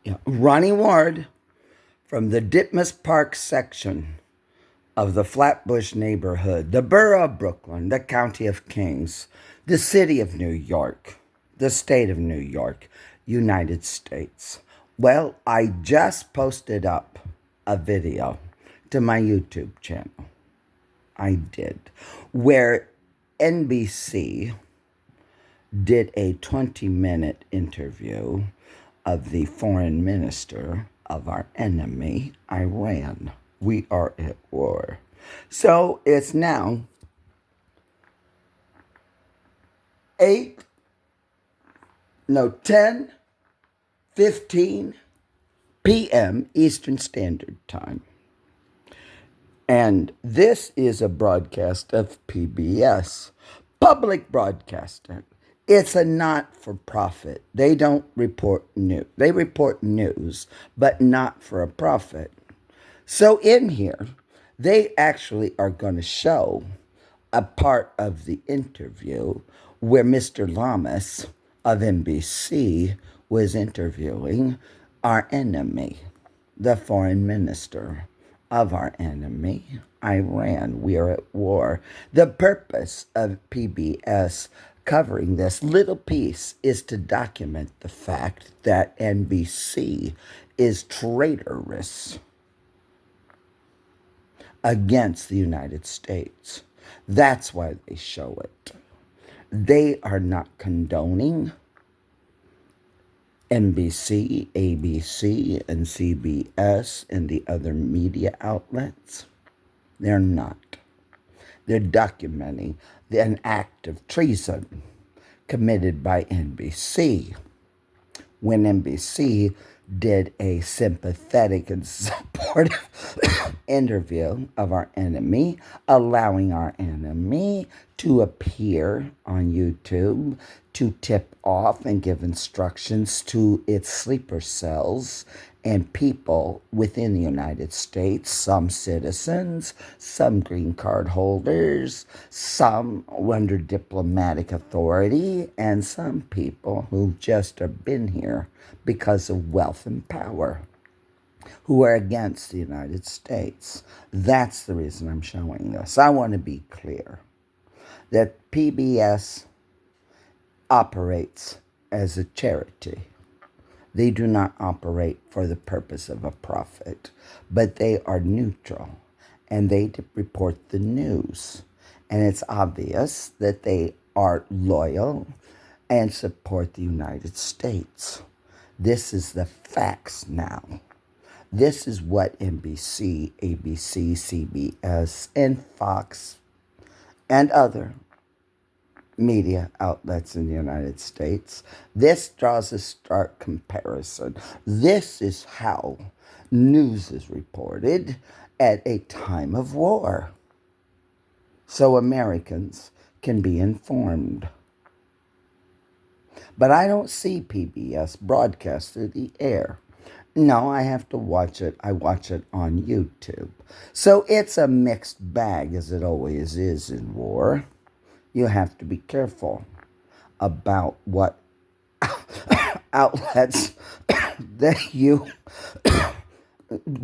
Yeah. Ronnie-Ward from the Ditmas Park section of the Flatbush neighborhood, the borough of Brooklyn, the county of Kings, the city of New York, the state of New York, United States. Well, I just posted up a video to my YouTube channel. I did, where NBC did a 20-minute interview of the foreign minister of our enemy, Iran. We are at war. So it's now 10:15 p.m. Eastern Standard Time. And this is a broadcast of PBS, public broadcasting. It's a not-for-profit. They don't report news. They report news, but not for a profit. So in here, they actually are going to show a part of the interview where Mr. Lamas of NBC was interviewing our enemy, the foreign minister of our enemy, Iran. We are at war. The purpose of PBS covering this little piece is to document the fact that NBC is traitorous against the United States. That's why they show it. They are not condoning NBC, ABC, and CBS and the other media outlets. They're not. They're documenting an act of treason committed by NBC when NBC did a sympathetic and supportive interview of our enemy, allowing our enemy to appear on YouTube to tip off and give instructions to its sleeper cells and people within the United States, some citizens, some green card holders, some under diplomatic authority, and some people who just have been here because of wealth and power, who are against the United States. That's the reason I'm showing this. I want to be clear that PBS operates as a charity. They do not operate for the purpose of a profit, but they are neutral and they report the news. And it's obvious that they are loyal and support the United States. This is the facts now. This is what NBC, ABC, CBS, and Fox and other media outlets in the United States. This draws a stark comparison. This is how news is reported at a time of war, so Americans can be informed. But I don't see PBS broadcast through the air. No, I have to watch it. I watch it on YouTube. So it's a mixed bag, as it always is in war. You have to be careful about what outlets that you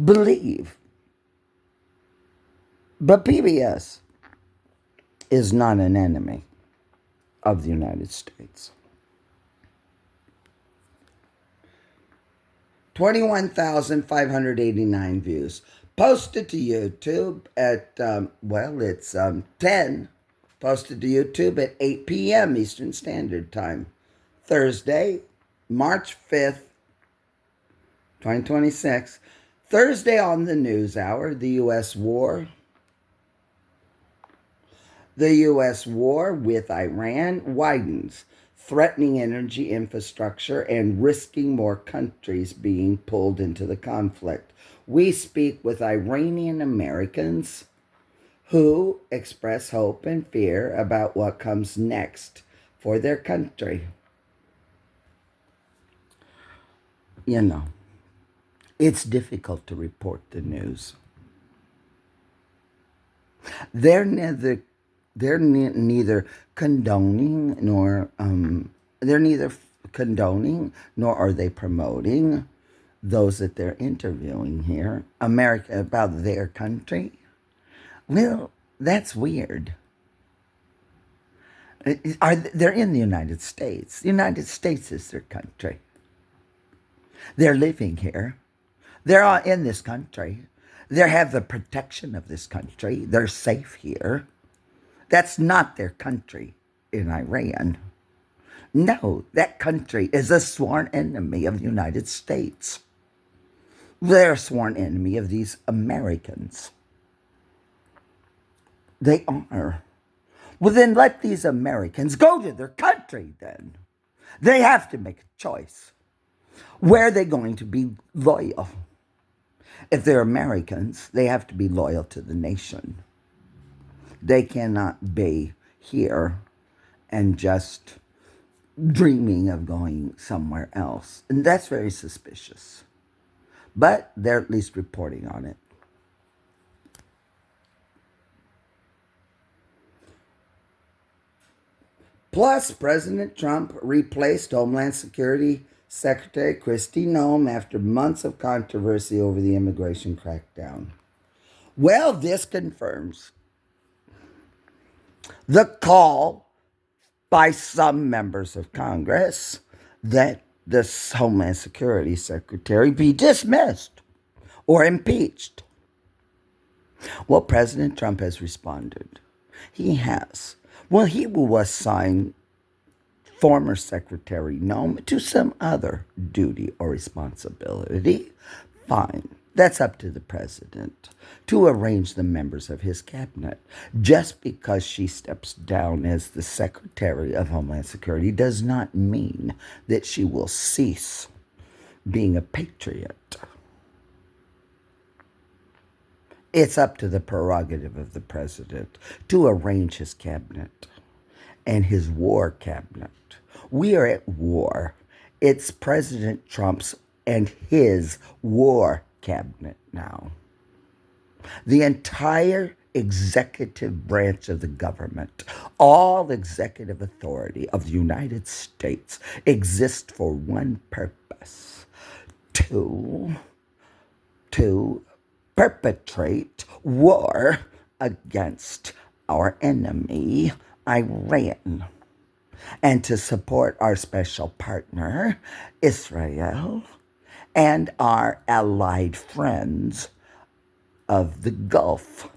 believe. But PBS is not an enemy of the United States. 21,589 views. Posted to YouTube at, it's 10. Posted to YouTube at 8 p.m. Eastern Standard Time. Thursday, March 5th, 2026. Thursday on the News Hour, the U.S. war. The U.S. war with Iran widens, threatening energy infrastructure and risking more countries being pulled into the conflict. We speak with Iranian Americans who express hope and fear about what comes next for their country. You know, it's difficult to report the news. They're neither condoning nor are they promoting those that they're interviewing here, America, about their country. Well, that's weird. They're in the United States. The United States is their country. They're living here. They're all in this country. They have the protection of this country. They're safe here. That's not their country in Iran. No, that country is a sworn enemy of the United States. They're a sworn enemy of these Americans. They are. Well, then let these Americans go to their country then. They have to make a choice. Where are they going to be loyal? If they're Americans, they have to be loyal to the nation. They cannot be here and just dreaming of going somewhere else. And that's very suspicious. But they're at least reporting on it. Plus, President Trump replaced Homeland Security Secretary Kristi Noem after months of controversy over the immigration crackdown. Well, this confirms the call by some members of Congress that the Homeland Security Secretary be dismissed or impeached. Well, President Trump has responded. He has. Well, he will assign former Secretary Noem to some other duty or responsibility. Fine. That's up to the president to arrange the members of his cabinet. Just because she steps down as the Secretary of Homeland Security does not mean that she will cease being a patriot. It's up to the prerogative of the president to arrange his cabinet and his war cabinet. We are at war. It's President Trump's and his war cabinet now. The entire executive branch of the government, all executive authority of the United States exists for one purpose: to perpetrate war against our enemy, Iran, and to support our special partner, Israel, and our allied friends of the Gulf.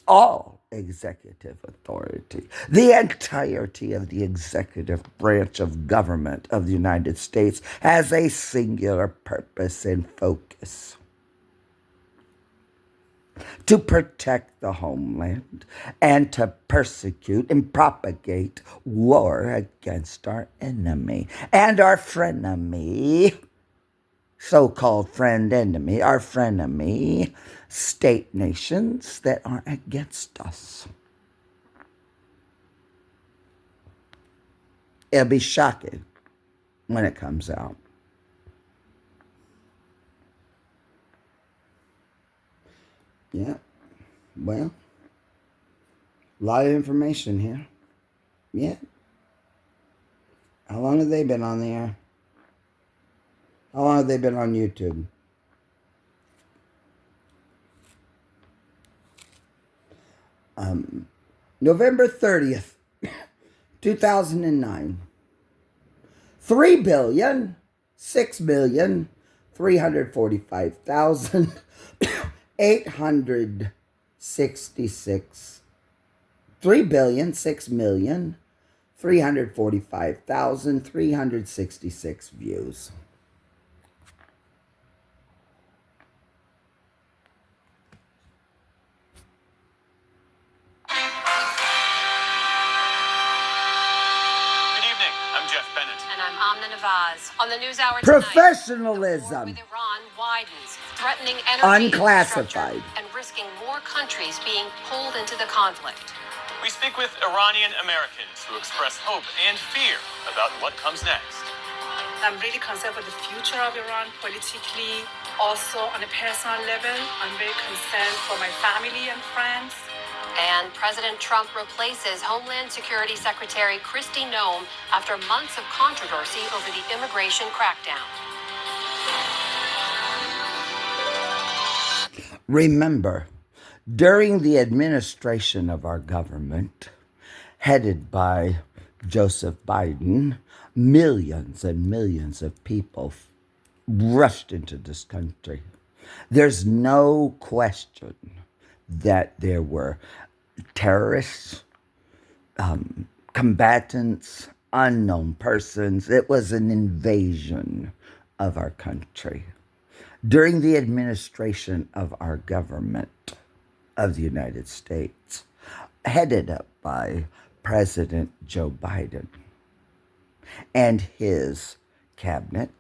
All executive authority, the entirety of the executive branch of government of the United States has a singular purpose and focus: to protect the homeland and to persecute and propagate war against our enemy and our frenemy, so-called friend-enemy, our frenemy, state nations that are against us. It'll be shocking when it comes out. Yeah, well, a lot of information here. Yeah. How long have they been on the air? How long have they been on YouTube? November 30th, 2009. 3,6,345,866 3,6,345,366 views. On the NewsHour tonight, Professionalism. with Iran widens, threatening energy Unclassified. infrastructure and risking more countries being pulled into the conflict. We speak with Iranian Americans who express hope and fear about what comes next. I'm really concerned for the future of Iran politically. Also, on a personal level, I'm very concerned for my family and friends. And President Trump replaces Homeland Security Secretary Kristi Noem after months of controversy over the immigration crackdown. Remember, during the administration of our government, headed by Joseph Biden, millions and millions of people rushed into this country. There's no question that there were terrorists, combatants, unknown persons. It was an invasion of our country. During the administration of our government of the United States, headed up by President Joe Biden and his cabinet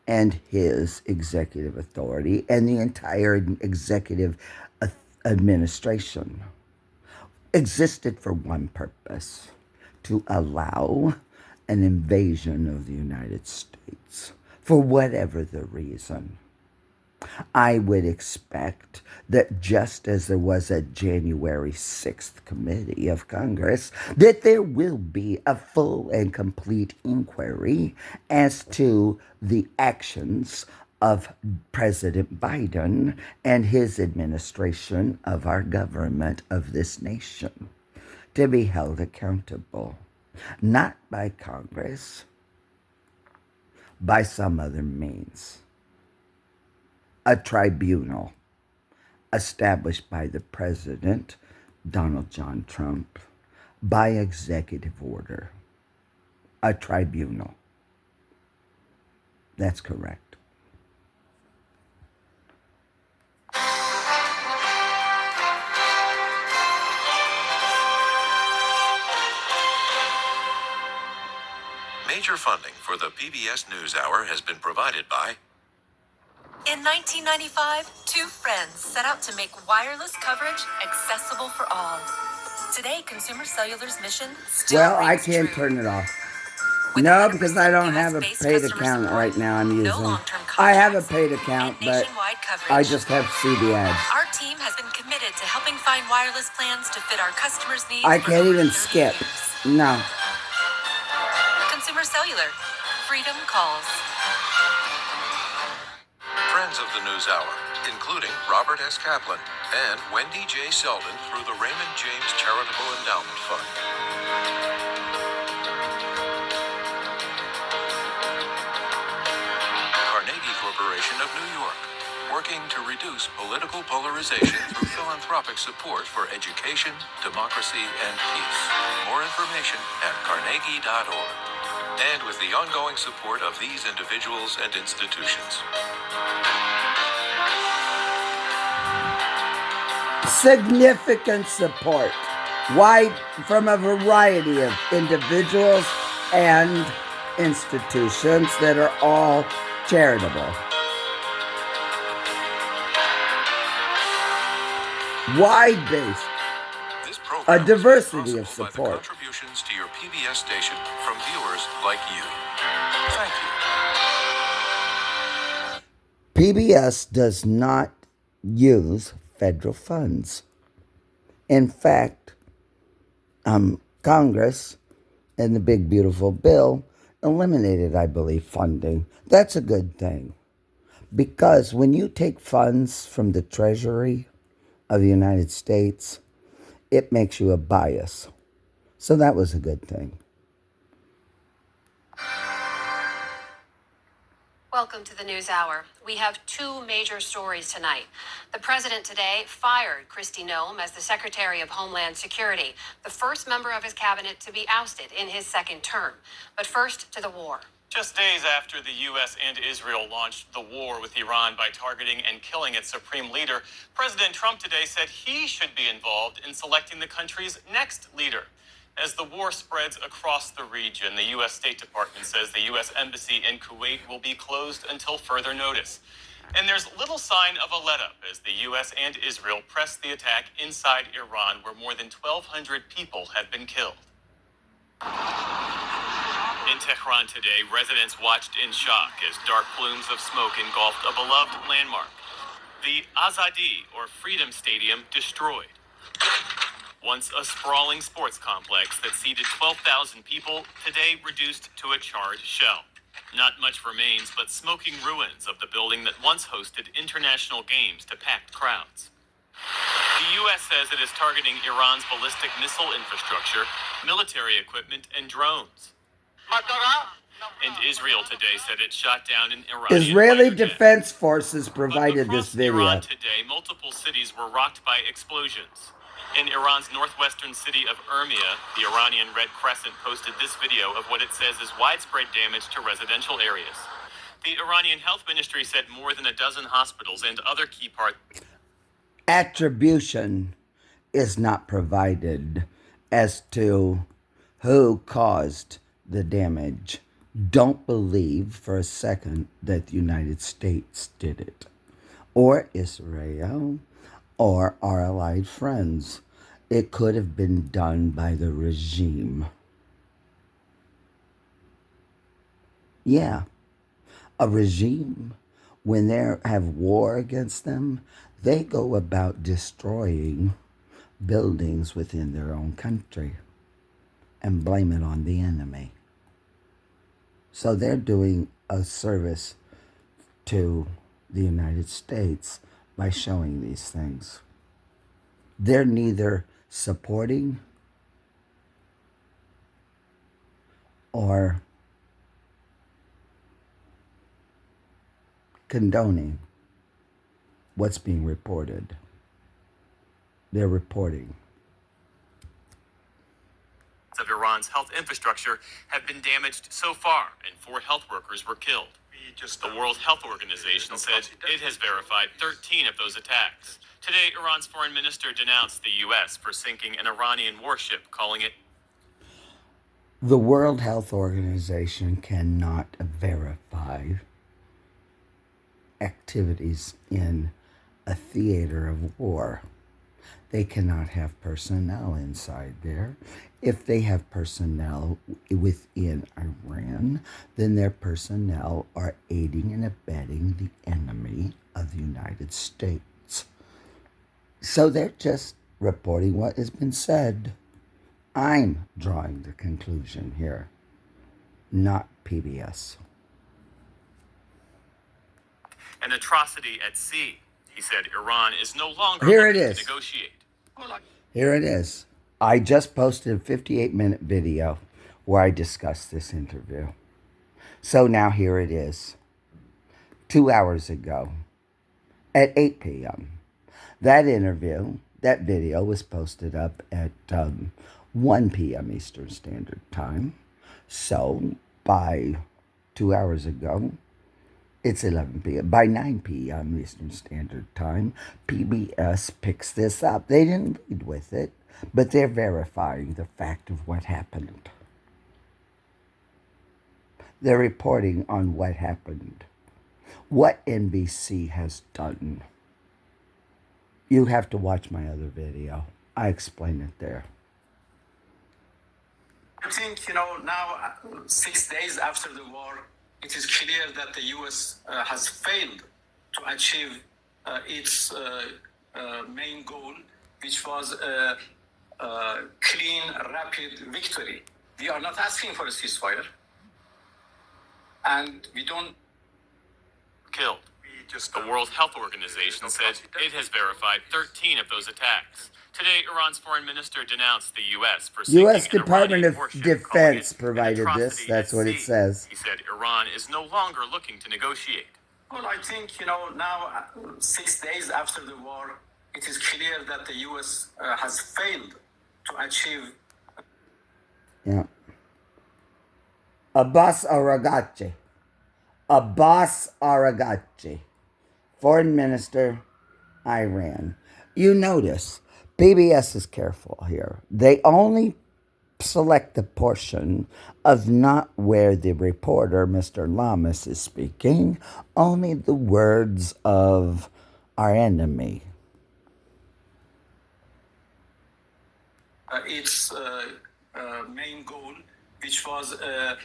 and his executive authority and the entire executive administration existed for one purpose: to allow an invasion of the United States for whatever the reason. I would expect that just as there was a January 6th committee of Congress, that there will be a full and complete inquiry as to the actions of President Biden and his administration of our government of this nation, to be held accountable, not by Congress, by some other means. A tribunal established by the President, Donald John Trump, by executive order. A tribunal. That's correct. Major funding for the PBS NewsHour has been provided by... In 1995, two friends set out to make wireless coverage accessible for all. Today, Consumer Cellular's mission still Well, I rings can't true. turn it off. With No, 100% because I don't have a US-based paid customer account support, right now I'm no using. long-term I have a contracts, paid account, and but nationwide coverage. I just have CD ads. Our team has been committed to helping find wireless plans to fit our customers' needs. I for can't over even 30 skip. years. No. Consumer Cellular. Freedom calls. Friends of the NewsHour, including Robert S. Kaplan and Wendy J. Selden through the Raymond James Charitable Endowment Fund. Carnegie Corporation of New York, working to reduce political polarization through philanthropic support for education, democracy, and peace. More information at carnegie.org. And with the ongoing support of these individuals and institutions. Significant support, wide from a variety of individuals and institutions that are all charitable. Wide-based, This program a diversity is of possible by the support. contributions to your PBS station from viewers like you. Thank you. PBS does not use federal funds. In fact, Congress, in the big beautiful bill, eliminated, I believe, funding. That's a good thing. Because when you take funds from the Treasury of the United States, it makes you a bias. So that was a good thing. Welcome to the NewsHour. We have two major stories tonight. The president today fired Kristi Noem as the Secretary of Homeland Security, the first member of his cabinet to be ousted in his second term. But first, to the war. Just days after the U.S. and Israel launched the war with Iran by targeting and killing its supreme leader, President Trump today said he should be involved in selecting the country's next leader. As the war spreads across the region, the U.S. State Department says the U.S. Embassy in Kuwait will be closed until further notice. And there's little sign of a let-up as the U.S. and Israel press the attack inside Iran, where more than 1,200 people have been killed. In Tehran today, residents watched in shock as dark plumes of smoke engulfed a beloved landmark. The Azadi, or Freedom Stadium, destroyed. Once a sprawling sports complex that seated 12,000 people, today reduced to a charred shell. Not much remains but smoking ruins of the building that once hosted international games to packed crowds. The U.S. says it is targeting Iran's ballistic missile infrastructure, military equipment, and drones. And Israel today said it shot down an Iranian Israeli fighter jet. Defense Forces But provided this across Iran video. today, multiple cities were rocked by explosions. In Iran's northwestern city of Urmia, the Iranian Red Crescent posted this video of what it says is widespread damage to residential areas. The Iranian Health Ministry said more than a dozen hospitals and other key parts. Attribution is not provided as to who caused the damage. Don't believe for a second that the United States did it, or Israel, or our allied friends. It could have been done by the regime. Yeah, a regime, when they have war against them, they go about destroying buildings within their own country and blame it on the enemy. So they're doing a service to the United States by showing these things. They're neither supporting or condoning what's being reported. They're reporting. Of Iran's health infrastructure have been damaged so far, and 4 health workers were killed. The World Health Organization said it has verified 13 of those attacks. Today, Iran's foreign minister denounced the U.S. for sinking an Iranian warship, calling it. The World Health Organization cannot verify activities in a theater of war. They cannot have personnel inside there. If they have personnel within Iran, then their personnel are aiding and abetting the enemy of the United States. So they're just reporting what has been said. I'm drawing the conclusion here, not PBS. An atrocity at sea. He said Iran is no longer Here it looking is. to negotiate. Here it is. I just posted a 58-minute video where I discussed this interview. So now here it is. 2 hours ago at 8 p.m. That interview, that video was posted up at 1 p.m. Eastern Standard Time. So by 2 hours ago, it's 11 p.m. By 9 p.m. Eastern Standard Time, PBS picks this up. They didn't lead with it, but they're verifying the fact of what happened. They're reporting on what happened. What NBC has done. You have to watch my other video. I explain it there. I think, now 6 days after the war, it is clear that the U.S. Has failed to achieve its main goal, which was a clean, rapid victory. We are not asking for a ceasefire, and we don't. Killed. The World Health Organization said it has verified 13 of those attacks. Today, Iran's foreign minister denounced the U.S. for sinking U.S. an Department Iranian of warship, Defense calling it an provided this. atrocity That's at what it sea. says. He said Iran is no longer looking to negotiate. Well, I think, now 6 days after the war, it is clear that the U.S. Has failed to achieve. Yeah. Abbas Araghchi, Foreign Minister, Iran. You notice, PBS is careful here. They only select the portion of not where the reporter, Mr. Lamas, is speaking, only the words of our enemy. Its main goal, which was a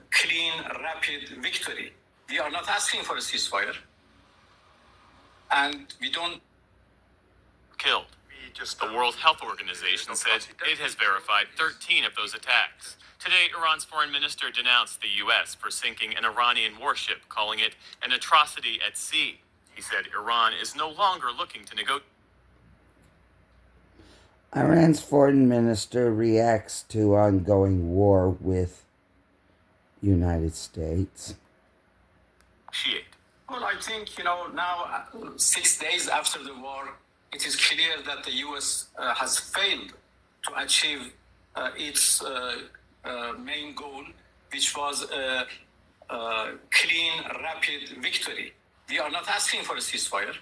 clean, rapid victory. We are not asking for a ceasefire, and we don't. Killed. The World Health Organization said it has verified 13 of those attacks. Today, Iran's foreign minister denounced the U.S. for sinking an Iranian warship, calling it an atrocity at sea. He said Iran is no longer looking to negotiate. Iran's foreign minister reacts to ongoing war with United States. Well, I think, now 6 days after the war, it is clear that the U.S. Has failed to achieve its main goal, which was a clean, rapid victory. We are not asking for a ceasefire.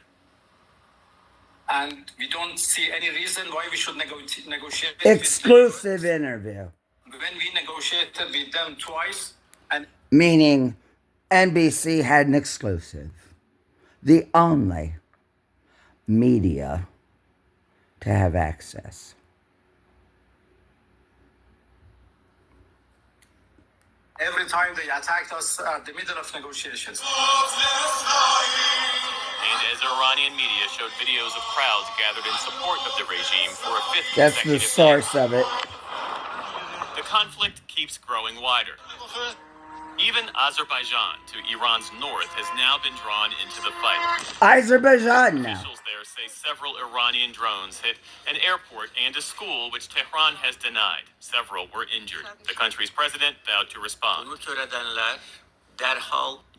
And we don't see any reason why we should negotiate. Exclusive interview. When we negotiated with them twice, and meaning NBC had an exclusive. The only media to have access. every time they attacked us at the middle of negotiations. And as Iranian media showed videos of crowds gathered in support of the regime for a fifth That's the consecutive source day, of it. the conflict keeps growing wider. Even Azerbaijan, to Iran's north, has now been drawn into the fight. Azerbaijan now. Officials there say several Iranian drones hit an airport and a school, which Tehran has denied. Several were injured. The country's president vowed to respond.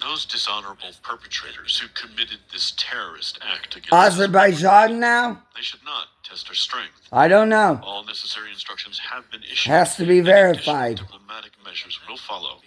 Those dishonorable perpetrators who committed this terrorist act against Azerbaijan now? they should not test our strength. I don't know. All necessary instructions have been issued. Has to be and verified. additional diplomatic measures will follow.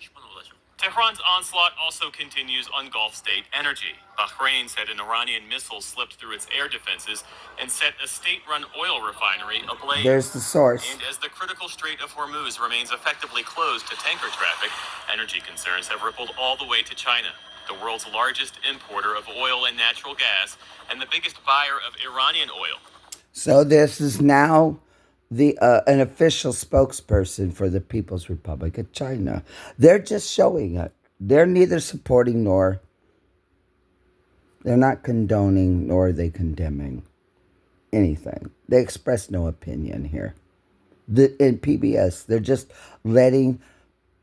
Tehran's onslaught also continues on Gulf state energy. Bahrain said an Iranian missile slipped through its air defenses and set a state-run oil refinery ablaze. There's the source. And as the critical Strait of Hormuz remains effectively closed to tanker traffic, energy concerns have rippled all the way to China, the world's largest importer of oil and natural gas, and the biggest buyer of Iranian oil. So this is now an official spokesperson for the People's Republic of China. They're just showing it. They're neither supporting nor they're not condoning nor are they condemning anything. They express no opinion here. In PBS, they're just letting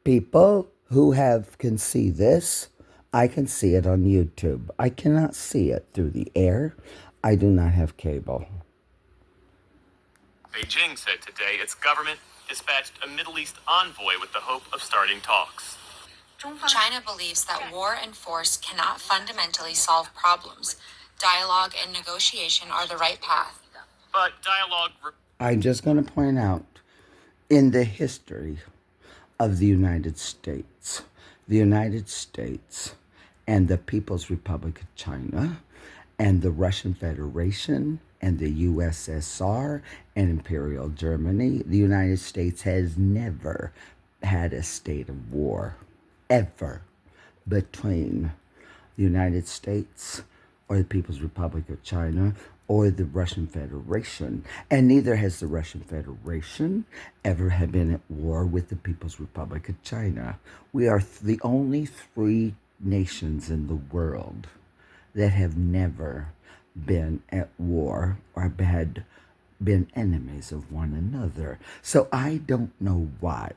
people who can see this. I can see it on YouTube. I cannot see it through the air. I do not have cable. Beijing said today its government dispatched a Middle East envoy with the hope of starting talks. China believes that war and force cannot fundamentally solve problems. Dialogue and negotiation are the right path. But dialogue... I'm just going to point out, in the history of the United States and the People's Republic of China and the Russian Federation and the USSR and Imperial Germany, the United States has never had a state of war, ever, between the United States or the People's Republic of China or the Russian Federation. And neither has the Russian Federation ever have been at war with the People's Republic of China. We are the only three nations in the world that have never been at war or had been enemies of one another. So I don't know why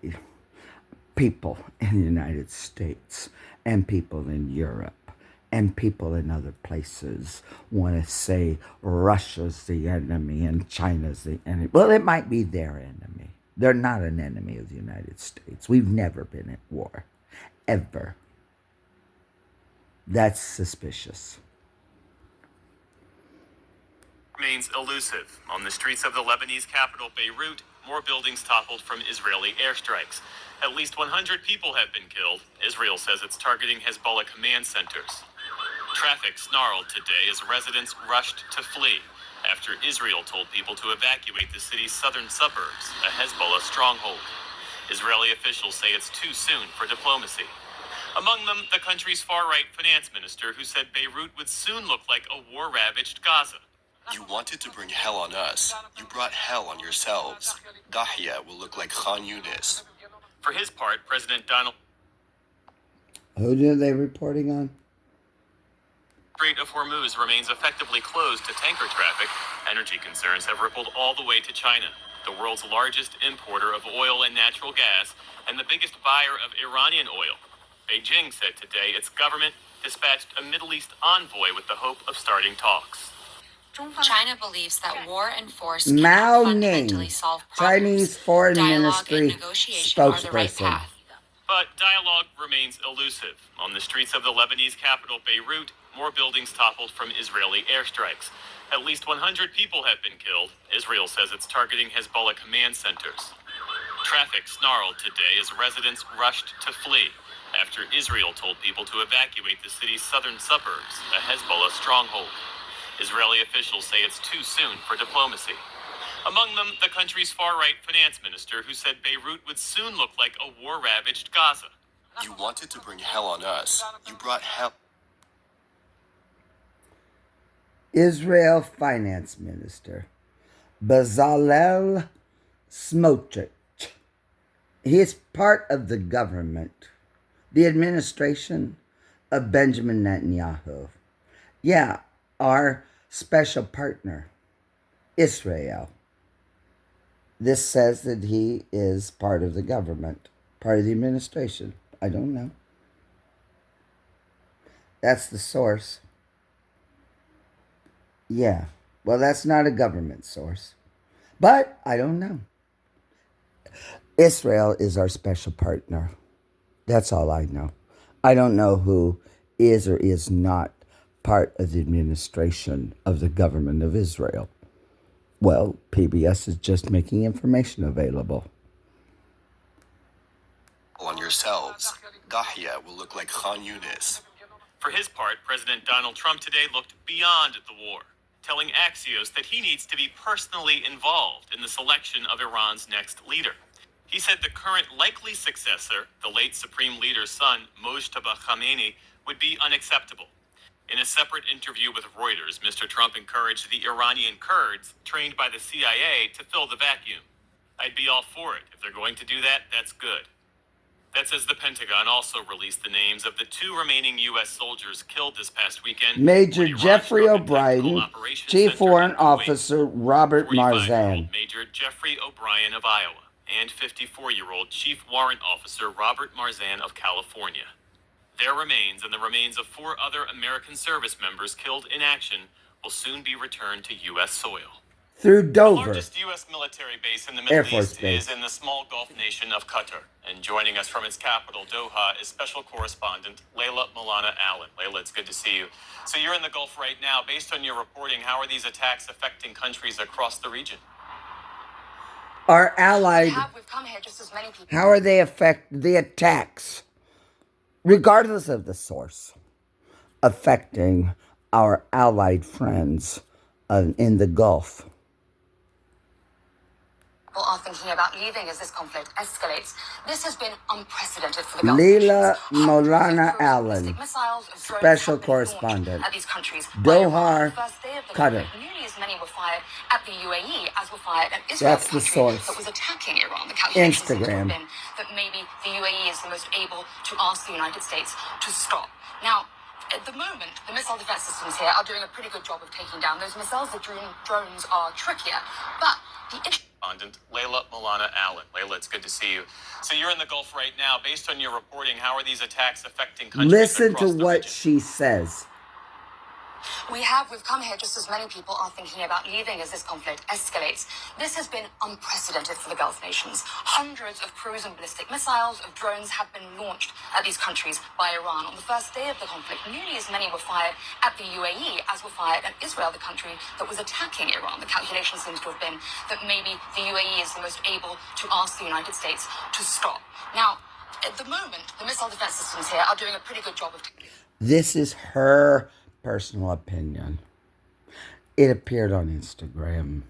people in the United States and people in Europe and people in other places want to say Russia's the enemy and China's the enemy. Well, it might be their enemy. They're not an enemy of the United States. We've never been at war, ever. That's suspicious. Remains elusive. On the streets of the Lebanese capital, Beirut, more buildings toppled from Israeli airstrikes. At least 100 people have been killed. Israel says it's targeting Hezbollah command centers. Traffic snarled today as residents rushed to flee after Israel told people to evacuate the city's southern suburbs, a Hezbollah stronghold. Israeli officials say it's too soon for diplomacy. Among them, the country's far-right finance minister, who said Beirut would soon look like a war-ravaged Gaza. You wanted to bring hell on us. You brought hell on yourselves. Dahia will look like Khan Yunis. For his part, President Donald... Who are they reporting on? Strait of Hormuz remains effectively closed to tanker traffic. Energy concerns have rippled all the way to China, the world's largest importer of oil and natural gas, and the biggest buyer of Iranian oil. Beijing said today its government dispatched a Middle East envoy with the hope of starting talks. China believes that war and force Mao cannot fundamentally Ning, solve problems. Chinese Foreign Dialogue Ministry and negotiation are the right spokesperson. path. But dialogue remains elusive. On the streets of the Lebanese capital, Beirut, more buildings toppled from Israeli airstrikes. At least 100 people have been killed. Israel says it's targeting Hezbollah command centers. Traffic snarled today as residents rushed to flee after Israel told people to evacuate the city's southern suburbs, a Hezbollah stronghold. Israeli officials say it's too soon for diplomacy. Among them, the country's far-right finance minister, who said Beirut would soon look like a war-ravaged Gaza. You wanted to bring hell on us. You brought hell. Israel Finance Minister Bezalel Smotrich. He is part of the government, the administration of Benjamin Netanyahu. Yeah, our special partner, Israel. This says that he is part of the government, part of the administration. I don't know. That's the source. Yeah. Well, that's not a government source. But I don't know. Israel is our special partner. That's all I know. I don't know who is or is not part of the administration of the government of Israel. Well, PBS is just making information available. On yourselves. Dahya will look like Khan Yunis. For his part, President Donald Trump today looked beyond the war, telling Axios that he needs to be personally involved in the selection of Iran's next leader. He said the current likely successor, the late Supreme Leader's son, Mojtaba Khamenei, would be unacceptable. In a separate interview with Reuters, Mr. Trump encouraged the Iranian Kurds, trained by the CIA, to fill the vacuum. I'd be all for it. If they're going to do that, that's good. That's as the Pentagon also released the names of the 2 remaining U.S. soldiers killed this past weekend. Major Jeffrey O'Brien, Chief Foreign Officer Robert 45-year-old Marzan. Major Jeffrey O'Brien of Iowa and 54-year-old Chief Warrant Officer Robert Marzan of California. Their remains and the remains of 4 other American service members killed in action will soon be returned to U.S. soil. Through The Dover largest U.S. military base in the Air Middle Force East Base. is in the small Gulf nation of Qatar. And joining us from its capital, Doha, is special correspondent Layla Milana Allen. Layla, it's good to see you. So you're in the Gulf right now. Based on your reporting, how are these attacks affecting countries across the region? are allied. We've come here just as many people. How are they affect the attacks, regardless of the source, affecting our allied friends in the Gulf? People are thinking about leaving as this conflict escalates. This has been unprecedented for the Gulf Leela nations. Hundreds of Molana cruise Allen, ballistic missiles of drones special have been launched correspondent, at these countries. Doha, On the first day of the Qatar. conflict, nearly as many were fired at the UAE as were fired at Israel, That's the the country source. that was attacking Iran. The calculations seem to have Instagram. been that maybe the UAE is the most able to ask the United States to stop. Now, at the moment, the missile defense systems here are doing a pretty good job of taking down those missiles. The drones are trickier, but the Correspondent Layla Milana Allen. Layla, it's good to see you. So you're in the Gulf right now. Based on your reporting, how are these attacks affecting countries Listen to across the what region? she says. We've come here just as many people are thinking about leaving as this conflict escalates. This has been unprecedented for the Gulf nations. Hundreds of cruise and ballistic missiles, of drones have been launched at these countries by Iran. On the first day of the conflict, nearly as many were fired at the UAE as were fired at Israel, the country that was attacking Iran. The calculation seems to have been that maybe the UAE is the most able to ask the United States to stop. Now, at the moment, the missile defense systems here are doing a pretty good job of This is her personal opinion. It appeared on Instagram.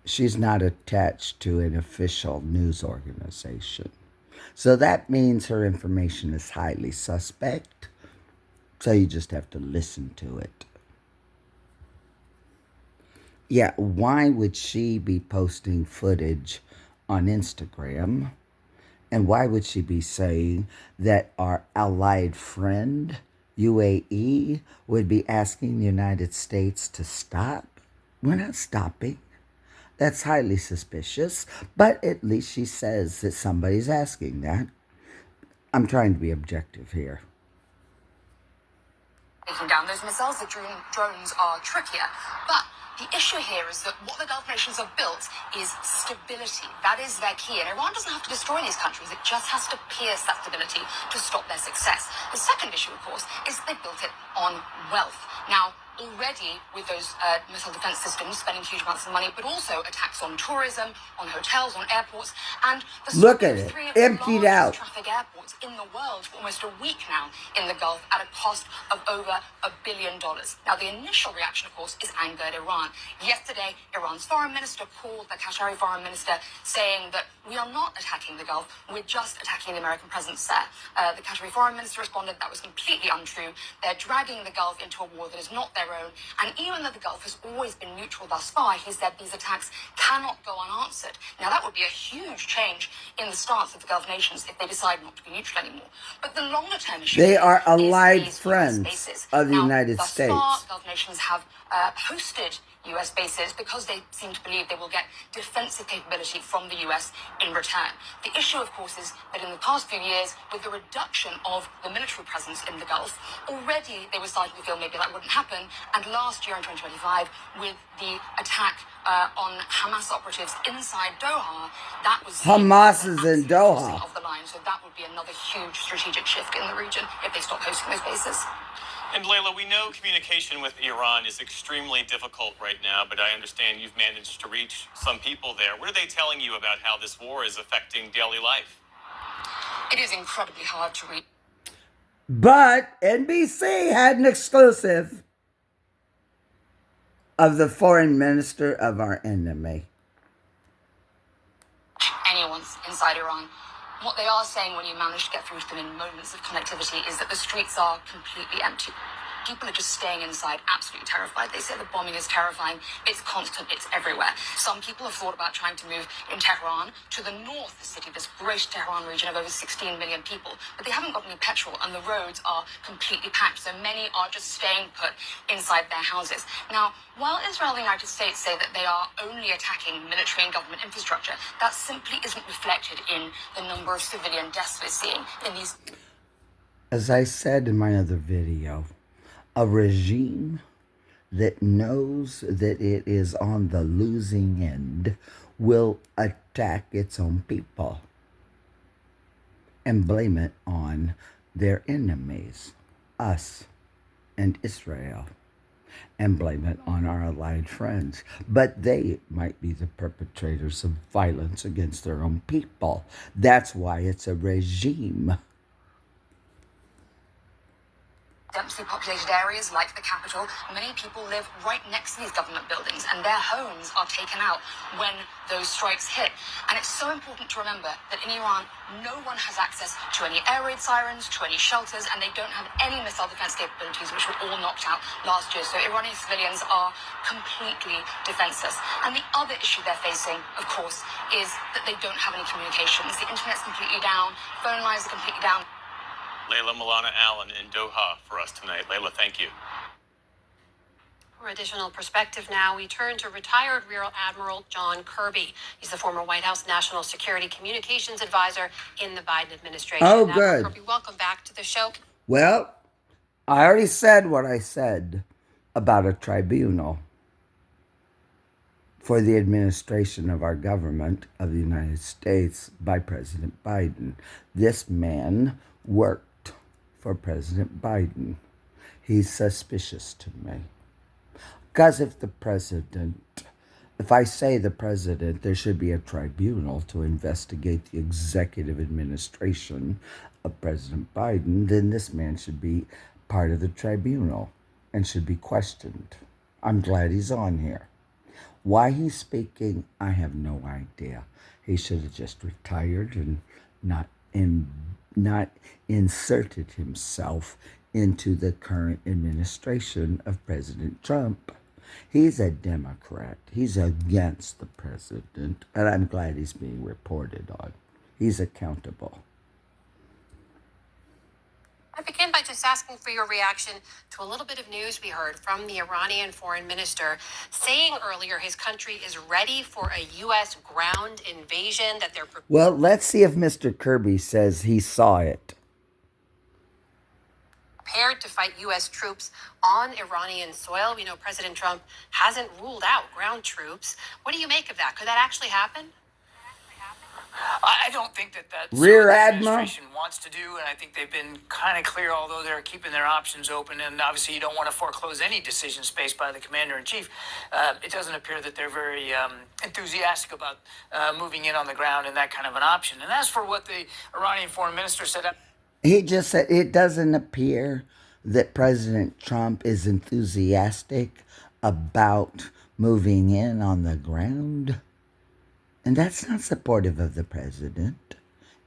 She's not attached to an official news organization. So that means her information is highly suspect. So you just have to listen to it. Yeah, why would she be posting footage on Instagram? And why would she be saying that our allied friend UAE would be asking the United States to stop. We're not stopping. That's highly suspicious, but at least she says that somebody's asking that. I'm trying to be objective here. Taking down those missiles, the drones are trickier. But the issue here is that what the Gulf nations have built is stability. That is their key. And Iran doesn't have to destroy these countries. It just has to pierce that stability to stop their success. The second issue, of course, is they built it on wealth. Now, already with those missile defense systems spending huge amounts of money, but also attacks on tourism, on hotels, on airports, and the Look at it, three of emptied the out. largest traffic airports in the world for almost a week now in the Gulf at a cost of over $1 billion. Now, the initial reaction, of course, is anger at Iran. Yesterday, Iran's foreign minister called the Qatari foreign minister saying that we are not attacking the Gulf, we're just attacking the American presence there. The Qatari foreign minister responded that was completely untrue. They're dragging the Gulf into a war that is not their own. And even though the Gulf has always been neutral thus far, he said these attacks cannot go unanswered. Now, that would be a huge change in the stance of the Gulf nations if they decide not to be neutral anymore. But the longer term issue They are is allied these US friends bases. of the Now, United thus States. far, Gulf nations have hosted US bases because they seem to believe they will get defensive capability from the US in return. The issue, of course, is that in the past few years, with the reduction of the military presence in the Gulf, already they were starting to feel maybe that wouldn't happen. And last year in 2025, with the attack on Hamas operatives inside Doha, that was Hamas is in Doha. Of the line. So that would be another huge strategic shift in the region if they stop hosting those bases. And Layla, we know communication with Iran is extremely difficult right now, but I understand you've managed to reach some people there. What are they telling you about how this war is affecting daily life? It is incredibly hard to read. But NBC had an exclusive of the foreign minister of our enemy. Anyone's inside Iran. What they are saying when you manage to get through to them in moments of connectivity is that the streets are completely empty. People are just staying inside, absolutely terrified. They say the bombing is terrifying. It's constant. It's everywhere. Some people have thought about trying to move in Tehran to the north, the city, this great Tehran region of over 16 million people. But they haven't got any petrol, and the roads are completely packed. So many are just staying put inside their houses. Now, while Israel and the United States say that they are only attacking military and government infrastructure, that simply isn't reflected in the number of civilian deaths we're seeing in these. As I said in my other video, a regime that knows that it is on the losing end will attack its own people and blame it on their enemies, us and Israel, and blame it on our allied friends. But they might be the perpetrators of violence against their own people. That's why it's a regime. Densely populated areas like the capital, many people live right next to these government buildings, and their homes are taken out when those strikes hit. And it's so important to remember that in Iran, no one has access to any air raid sirens, to any shelters, and they don't have any missile defense capabilities, which were all knocked out last year. So Iranian civilians are completely defenseless. And the other issue they're facing, of course, is that they don't have any communications. The internet's completely down, phone lines are completely down. Layla Milana Allen in Doha for us tonight. Layla, thank you. For additional perspective now, we turn to retired Rear Admiral John Kirby. He's the former White House National Security Communications Advisor in the Biden administration. Oh, Admiral good. Kirby, welcome back to the show. Well, I already said what I said about a tribunal for the administration of our government of the United States by President Biden. This man worked for President Biden. He's suspicious to me. Because if I say the president, there should be a tribunal to investigate the executive administration of President Biden, then this man should be part of the tribunal and should be questioned. I'm glad he's on here. Why he's speaking, I have no idea. He should have just retired and not inserted himself into the current administration of President Trump. He's a Democrat. He's against the president, and I'm glad he's being reported on. He's accountable. I begin by just asking for your reaction to a little bit of news we heard from the Iranian foreign minister saying earlier his country is ready for a U.S. ground invasion, that they're Well, let's see if Mr. Kirby says he saw it. prepared to fight U.S. troops on Iranian soil. We know President Trump hasn't ruled out ground troops. What do you make of that? Could that actually happen? I don't think that's Rear what the Admiral? administration wants to do, and I think they've been kind of clear, although they're keeping their options open, and obviously you don't want to foreclose any decisions based by the commander-in-chief. It doesn't appear that they're very enthusiastic about moving in on the ground and that kind of an option. And as for what the Iranian foreign minister said... He just said it doesn't appear that President Trump is enthusiastic about moving in on the ground. And that's not supportive of the president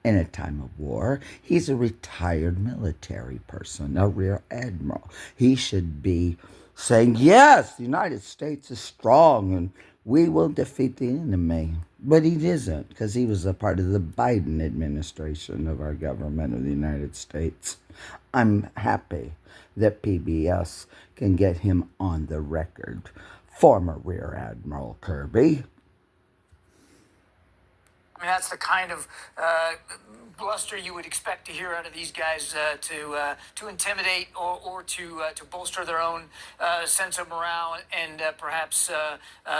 in a time of war. He's a retired military person, a rear admiral. He should be saying, yes, the United States is strong and we will defeat the enemy. But he isn't, because he was a part of the Biden administration of our government of the United States. I'm happy that PBS can get him on the record. Former Rear Admiral Kirby. I mean, that's the kind of bluster you would expect to hear out of these guys to intimidate or to bolster their own sense of morale and perhaps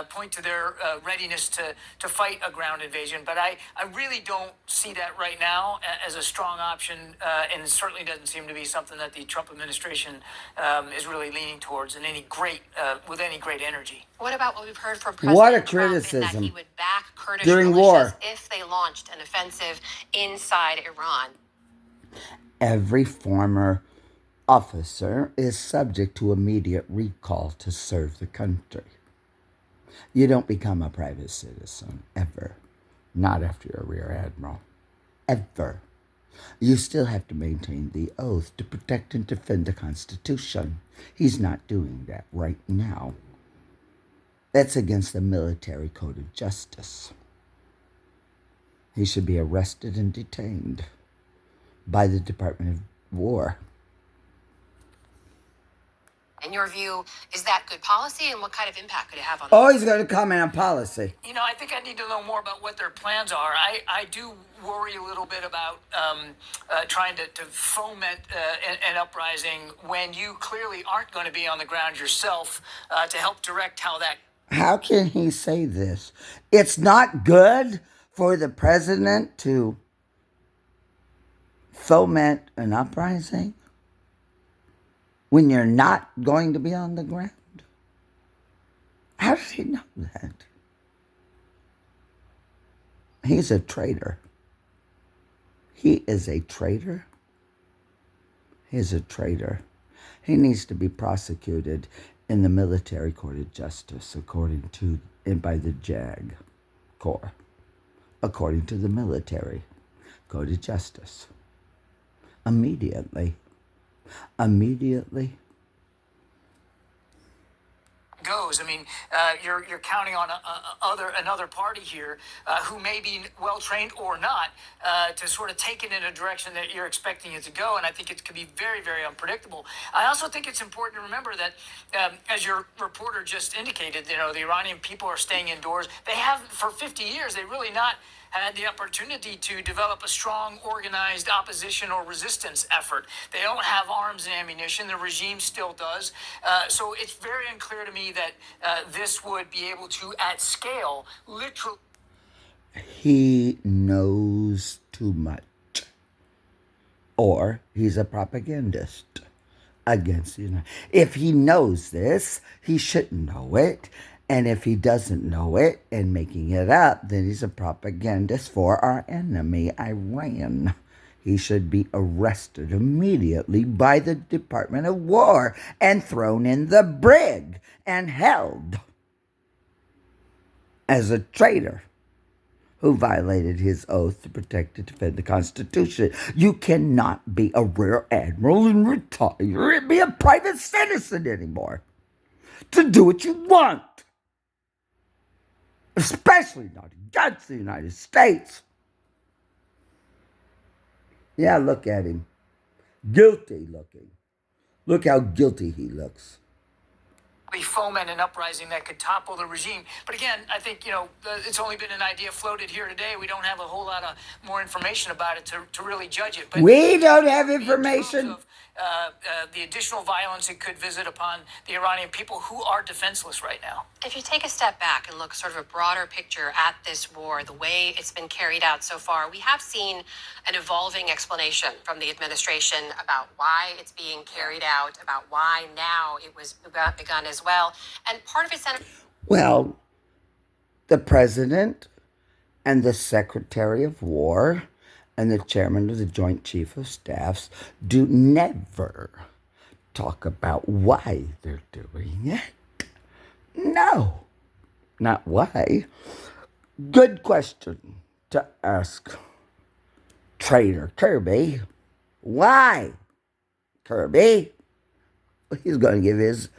point to their readiness to fight a ground invasion. But I really don't see that right now as a strong option, and it certainly doesn't seem to be something that the Trump administration is really leaning towards in with any great energy. What about what we've heard from President What a Trump in that criticism. he would back Kurdish During militias war. if they launched an offensive inside Iran? Every former officer is subject to immediate recall to serve the country. You don't become a private citizen, ever. Not after you're a rear admiral. Ever. You still have to maintain the oath to protect and defend the Constitution. He's not doing that right now. That's against the military code of justice. He should be arrested and detained by the Department of War. In your view, is that good policy, and what kind of impact could it have on Oh, he's going to comment on policy. You know, I think I need to know more about what their plans are. I do worry a little bit about trying to foment an uprising when you clearly aren't going to be on the ground yourself to help direct how that... How can he say this? It's not good for the president to foment an uprising when you're not going to be on the ground? How does he know that? He's a traitor. He is a traitor. He's a traitor. He needs to be prosecuted in the military court of justice, according to and by the JAG Corps, according to the military code of justice. Immediately. Goes. I mean, you're counting on another party here who may be well trained or not to sort of take it in a direction that you're expecting it to go, and I think it could be very, very unpredictable. I also think it's important to remember that, as your reporter just indicated, you know, the Iranian people are staying indoors. They have for 50 years. They really not had the opportunity to develop a strong, organized opposition or resistance effort. They don't have arms and ammunition. The regime still does. So it's very unclear to me that this would be able to, at scale, literally... He knows too much. Or he's a propagandist against, if he knows this, he shouldn't know it. And if he doesn't know it and making it up, then he's a propagandist for our enemy, Iran. He should be arrested immediately by the Department of War and thrown in the brig and held as a traitor who violated his oath to protect and defend the Constitution. You cannot be a rear admiral and retire and be a private citizen anymore to do what you want. Especially not against the United States. Yeah, look at him. Guilty looking. Look how guilty he looks. Foment an uprising that could topple the regime. But again, I think, it's only been an idea floated here today. We don't have a whole lot of more information about it to really judge it. But We don't have in terms information. of, the additional violence it could visit upon the Iranian people who are defenseless right now. If you take a step back and look sort of a broader picture at this war, the way it's been carried out so far, we have seen an evolving explanation from the administration about why it's being carried out, about why now it was begun as well. And part of it's... Well, the president and the secretary of war and the chairman of the Joint Chief of Staffs do never talk about why they're doing it. No, not why. Good question to ask Trader Kirby. Why, Kirby? He's going to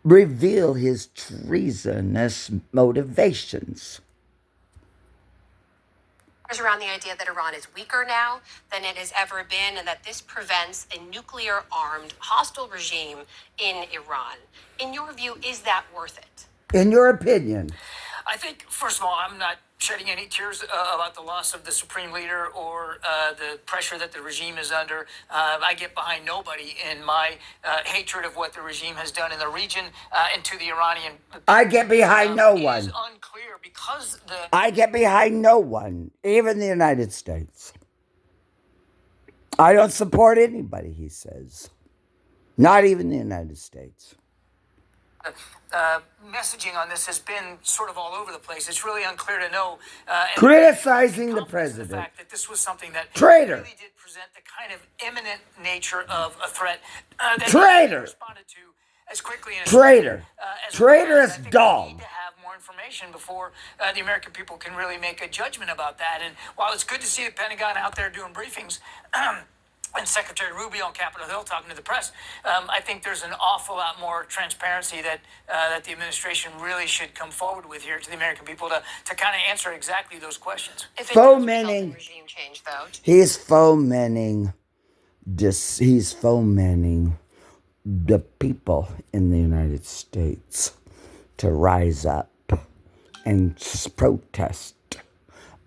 reveal his treasonous motivations. Around the idea that Iran is weaker now than it has ever been, and that this prevents a nuclear-armed hostile regime in Iran. In your view, is that worth it? In your opinion? I think, first of all, I'm not shedding any tears about the loss of the supreme leader or the pressure that the regime is under. I get behind nobody in my hatred of what the regime has done in the region and to the Iranian people. I get behind no one. It is unclear because I get behind no one, even the United States. I don't support anybody, he says. Not even the United States. Messaging on this has been sort of all over the place. It's really unclear to know. Criticizing the president. The fact that this was something that Traitor. really did present the kind of imminent nature of a threat that Traitor. he responded to as quickly and Traitor. as Traitorous I think dog. We need to have more information before the American people can really make a judgment about that. And while it's good to see the Pentagon out there doing briefings, and Secretary Rubio on Capitol Hill talking to the press, I think there's an awful lot more transparency that the administration really should come forward with here to the American people to kind of answer exactly those questions. If it does result in regime change, though, He's fomenting the people in the United States to rise up and protest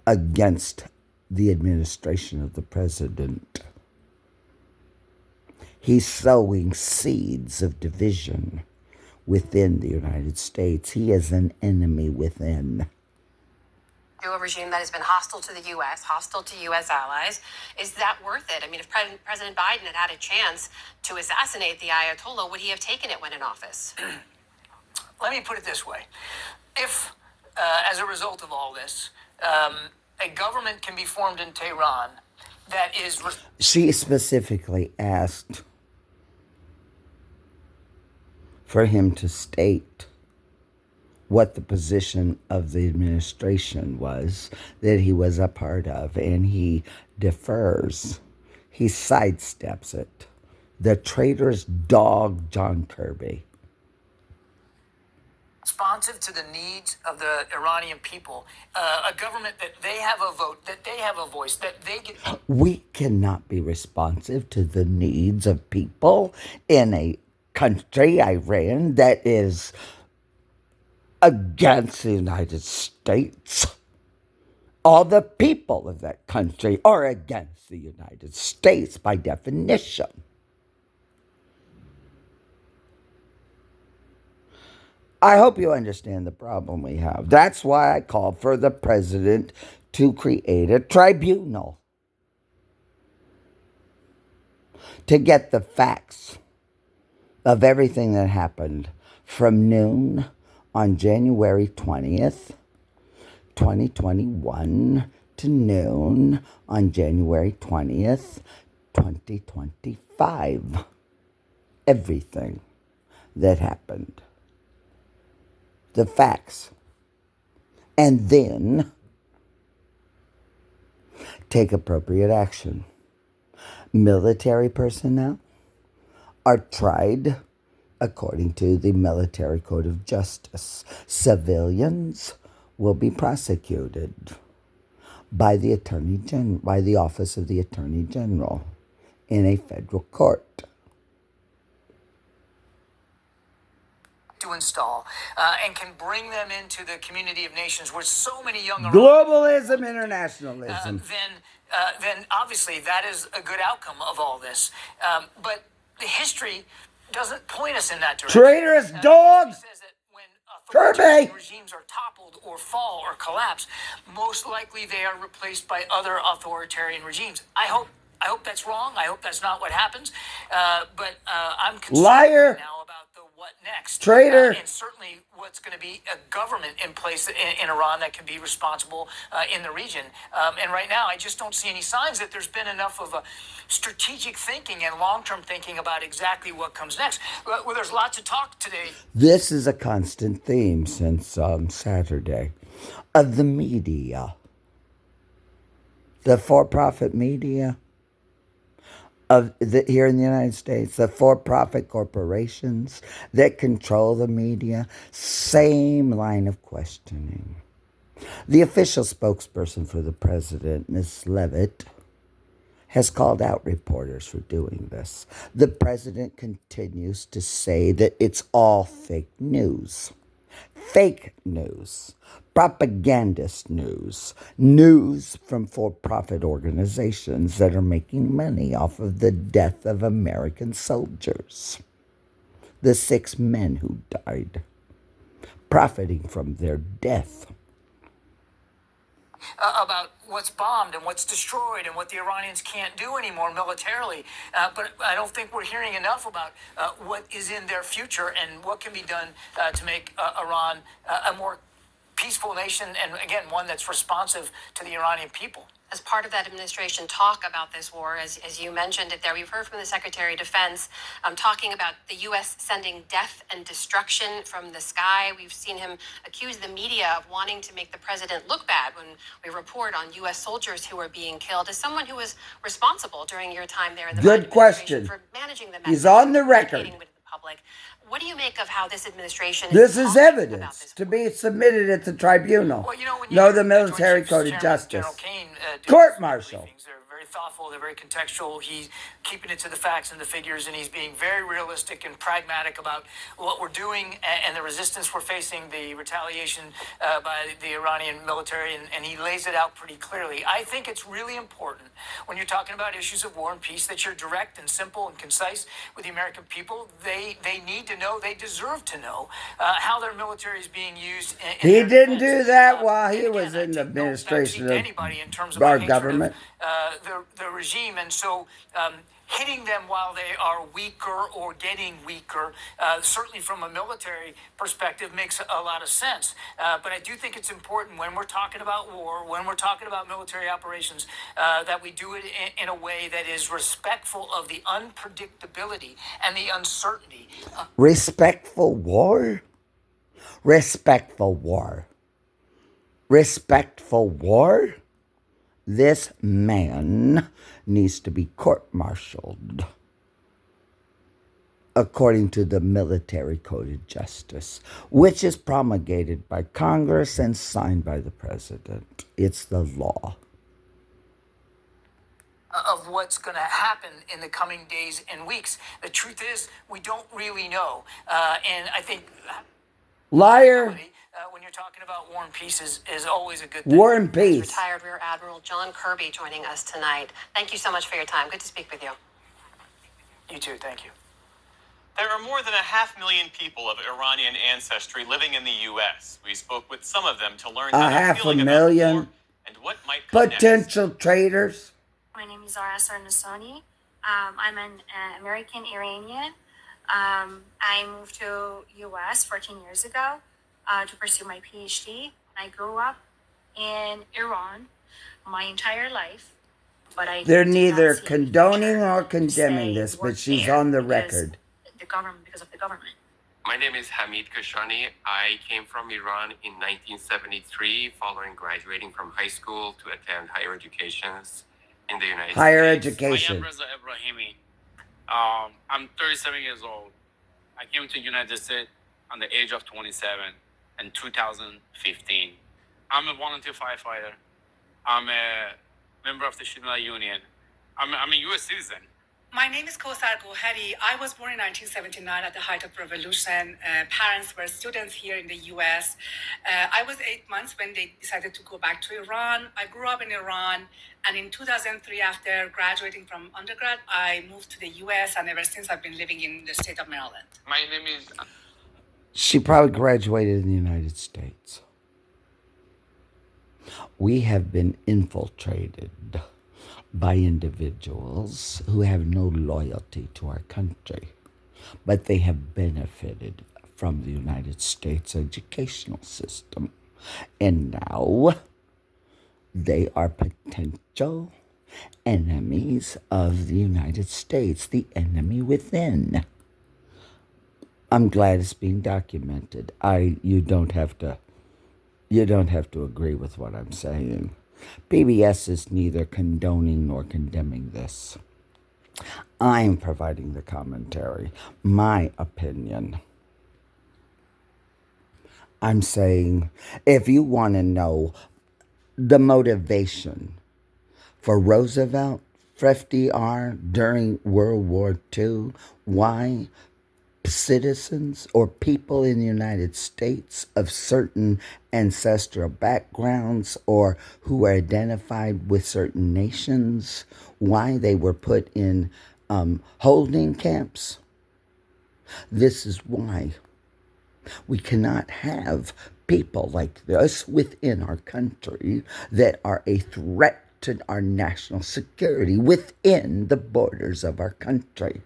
against the administration of the president. He's sowing seeds of division within the United States. He is an enemy within. to a regime that has been hostile to the U.S., hostile to U.S. allies. Is that worth it? I mean, if President Biden had a chance to assassinate the Ayatollah, would he have taken it when in office? Let me put it this way. If, as a result of all this, a government can be formed in Tehran that is... She specifically asked for him to state what the position of the administration was that he was a part of, and he defers. He sidesteps it. The traitor's dog, John Kirby. Responsive to the needs of the Iranian people, a government that they have a vote, that they have a voice, that they get... We cannot be responsive to the needs of people in a country, Iran, that is against the United States. All the people of that country are against the United States by definition. I hope you understand the problem we have. That's why I called for the president to create a tribunal to get the facts of everything that happened from noon on January 20th, 2021 to noon on January 20th, 2025. Everything that happened. The facts. And then take appropriate action. Military personnel are tried according to the Military Code of Justice. Civilians will be prosecuted. by the by the Office of the Attorney General in a federal court. To install and can bring them into the community of nations where so many young Globalism, internationalism. then obviously that is a good outcome of all this. But the history doesn't point us in that direction. Traitorous dogs. Says that when Kirby. regimes are toppled or fall or collapse, most likely they are replaced by other authoritarian regimes. I hope that's wrong. I hope that's not what happens. But I'm concerned Liar. now about the what next. Traitor. And certainly what's going to be a government in place in Iran that can be responsible in the region. And right now, I just don't see any signs that there's been enough of a strategic thinking and long-term thinking about exactly what comes next. Well, there's lots of talk today. This is a constant theme since Saturday of the media, the for-profit media here in the United States, the for-profit corporations that control the media. Same line of questioning. The official spokesperson for the president, Ms. Leavitt, has called out reporters for doing this. The president continues to say that it's all fake news. Fake news, propagandist news, news from for-profit organizations that are making money off of the death of American soldiers. The 6 men who died, profiting from their death. About what's bombed and what's destroyed and what the Iranians can't do anymore militarily. But I don't think we're hearing enough about what is in their future and what can be done to make Iran a more peaceful nation and, again, one that's responsive to the Iranian people. As part of that administration talk about this war, as you mentioned it there, we've heard from the Secretary of Defense talking about the U.S. sending death and destruction from the sky. We've seen him accuse the media of wanting to make the president look bad when we report on U.S. soldiers who are being killed. As someone who was responsible during your time there in the Good question. for managing the He's on the record. with the public, what do you make of how this administration This is evidence to be submitted at the tribunal. Well, you know, when No, the Military Code of Justice. Court-martial. They're very thoughtful. They're very contextual. He's keeping it to the facts and the figures, and he's being very realistic and pragmatic about what we're doing and the resistance we're facing, the retaliation by the Iranian military, and he lays it out pretty clearly. I think it's really important when you're talking about issues of war and peace that you're direct and simple and concise with the American people. They need to know, they deserve to know how their military is being used. He didn't do that while he was in the administration of our government. The regime, and so hitting them while they are weaker or getting weaker, certainly from a military perspective, makes a lot of sense. But I do think it's important when we're talking about war, when we're talking about military operations, that we do it in a way that is respectful of the unpredictability and the uncertainty. Respectful war? Respectful war. Respectful war? This man needs to be court-martialed according to the Military Code of Justice, which is promulgated by Congress and signed by the president. It's the law. Of what's going to happen in the coming days and weeks. The truth is, we don't really know. And I think... Liar. When you're talking about war and peace is always a good thing. War and peace. Retired Rear Admiral John Kirby joining us tonight. Thank you so much for your time. Good to speak with you. You too. Thank you. There are more than 500,000 people of Iranian ancestry living in the U.S. We spoke with some of them to learn how they're feeling about the war and what might come potential next. traitors. My name is Zara Sarnasoni. I'm an American Iranian. I moved to U.S. 14 years ago to pursue my PhD. I grew up in Iran my entire life, but they're neither condoning or condemning this, but she's on the record. Because of the government. My name is Hamid Kashani. I came from Iran in 1973 following graduating from high school to attend higher educations in the United States. Higher education. I am Reza Ibrahimi. I'm 37 years old. I came to the United States on the age of 27 in 2015. I'm a volunteer firefighter. I'm a member of the Shimla Union. I'm a U.S. citizen. My name is Kosar Gohari. I was born in 1979 at the height of revolution. Parents were students here in the U.S. I was 8 months when they decided to go back to Iran. I grew up in Iran, and in 2003, after graduating from undergrad, I moved to the U.S., and ever since I've been living in the state of Maryland. My name is... She probably graduated in the United States. We have been infiltrated by individuals who have no loyalty to our country, but they have benefited from the United States educational system. And now they are potential enemies of the United States, the enemy within. I'm glad it's being documented. You don't have to agree with what I'm saying. PBS is neither condoning nor condemning this. I'm providing the commentary, my opinion. I'm saying, if you want to know the motivation for Roosevelt, for FDR during World War II, why citizens or people in the United States of certain ancestral backgrounds or who are identified with certain nations, why they were put in holding camps. This is why we cannot have people like this within our country that are a threat to our national security within the borders of our country.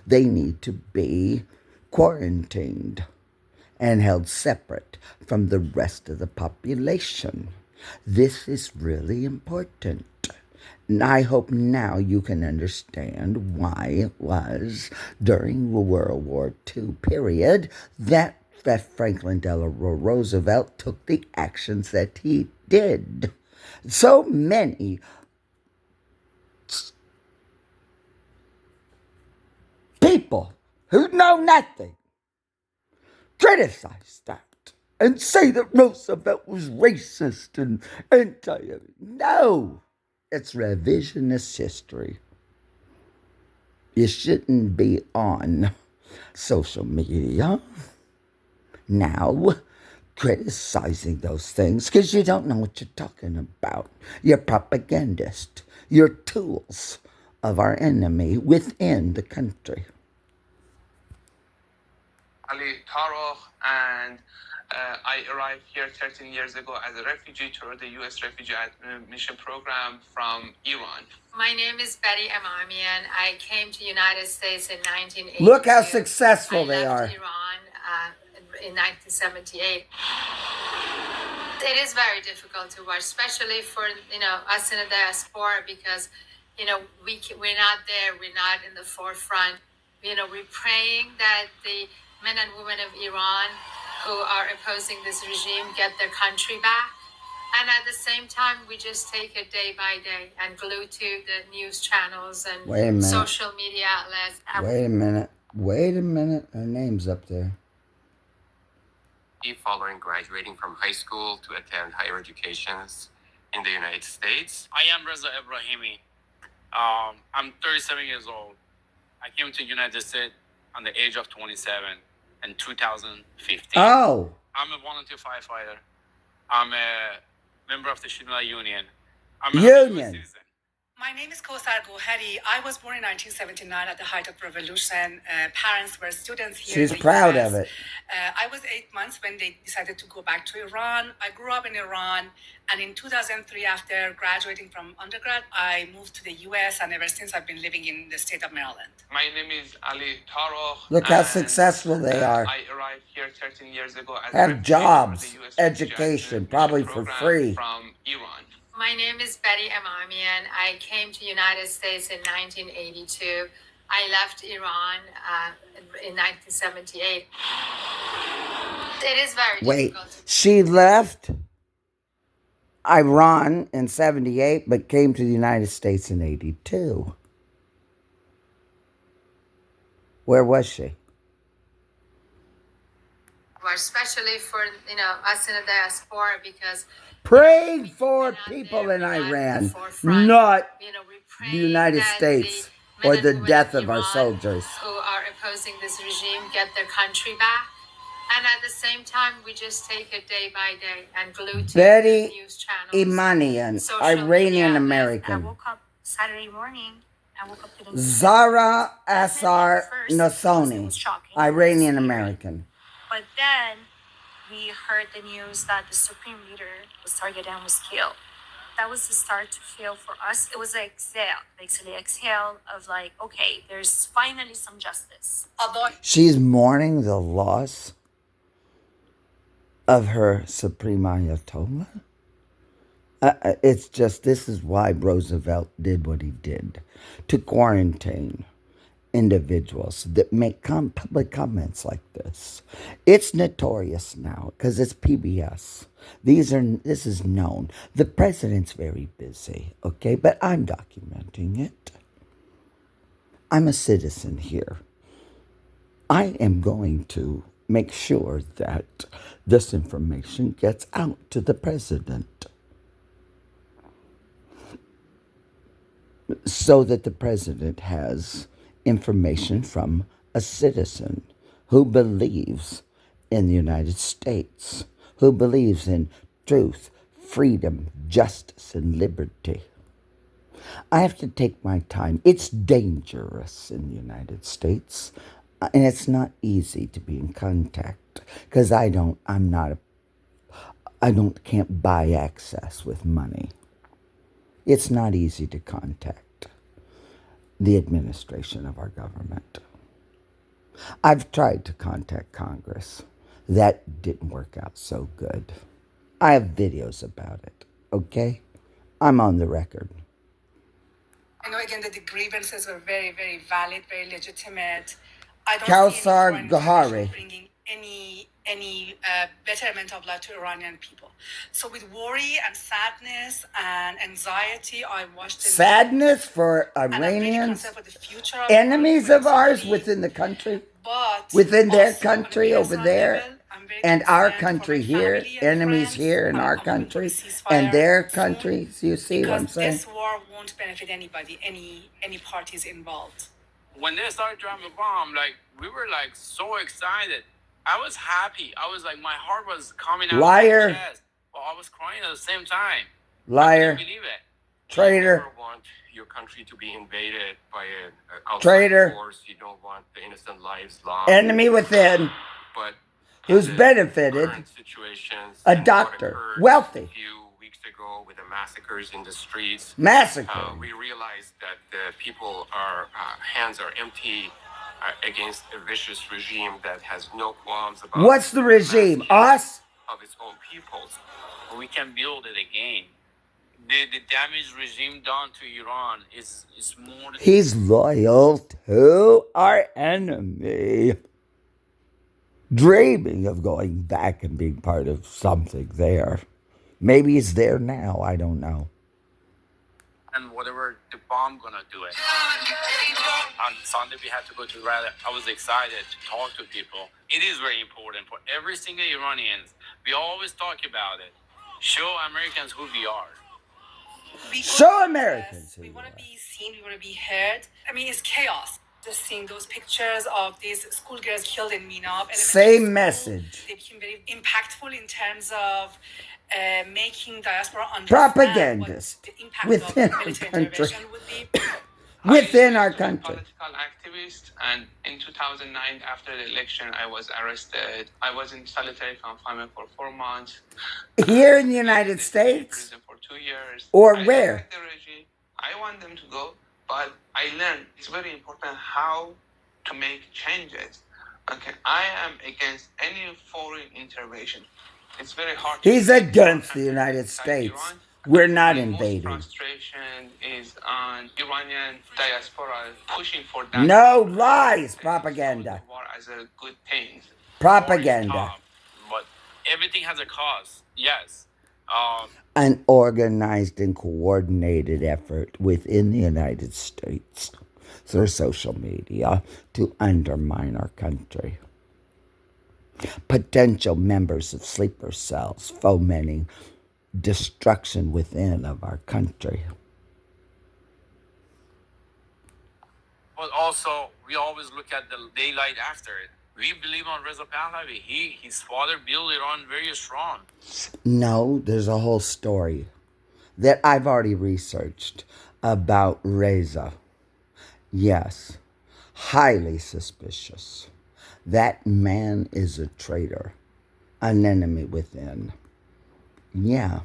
They need to be quarantined and held separate from the rest of the population. This is really important. And I hope now you can understand why it was during the World War II period that Franklin Delano Roosevelt took the actions that he did. So many people who know nothing criticize that and say that Roosevelt was racist and anti. No, it's revisionist history. You shouldn't be on social media now criticizing those things because you don't know what you're talking about. You're propagandist. You're tools of our enemy within the country. Ali Tarokh, and I arrived here 13 years ago as a refugee through the U.S. Refugee Admission Program from Iran. My name is Betty Amamian. I came to the United States in 1982. Look how successful they are. I left Iran in 1978. It is very difficult to watch, especially for us in the diaspora, because we're not there, we're not in the forefront. We're praying that the men and women of Iran who are opposing this regime get their country back. And at the same time, we just take it day by day and glue to the news channels and social media outlets. Wait a minute. Her name's up there. Following graduating from high school to attend higher educations in the United States. I am Reza Ibrahimi. I'm 37 years old. I came to the United States on the age of 27 in 2015. Oh. I'm a volunteer firefighter. I'm a member of the Shimla Union. I'm Union. My name is Kosar Gohari. I was born in 1979 at the height of revolution. Parents were students here. She's in the proud US. of it. I was 8 months when they decided to go back to Iran. I grew up in Iran, and in 2003, after graduating from undergrad, I moved to the U.S., and ever since I've been living in the state of Maryland. My name is Ali Tarokh. Look how successful they are. I arrived here 13 years ago as have jobs, education, probably for free. From Iran. My name is Betty Amamian. I came to the United States in 1982. I left Iran in 1978. It is very difficult. She left Iran in 78, but came to the United States in 82. Where was she? especially for us in the diaspora, because Praying for people in Iran, not the United States or the death of our soldiers. who are opposing this regime get their country back. And at the same time, we just take it day by day and glued to Betty the news channels, Imanian, social Iranian media. I American. woke up Saturday morning. I woke up to the news. Zara Asar First, because it Nosoni, was shocking. Iranian American. But then we heard the news that the Supreme Leader was targeted and was killed. That was the start to feel for us. It was like exhale of like, okay, there's finally some justice. She's mourning the loss of her Supreme Ayatollah. It's just, this is why Roosevelt did what he did, to quarantine individuals that make public comments like this. It's notorious now because it's PBS. This is known. The president's very busy, okay? But I'm documenting it. I'm a citizen here. I am going to make sure that this information gets out to the president, so that the president has information from a citizen who believes in the United States, who believes in truth, freedom, justice, and liberty. I have to take my time. It's dangerous in the United States, and it's not easy to be in contact because can't buy access with money. It's not easy to contact the administration of our government. I've tried to contact Congress. That didn't work out so good. I have videos about it, okay? I'm on the record. I know, again, that the grievances were very, very valid, very legitimate. I don't Kausar see Gohari. bringing any betterment of life to Iranian people. So with worry and sadness and anxiety, I watched the Sadness for and I'm really Iranians, concerned for the future of enemies of ours politically, within the country, but within their also on a country over personal there, level, I'm very and our concerned for country my here, family and enemies friends. here in I'm our hoping for a country, ceasefire and their soon, countries. You see what I'm because saying? this war won't benefit anybody, any parties involved. When they started dropping the bomb, like we were like so excited. I was happy. I was like, my heart was coming out Liar. of my chest. Well, I was crying at the same time. Liar. I couldn't believe it. Traitor. You never want your country to be invaded by an outside Traitor. force. You don't want the innocent lives lost. Enemy within, But who's in the benefited, current situations a and what doctor, occurred wealthy. A few weeks ago with the massacres in the streets, Massacre. we realized that the people hands are empty against a vicious regime that has no qualms about What's the regime? Us? of its own peoples. We can build it again. The damage regime done to Iran is more than... He's loyal to our enemy, dreaming of going back and being part of something there. Maybe he's there now, I don't know. And whatever the bomb gonna do it. On Sunday we had to go to rally. I was excited to talk to people. It is very important for every single Iranians. We always talk about it. Show Americans who we are. Show Americans. We want to be seen. We want to be heard. I mean, it's chaos. Just seeing those pictures of these schoolgirls killed in Mina. Same message. They became very impactful in terms of making diaspora understand Propagandist what the impact within of our military country. intervention would be. Within our country. Political activist, and in 2009, after the election, I was arrested. I was in solitary confinement for 4 months. Here in the United States? Prison for 2 years. Or I where? like the regime. I want them to go, but I learned it's very important how to make changes. Okay, I am against any foreign intervention. It's very hard. He's against the United States. We're not invading. Most frustration is on Iranian diaspora pushing for that. No lies, propaganda. War as a good thing. Propaganda. But everything has a cost. Yes. An organized and coordinated effort within the United States through social media to undermine our country. Potential members of sleeper cells fomenting destruction within of our country. But also, we always look at the daylight after it. We believe on Reza Pahlavi. His father built Iran very strong. No, there's a whole story that I've already researched about Reza. Yes, highly suspicious. That man is a traitor, an enemy within. Yeah,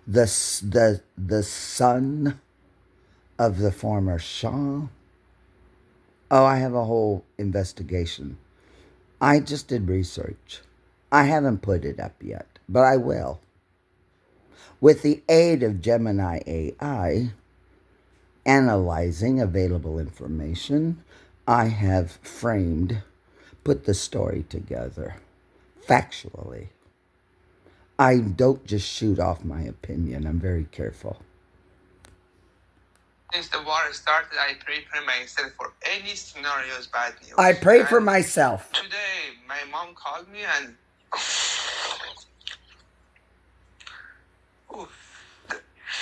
the son of the former Shah. Oh, I have a whole investigation. I just did research. I haven't put it up yet, but I will. With the aid of Gemini AI, analyzing available information, I have put the story together, factually. I don't just shoot off my opinion. I'm very careful. Since the war started, I pray for myself for any scenarios, bad news. I pray for myself. Today, my mom called me and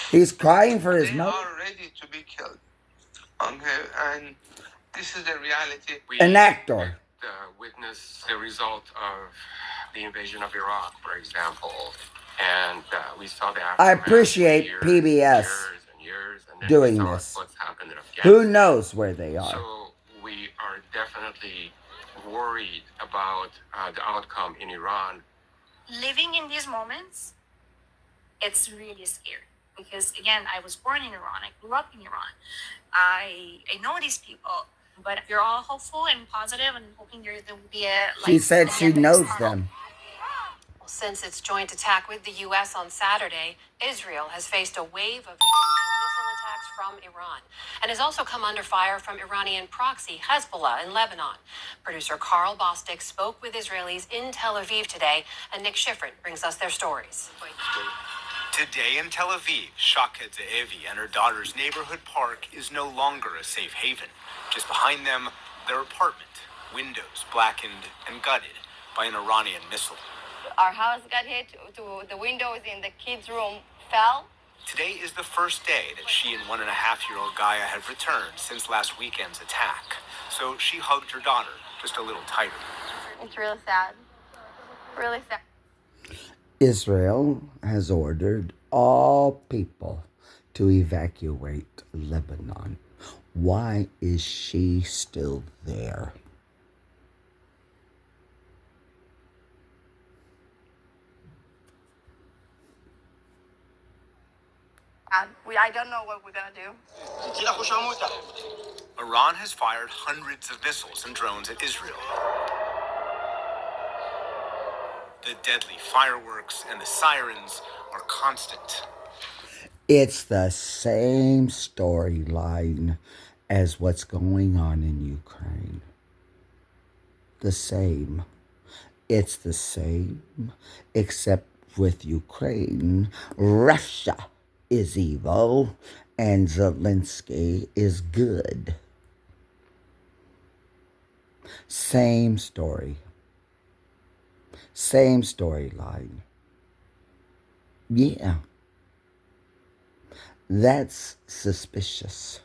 he's crying for his mother. They are ready to be killed. Okay, and this is the reality. An actor. Witness the result of the invasion of Iraq, for example, and we saw the aftermath. I appreciate PBS and doing this. What's happened in Afghanistan. Who knows where they are? So we are definitely worried about the outcome in Iran. Living in these moments, it's really scary because, again, I was born in Iran. I grew up in Iran. I know these people, but you're all hopeful and positive and hoping there will be a. She said she knows them. Since its joint attack with the U.S. on Saturday, Israel has faced a wave of missile attacks from Iran and has also come under fire from Iranian proxy Hezbollah in Lebanon. Producer Carl Bostic spoke with Israelis in Tel Aviv today, and Nick Schifrin brings us their stories. Today in Tel Aviv, Shaka Ze'evi and her daughter's neighborhood park is no longer a safe haven. Just behind them, their apartment, windows blackened and gutted by an Iranian missile. Our house got hit, to the windows in the kids' room fell. Today is the first day that she and 1.5-year-old Gaia have returned since last weekend's attack. So she hugged her daughter just a little tighter. It's really sad. Really sad. Israel has ordered all people to evacuate Lebanon. Why is she still there? I don't know what we're going to do. Iran has fired hundreds of missiles and drones at Israel. The deadly fireworks and the sirens are constant. It's the same storyline as what's going on in Ukraine. The same. It's the same, except with Ukraine, Russia is evil and Zelensky is good. Same story. Same storyline. Yeah. That's suspicious.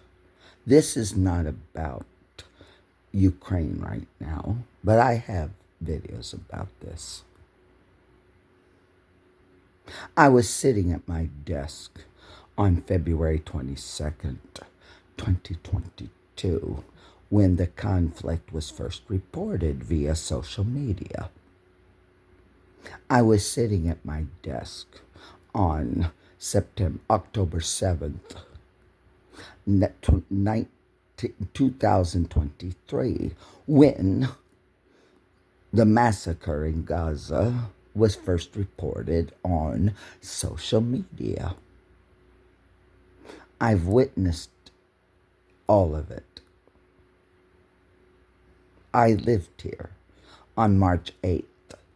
This is not about Ukraine right now, but I have videos about this. I was sitting at my desk on February 22nd, 2022, when the conflict was first reported via social media. I was sitting at my desk on October 7th, 2023, when the massacre in Gaza was first reported on social media. I've witnessed all of it. I lived here on March 8th,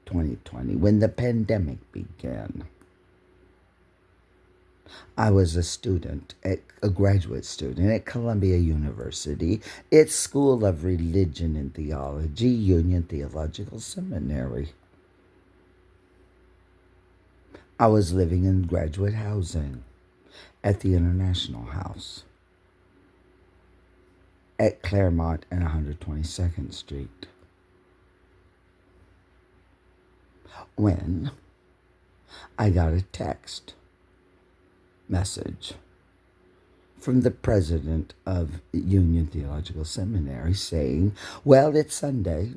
2020, when the pandemic began. I was a graduate student at Columbia University, its School of Religion and Theology, Union Theological Seminary. I was living in graduate housing at the International House at Claremont and 122nd Street. When I got a text message from the president of Union Theological Seminary saying, well, it's Sunday.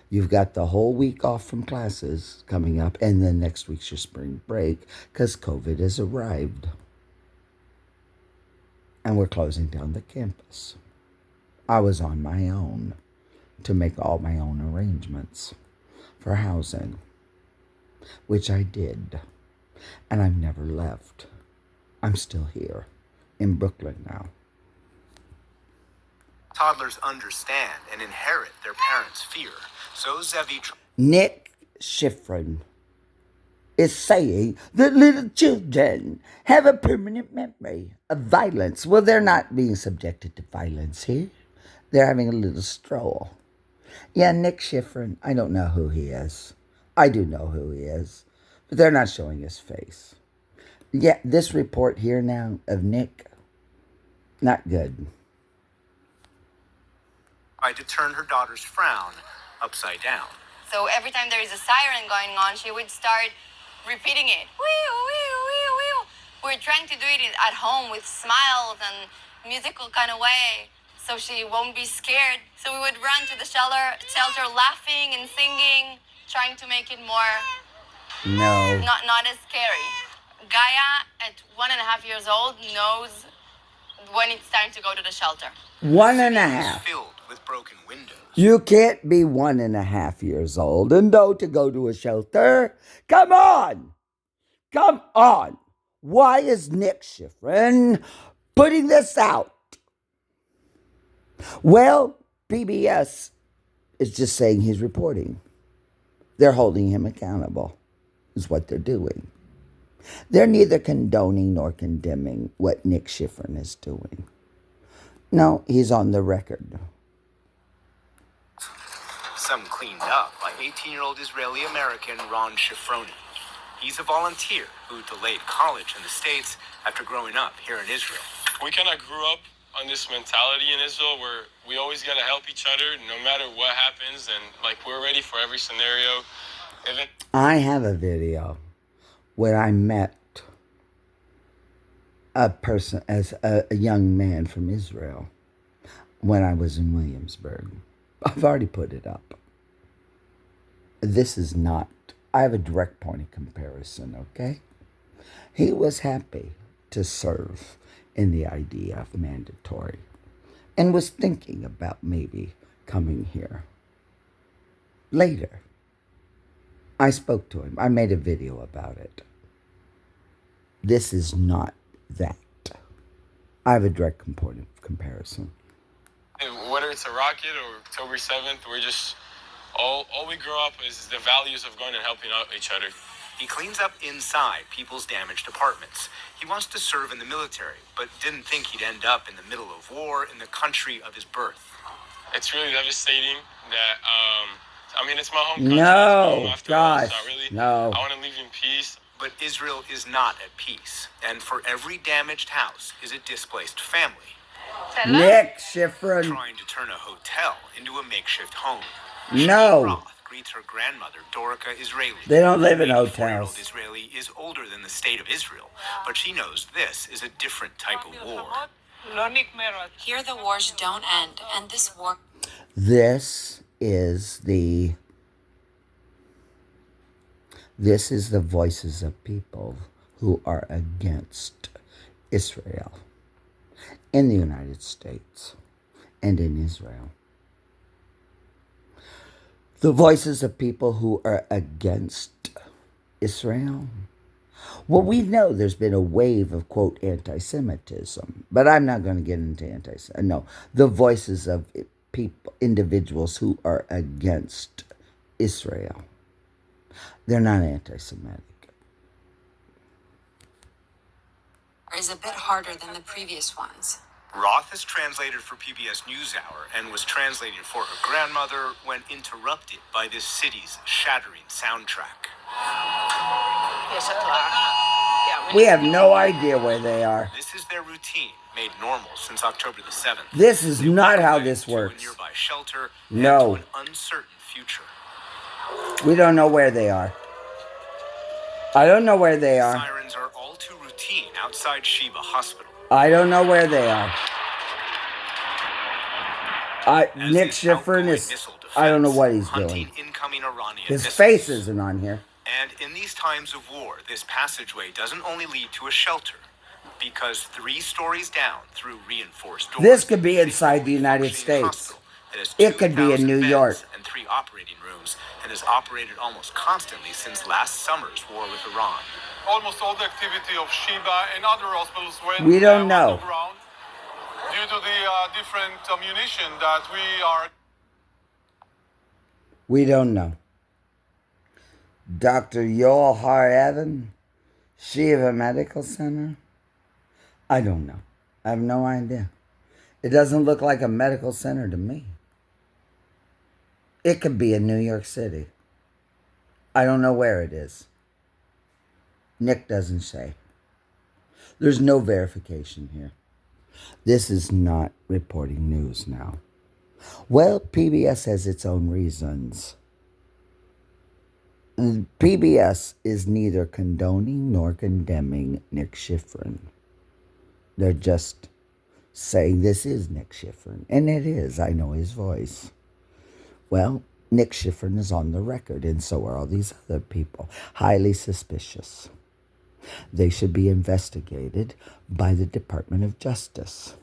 You've got the whole week off from classes coming up, and then next week's your spring break because COVID has arrived. And we're closing down the campus. I was on my own to make all my own arrangements for housing, which I did. And I've never left. I'm still here in Brooklyn now. Toddlers understand and inherit their parents' fear. So Zevi... Nick Schifrin is saying that little children have a permanent memory of violence. Well, they're not being subjected to violence here. They're having a little stroll. Yeah, Nick Schifrin, I don't know who he is. I do know who he is, but they're not showing his face. Yeah, this report here now of Nick, not good. Tried to turn her daughter's frown upside down. So every time there is a siren going on, she would start repeating it. Wee, wee, wee, wee. We're trying to do it at home with smiles and musical kind of way, so she won't be scared. So we would run to the shelter laughing and singing, trying to make it more not as scary. Gaia, at 1.5 years old, knows when it's time to go to the shelter. 1.5. Filled with broken windows. You can't be 1.5 years old and know to go to a shelter. Come on. Come on. Why is Nick Schifrin putting this out? Well, PBS is just saying he's reporting. They're holding him accountable, is what they're doing. They're neither condoning nor condemning what Nick Schifrin is doing. No, he's on the record. Some cleaned up by 18-year-old Israeli-American Ron Shifroni. He's a volunteer who delayed college in the States after growing up here in Israel. We kind of grew up on this mentality in Israel where we always got to help each other no matter what happens, and we're ready for every scenario. I have a video where I met a person, as a young man from Israel, when I was in Williamsburg. I've already put it up. This is not, I have a direct point of comparison, okay? He was happy to serve in the IDF mandatory and was thinking about maybe coming here. Later, I spoke to him. I made a video about it. This is not that. I have a direct point of comparison. Whether it's a rocket or October 7th, we're just, all we grow up is the values of going and helping out each other. He cleans up inside people's damaged apartments. He wants to serve in the military, but didn't think he'd end up in the middle of war in the country of his birth. It's really devastating that, it's my home country. No, gosh, no. I want to live in peace. But Israel is not at peace, and for every damaged house is a displaced family. Nick Schifrin. Trying to turn a hotel into a makeshift home. No. Roth greets her grandmother, Dorica Israeli. They don't live in hotels. 84-year-old Israeli is older than the state of Israel, but she knows this is a different type of war. Here the wars don't end, and this war... This is the voices of people who are against Israel in the United States and in Israel. The voices of people who are against Israel. Well, we know there's been a wave of, quote, anti-Semitism, but I'm not going to get into anti-Semitism. No, the voices of people, individuals who are against Israel. They're not anti-Semitic. is a bit harder than the previous ones. Roth has translated for PBS NewsHour and was translating for her grandmother when interrupted by this city's shattering soundtrack. We have no idea where they are. This is their routine, made normal since October the 7th. This is not how this works. To a nearby shelter No. and to an uncertain future. We don't know where they are. I don't know where they are. Sirens are all too routine outside Sheba Hospital. I don't know where they are. Nick Schifrin is... I don't know what he's doing. His face isn't on here. And in these times of war, this passageway doesn't only lead to a shelter, because 3 stories down through reinforced doors... This could be inside the United States. It could be in New York. And 3 operating rooms, and has operated almost constantly since last summer's war with Iran. Almost all the activity of Sheba and other hospitals went We don't know. underground due to the different ammunition that we are... We don't know. Dr. Yoel Har-Evan, Sheba Medical Center? I don't know. I have no idea. It doesn't look like a medical center to me. It could be in New York City. I don't know where it is. Nick doesn't say. There's no verification here. This is not reporting news now. Well, PBS has its own reasons. PBS is neither condoning nor condemning Nick Schifrin. They're just saying this is Nick Schifrin. And it is. I know his voice. Well, Nick Schifrin is on the record, and so are all these other people. Highly suspicious. They should be investigated by the Department of Justice.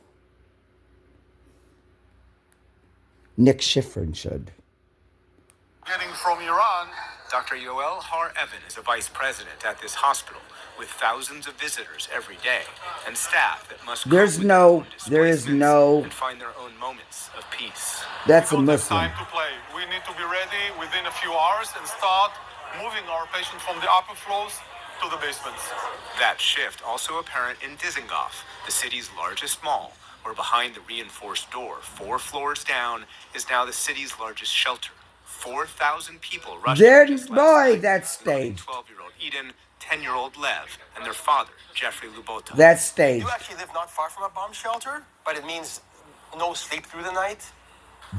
Nick Schifrin should. Getting from Iran. Dr. Yoel Har-Evan is a vice president at this hospital with thousands of visitors every day and staff that must there is no and find their own moments of peace. That's a Muslim. Time to play. We need to be ready within a few hours and start moving our patients from the upper floors to the basements. That shift also apparent in Dizengoff, the city's largest mall, where behind the reinforced door, 4 floors down, is now the city's largest shelter. 4,000 people rushed. Boy, that's staged. 12-year-old Eden, 10-year-old Lev, and their father, Jeffrey Lubota. That's staged. You actually live not far from a bomb shelter, but it means no sleep through the night.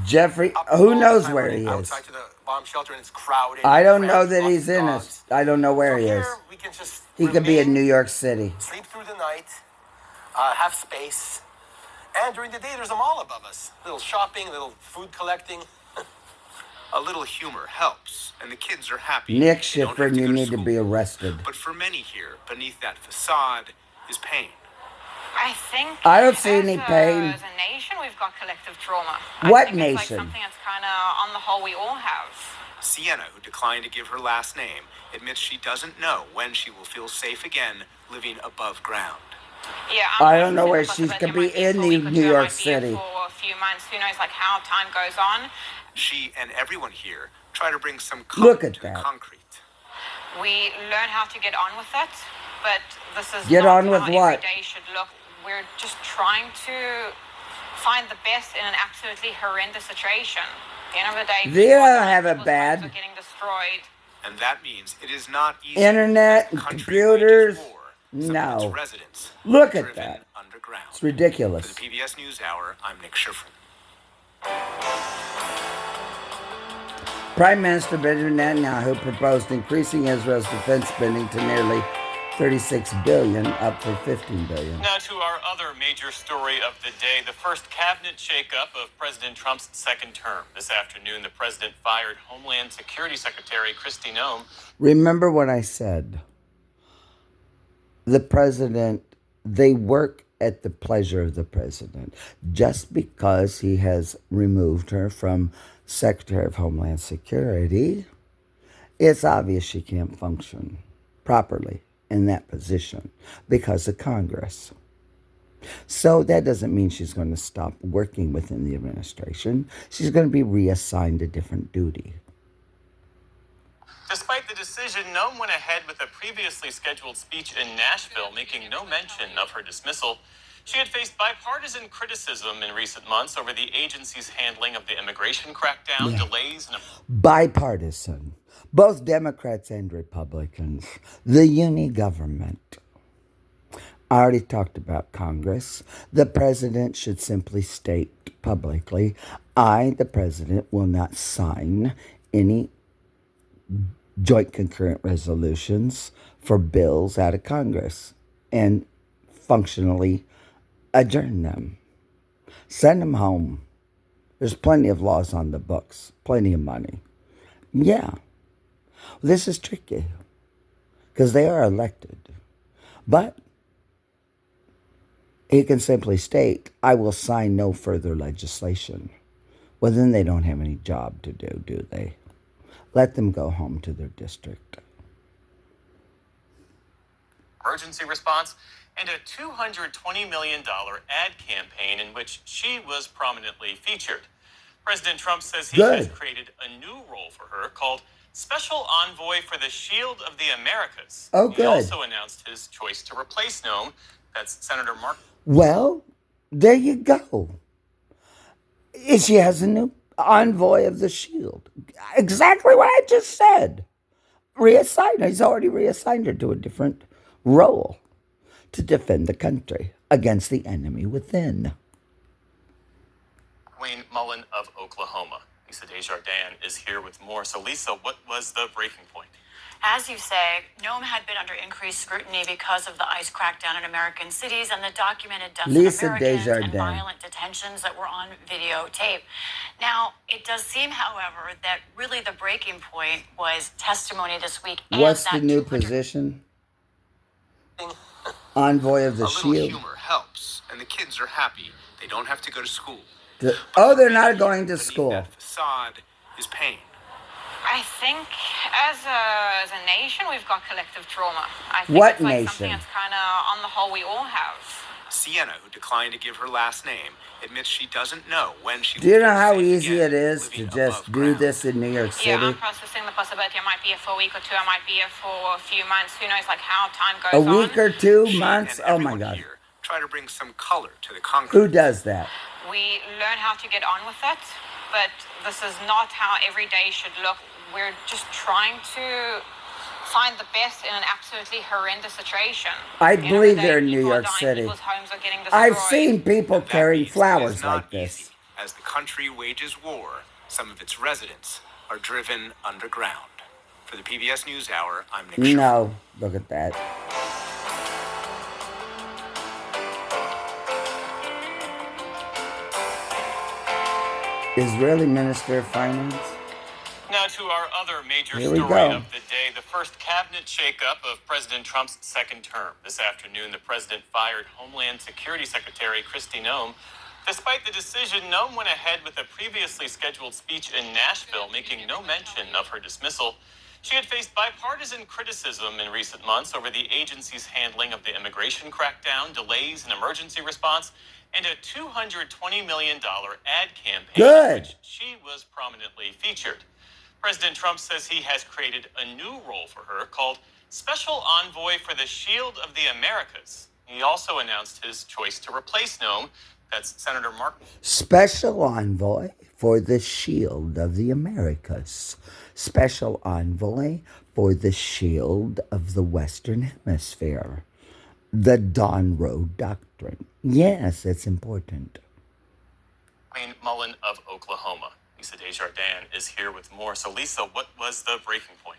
Jeffrey, who knows where he is? Outside to the bomb shelter and it's crowded. I don't know that he's in it. I don't know where he is. We can just he could be in New York City. Sleep through the night, have space, and during the day there's a mall above us. Little shopping, little food collecting. A little humor helps, and the kids are happy. Nick Schifrin, you need to be arrested. But for many here, beneath that facade is pain. I think I don't see any pain. As a nation, we've got collective trauma. What I think nation? It's like something that's kind of, on the whole, we all have. Sienna, who declined to give her last name, admits she doesn't know when she will feel safe again living above ground. Yeah, I don't know where she could be in New York City. For a few months, who knows, like how time goes on. She and everyone here try to bring some color to the concrete. We learn how to get on with it, but this is get not on with how what? Every day should look. We're just trying to find the best in an absolutely horrendous situation. At the end of the day, they don't have it bad. Are getting destroyed. And that means it is not easy. Internet and computers. No. Residents look at that. Underground. It's ridiculous. For the PBS NewsHour, I'm Nick Schifrin. Prime Minister Benjamin Netanyahu proposed increasing Israel's defense spending to nearly $36 billion, up from $15 billion. Now to our other major story of the day, the first cabinet shakeup of President Trump's second term. This afternoon, the president fired Homeland Security Secretary Kristi Noem. Remember what I said. The president, they work at the pleasure of the president. Just because he has removed her from Secretary of Homeland Security, it's obvious she can't function properly in that position because of Congress. So that doesn't mean she's going to stop working within the administration. She's going to be reassigned a different duty. Despite the decision, Noem went ahead with a previously scheduled speech in Nashville, making no mention of her dismissal. She had faced bipartisan criticism in recent months over the agency's handling of the immigration crackdown, delays, and Bipartisan. Both Democrats and Republicans. The uni government. I already talked about Congress. The president should simply state publicly, I, the president, will not sign any joint concurrent resolutions for bills out of Congress and functionally adjourn them. Send them home. There's plenty of laws on the books, plenty of money. Yeah, this is tricky because they are elected. But he can simply state, I will sign no further legislation. Well, then they don't have any job to do they? Let them go home to their district. emergency response, and a $220 million ad campaign in which she was prominently featured. President Trump says he has created a new role for her called Special Envoy for the Shield of the Americas. Oh, good. He also announced his choice to replace Noem. That's Senator Mark. Well, there you go. She has a new envoy of the shield. Exactly what I just said. Reassigned her. He's already reassigned her to a different role to defend the country against the enemy within. Wayne Mullen of Oklahoma. Lisa Desjardins is here with more. So, Lisa, what was the breaking point? As you say, Noem had been under increased scrutiny because of the ICE crackdown in American cities and the documented deaths Lisa of Americans Desjardins. and violent detentions that were on videotape. Now, it does seem, however, that really the breaking point was testimony this week. What's the new position? Envoy of the A little shield. humor helps, and the kids are happy. They don't have to go to school. They're not going to school. That facade is pain. I think as a nation, we've got collective trauma. I think What it's like nation? something that's kind of on the whole we all have. Sienna, who declined to give her last name, admits she doesn't know when she Do you know will how feel safe easy again, it is to living just above do ground. this in New York City? Yeah, I'm processing the possibility. I might be here for a week or two. I might be here for a few months. Who knows, like how time goes A on. week or 2 She months? and Oh my everyone God. here try to bring some color to the concrete. Who does that? We learn how to get on with it, but this is not how every day should look. We're just trying to find the best in an absolutely horrendous situation. I End of believe the day, they're in New people are York dying, City. people's homes are getting I've destroyed. seen people That carrying means it flowers is not like this. easy. As the country wages war, some of its residents are driven underground. For the PBS NewsHour, I'm Nick Schiffer. No, look at that. Israeli Minister of Finance. Now to our other major Here we story go. of the day, the first cabinet shakeup of President Trump's second term. This afternoon, the president fired Homeland Security Secretary Kristi Noem. Despite the decision, Noem went ahead with a previously scheduled speech in Nashville, making no mention of her dismissal. She had faced bipartisan criticism in recent months over the agency's handling of the immigration crackdown, delays in emergency response, and a $220 million ad campaign in which she was prominently featured. President Trump says he has created a new role for her called Special Envoy for the Shield of the Americas. He also announced his choice to replace Noem. That's Senator Mark. Special Envoy for the Shield of the Americas. Special Envoy for the Shield of the Western Hemisphere. The Dawn Road Doctrine. Yes, it's important. Wayne Mullen of Oklahoma. Lisa Desjardins is here with more. So, Lisa, what was the breaking point?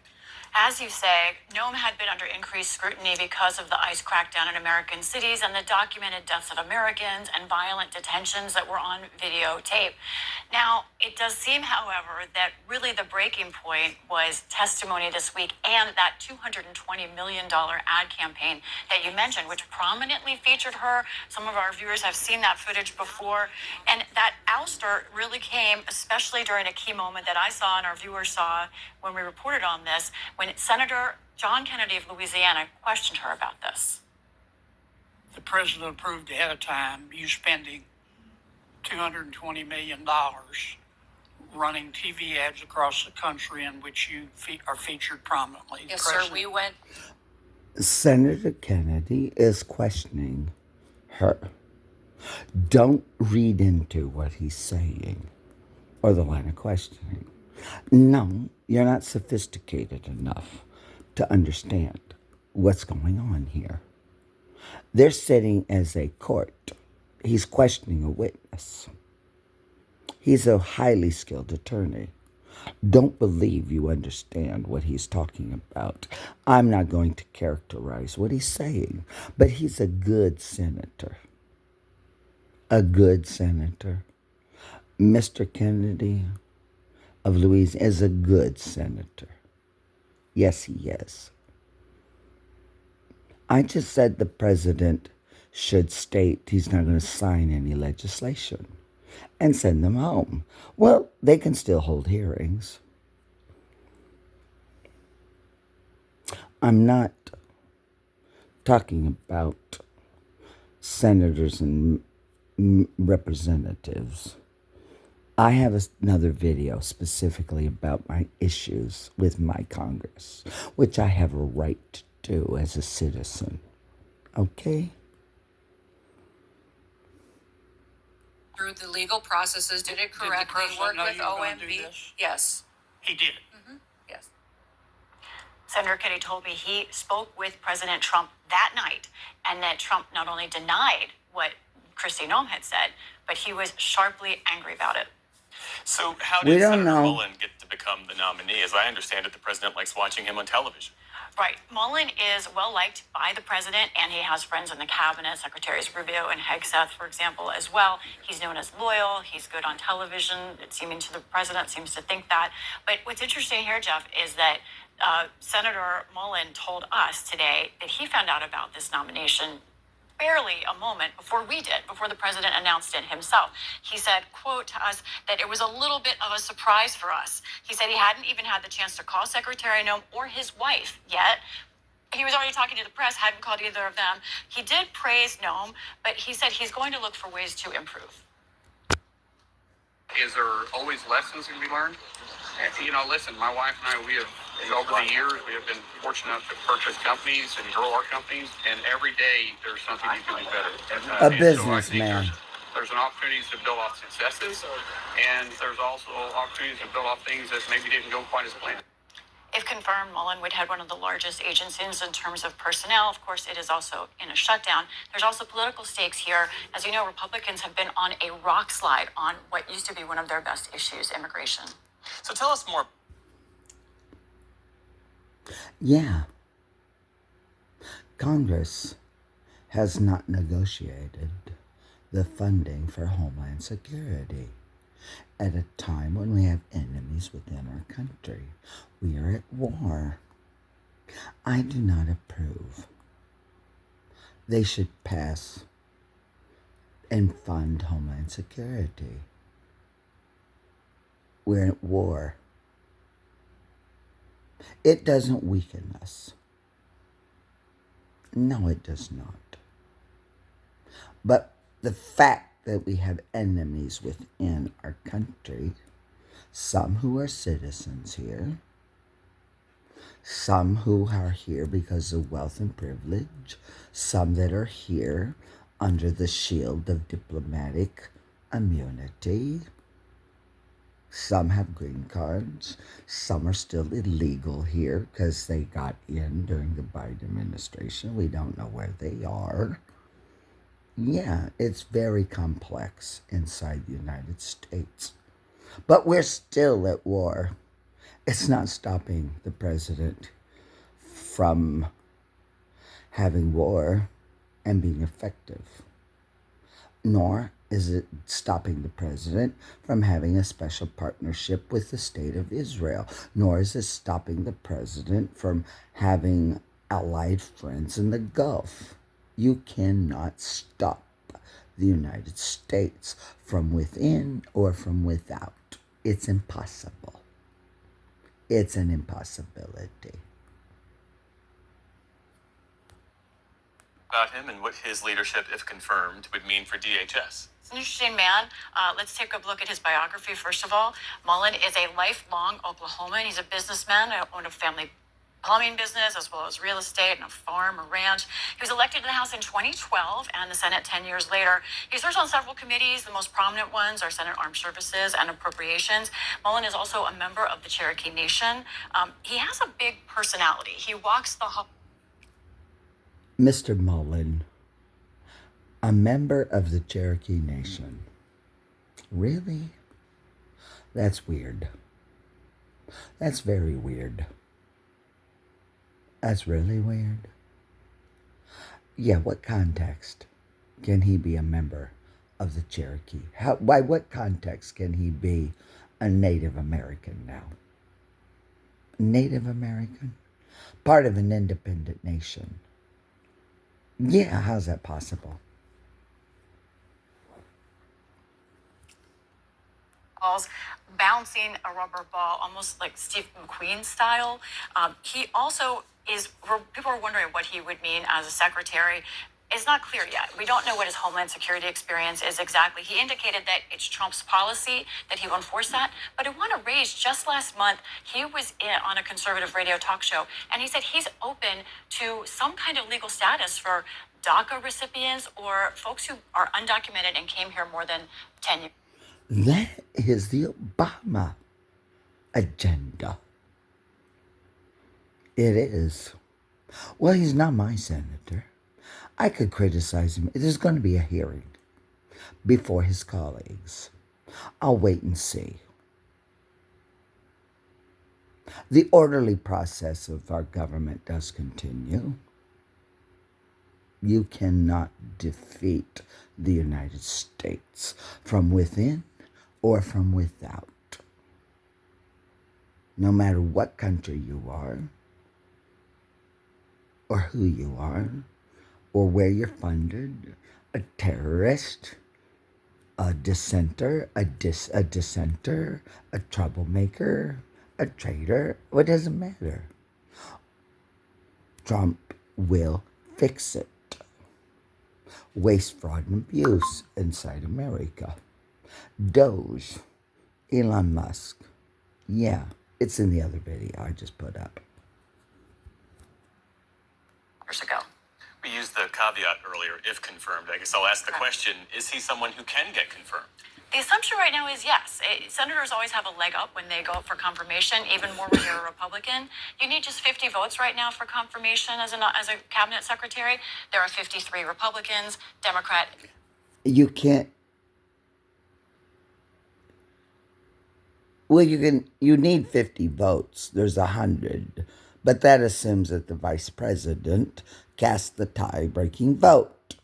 As you say, Noem had been under increased scrutiny because of the ICE crackdown in American cities and the documented deaths of Americans and violent detentions that were on videotape. Now, it does seem, however, that really the breaking point was testimony this week and that $220 million ad campaign that you mentioned, which prominently featured her. Some of our viewers have seen that footage before. And that ouster really came, especially during a key moment that I saw and our viewers saw when we reported on this, when Senator John Kennedy of Louisiana questioned her about this. The president approved ahead of time you spending $220 million running TV ads across the country in which you are featured prominently. Yes, sir. We went. Senator Kennedy is questioning her. Don't read into what he's saying or the line of questioning. No, you're not sophisticated enough to understand what's going on here. They're sitting as a court. He's questioning a witness. He's a highly skilled attorney. Don't believe you understand what he's talking about. I'm not going to characterize what he's saying, but he's a good senator. A good senator. Mr. Kennedy of Louisiana is a good senator. Yes, he is. I just said the president should state he's not going to sign any legislation and send them home. Well, they can still hold hearings. I'm not talking about senators and representatives. I have another video specifically about my issues with my Congress, which I have a right to do as a citizen. Okay? Through the legal processes, did it correctly, work with OMB? Yes. He did. Yes. Senator Kennedy told me he spoke with President Trump that night, and that Trump not only denied what Kristi Noem had said, but he was sharply angry about it. So how We did don't Senator know. Mullen get to become the nominee? As I understand it, the president likes watching him on television. Right. Mullen is well liked by the president, and he has friends in the cabinet, Secretaries Rubio and Hegseth, for example, as well. He's known as loyal. He's good on television. It's seeming to the president seems to think that. But what's interesting here, Jeff, is that Senator Mullen told us today that he found out about this nomination barely a moment before we did, before the president announced it himself. He said, quote, to us, that it was a little bit of a surprise for us. He said he hadn't even had the chance to call Secretary Noem or his wife yet. He was already talking to the press, hadn't called either of them. He did praise Noem, but he said he's going to look for ways to improve. Is there always lessons to be learned? You know, listen, my wife and I, we have, over the years, we have been fortunate enough to purchase companies and grow our companies, and every day there's something you can do better. A And businessman. there's an opportunity to build off successes, and there's also opportunities to build off things that maybe didn't go quite as planned. If confirmed, Mullen would head one of the largest agencies in terms of personnel. Of course, it is also in a shutdown. There's also political stakes here. As you know, Republicans have been on a rock slide on what used to be one of their best issues, immigration. So tell us more. Yeah. Congress has not negotiated the funding for Homeland Security at a time when we have enemies within our country. We are at war. I do not approve. They should pass and fund Homeland Security. We're at war. It doesn't weaken us. No, it does not. But the fact that we have enemies within our country, some who are citizens here, some who are here because of wealth and privilege, some that are here under the shield of diplomatic immunity, some have green cards. Some are still illegal here because they got in during the Biden administration. We don't know where they are. Yeah, it's very complex inside the United States. But we're still at war. It's not stopping the president from having war and being effective. Nor is it stopping the president from having a special partnership with the state of Israel. Nor is it stopping the president from having allied friends in the Gulf. You cannot stop the United States from within or from without. It's impossible. It's an impossibility. about him and what his leadership, if confirmed, would mean for DHS. He's an interesting man. Let's take a look at his biography, first of all. Mullen is a lifelong Oklahoman. He's a businessman, owned a family plumbing business, as well as real estate and a farm, a ranch. He was elected to the House in 2012 and the Senate 10 years later. He serves on several committees. The most prominent ones are Senate Armed Services and Appropriations. Mullen is also a member of the Cherokee Nation. He has a big personality. He walks the hall. Mr. Mullen, a member of the Cherokee Nation. Really? That's weird. That's very weird. That's really weird. Yeah, what context can he be a member of the Cherokee? By what context can he be a Native American now? Native American? Part of an independent nation. Yeah, how's that possible? Bouncing a rubber ball, almost like Steve McQueen style. He also is, people are wondering what he would mean as a secretary. It's not clear yet. We don't know what his Homeland Security experience is exactly. He indicated that it's Trump's policy that he will enforce that. But I want to raise, just last month, he was on a conservative radio talk show, and he said he's open to some kind of legal status for DACA recipients or folks who are undocumented and came here more than 10 years. That is the Obama agenda. It is. Well, he's not my senator. I could criticize him. There's going to be a hearing before his colleagues. I'll wait and see. The orderly process of our government does continue. You cannot defeat the United States from within or from without. No matter what country you are, or who you are, or where you're funded, a terrorist, a dissenter, a dissenter, a troublemaker, a traitor, what does it matter? Trump will fix it. Waste, fraud, and abuse inside America. Doge, Elon Musk. Yeah, it's in the other video I just put up. Years ago. We used the caveat earlier, if confirmed. I guess I'll ask the question, is he someone who can get confirmed? The assumption right now is yes. Senators always have a leg up when they go up for confirmation, even more when you're a Republican. You need just 50 votes right now for confirmation as a cabinet secretary. There are 53 Republicans, Democrat. You can't. Well, you need 50 votes. There's 100. But that assumes that the vice president cast the tie-breaking vote.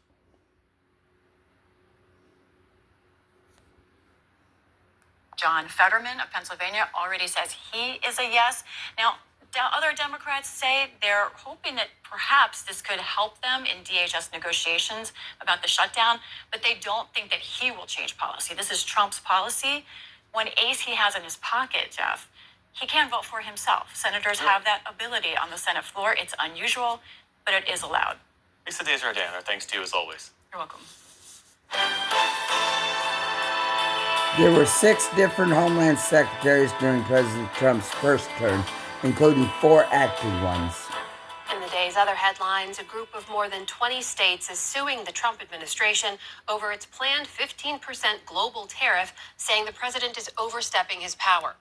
John Fetterman of Pennsylvania already says he is a yes. Now, other Democrats say they're hoping that perhaps this could help them in DHS negotiations about the shutdown, but they don't think that he will change policy. This is Trump's policy. One ace he has in his pocket, Jeff, he can vote for himself. Senators have that ability on the Senate floor. It's unusual, but it is allowed. Lisa Desjardins, our thanks to you as always. You're welcome. There were 6 different Homeland Secretaries during President Trump's first term, including 4 acting ones. In the day's other headlines, a group of more than 20 states is suing the Trump administration over its planned 15% global tariff, saying the president is overstepping his power.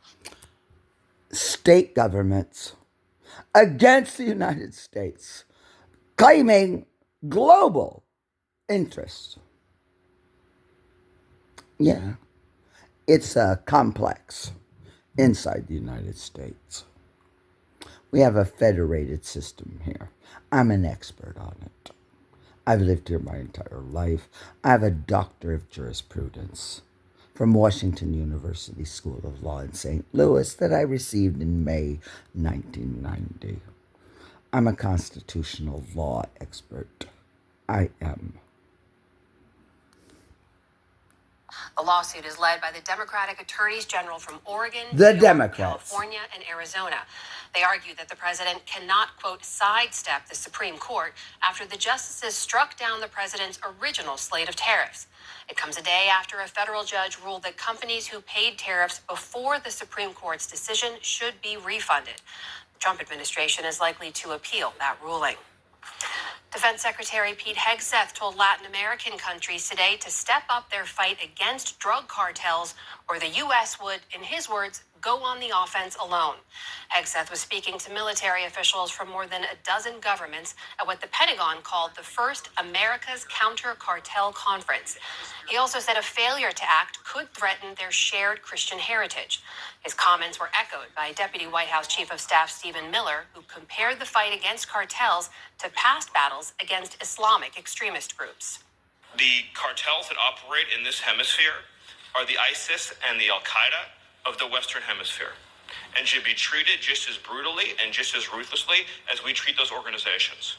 State governments against the United States, claiming global interests. Yeah, it's a complex inside the United States. We have a federated system here. I'm an expert on it. I've lived here my entire life. I have a doctor of jurisprudence from Washington University School of Law in St. Louis that I received in May 1990. I'm a constitutional law expert. I am. The lawsuit is led by the Democratic attorneys general from Oregon, The New York, Democrats. California, and Arizona. They argue that the president cannot, quote, sidestep the Supreme Court after the justices struck down the president's original slate of tariffs. It comes a day after a federal judge ruled that companies who paid tariffs before the Supreme Court's decision should be refunded. The Trump administration is likely to appeal that ruling. Defense Secretary Pete Hegseth told Latin American countries today to step up their fight against drug cartels, or the U.S. would, in his words, go on the offense alone. Hegseth was speaking to military officials from more than a dozen governments at what the Pentagon called the first America's Counter Cartel Conference. He also said a failure to act could threaten their shared Christian heritage. His comments were echoed by Deputy White House Chief of Staff Stephen Miller, who compared the fight against cartels to past battles against Islamic extremist groups. The cartels that operate in this hemisphere are the ISIS and the Al-Qaeda of the Western Hemisphere, and should be treated just as brutally and just as ruthlessly as we treat those organizations.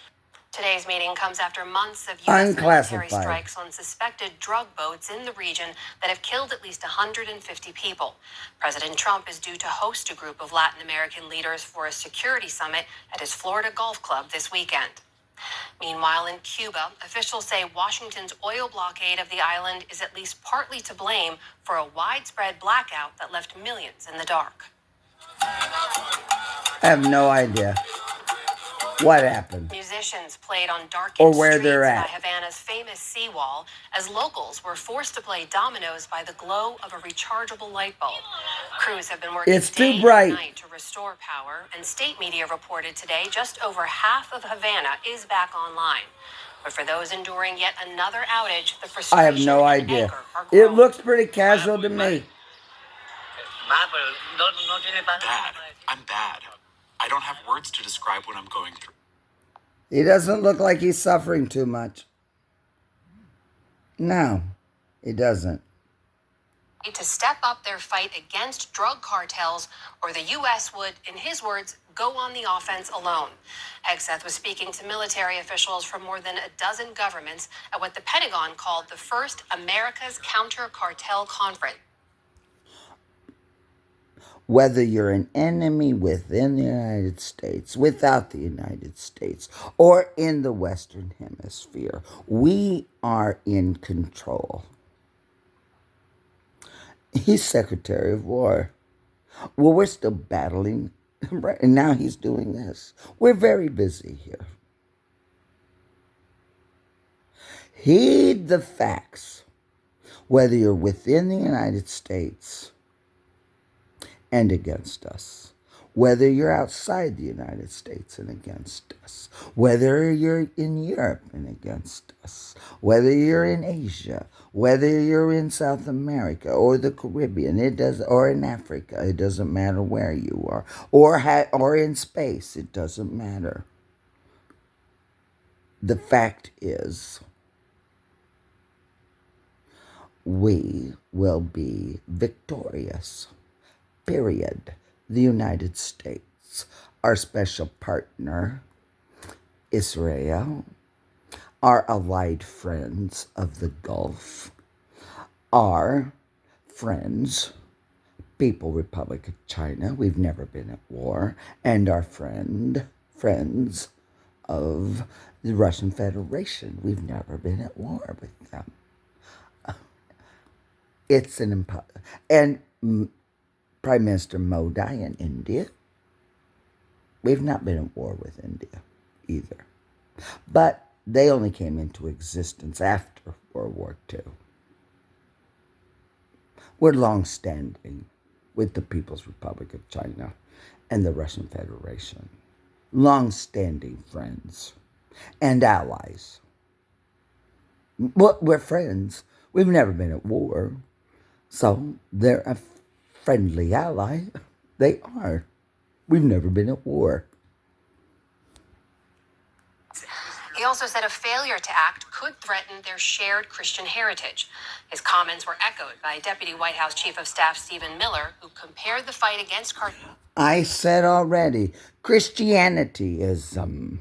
Today's meeting comes after months of U.S. military Unclassified. strikes on suspected drug boats in the region that have killed at least 150 people. President Trump is due to host a group of Latin American leaders for a security summit at his Florida golf club this weekend. Meanwhile, in Cuba, officials say Washington's oil blockade of the island is at least partly to blame for a widespread blackout that left millions in the dark. I have no idea what happened Musicians played on darkened or where streets they're by at. Havana's famous seawall as locals were forced to play dominoes by the glow of a rechargeable light bulb. Crews have been working It's too day bright. and night to restore power, and state media reported today just over half of Havana is back online. But for those enduring yet another outage, the frustration I have no and idea. anger are It growing. looks pretty casual to me. Dad, I'm bad. I don't have words to describe what I'm going through. He doesn't look like he's suffering too much. No, he doesn't. To step up their fight against drug cartels, or the U.S. would, in his words, go on the offense alone. Hegseth was speaking to military officials from more than a dozen governments at what the Pentagon called the first America's Counter Cartel Conference. Whether you're an enemy within the United States, without the United States, or in the Western Hemisphere, we are in control. He's Secretary of War. Well, we're still battling, right? And now he's doing this. We're very busy here. Heed the facts, whether you're within the United States and against us, whether you're outside the United States and against us, whether you're in Europe and against us, whether you're in Asia, whether you're in South America or the Caribbean, or in Africa, it doesn't matter where you are, or in space, it doesn't matter. The fact is, we will be victorious. Period. The United States, our special partner, Israel, our allied friends of the Gulf, our friends, People Republic of China, we've never been at war, and our friends of the Russian Federation, we've never been at war with them. It's an and Prime Minister Modi in India, we've not been at war with India either. But they only came into existence after World War II. We're long-standing with the People's Republic of China and the Russian Federation. Long-standing friends and allies. Well, we're friends. We've never been at war. So they're a friendly ally. They are. We've never been at war. He also said a failure to act could threaten their shared Christian heritage. His comments were echoed by Deputy White House Chief of Staff Stephen Miller, who compared the fight against I said already, Christianityism,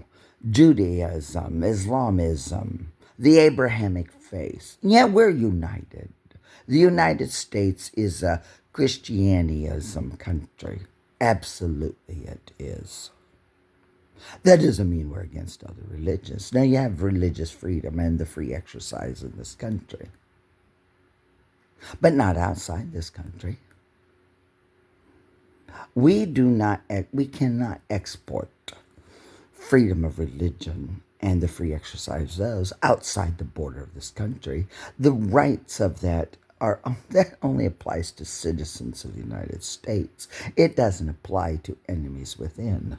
Judaism, Islamism, the Abrahamic faith. Yeah, we're united. The United States is a Christianism country. Absolutely it is. That doesn't mean we're against other religions. Now, you have religious freedom and the free exercise in this country, but not outside this country. We cannot export freedom of religion and the free exercise of those outside the border of this country. The rights of that only applies to citizens of the United States. It doesn't apply to enemies within.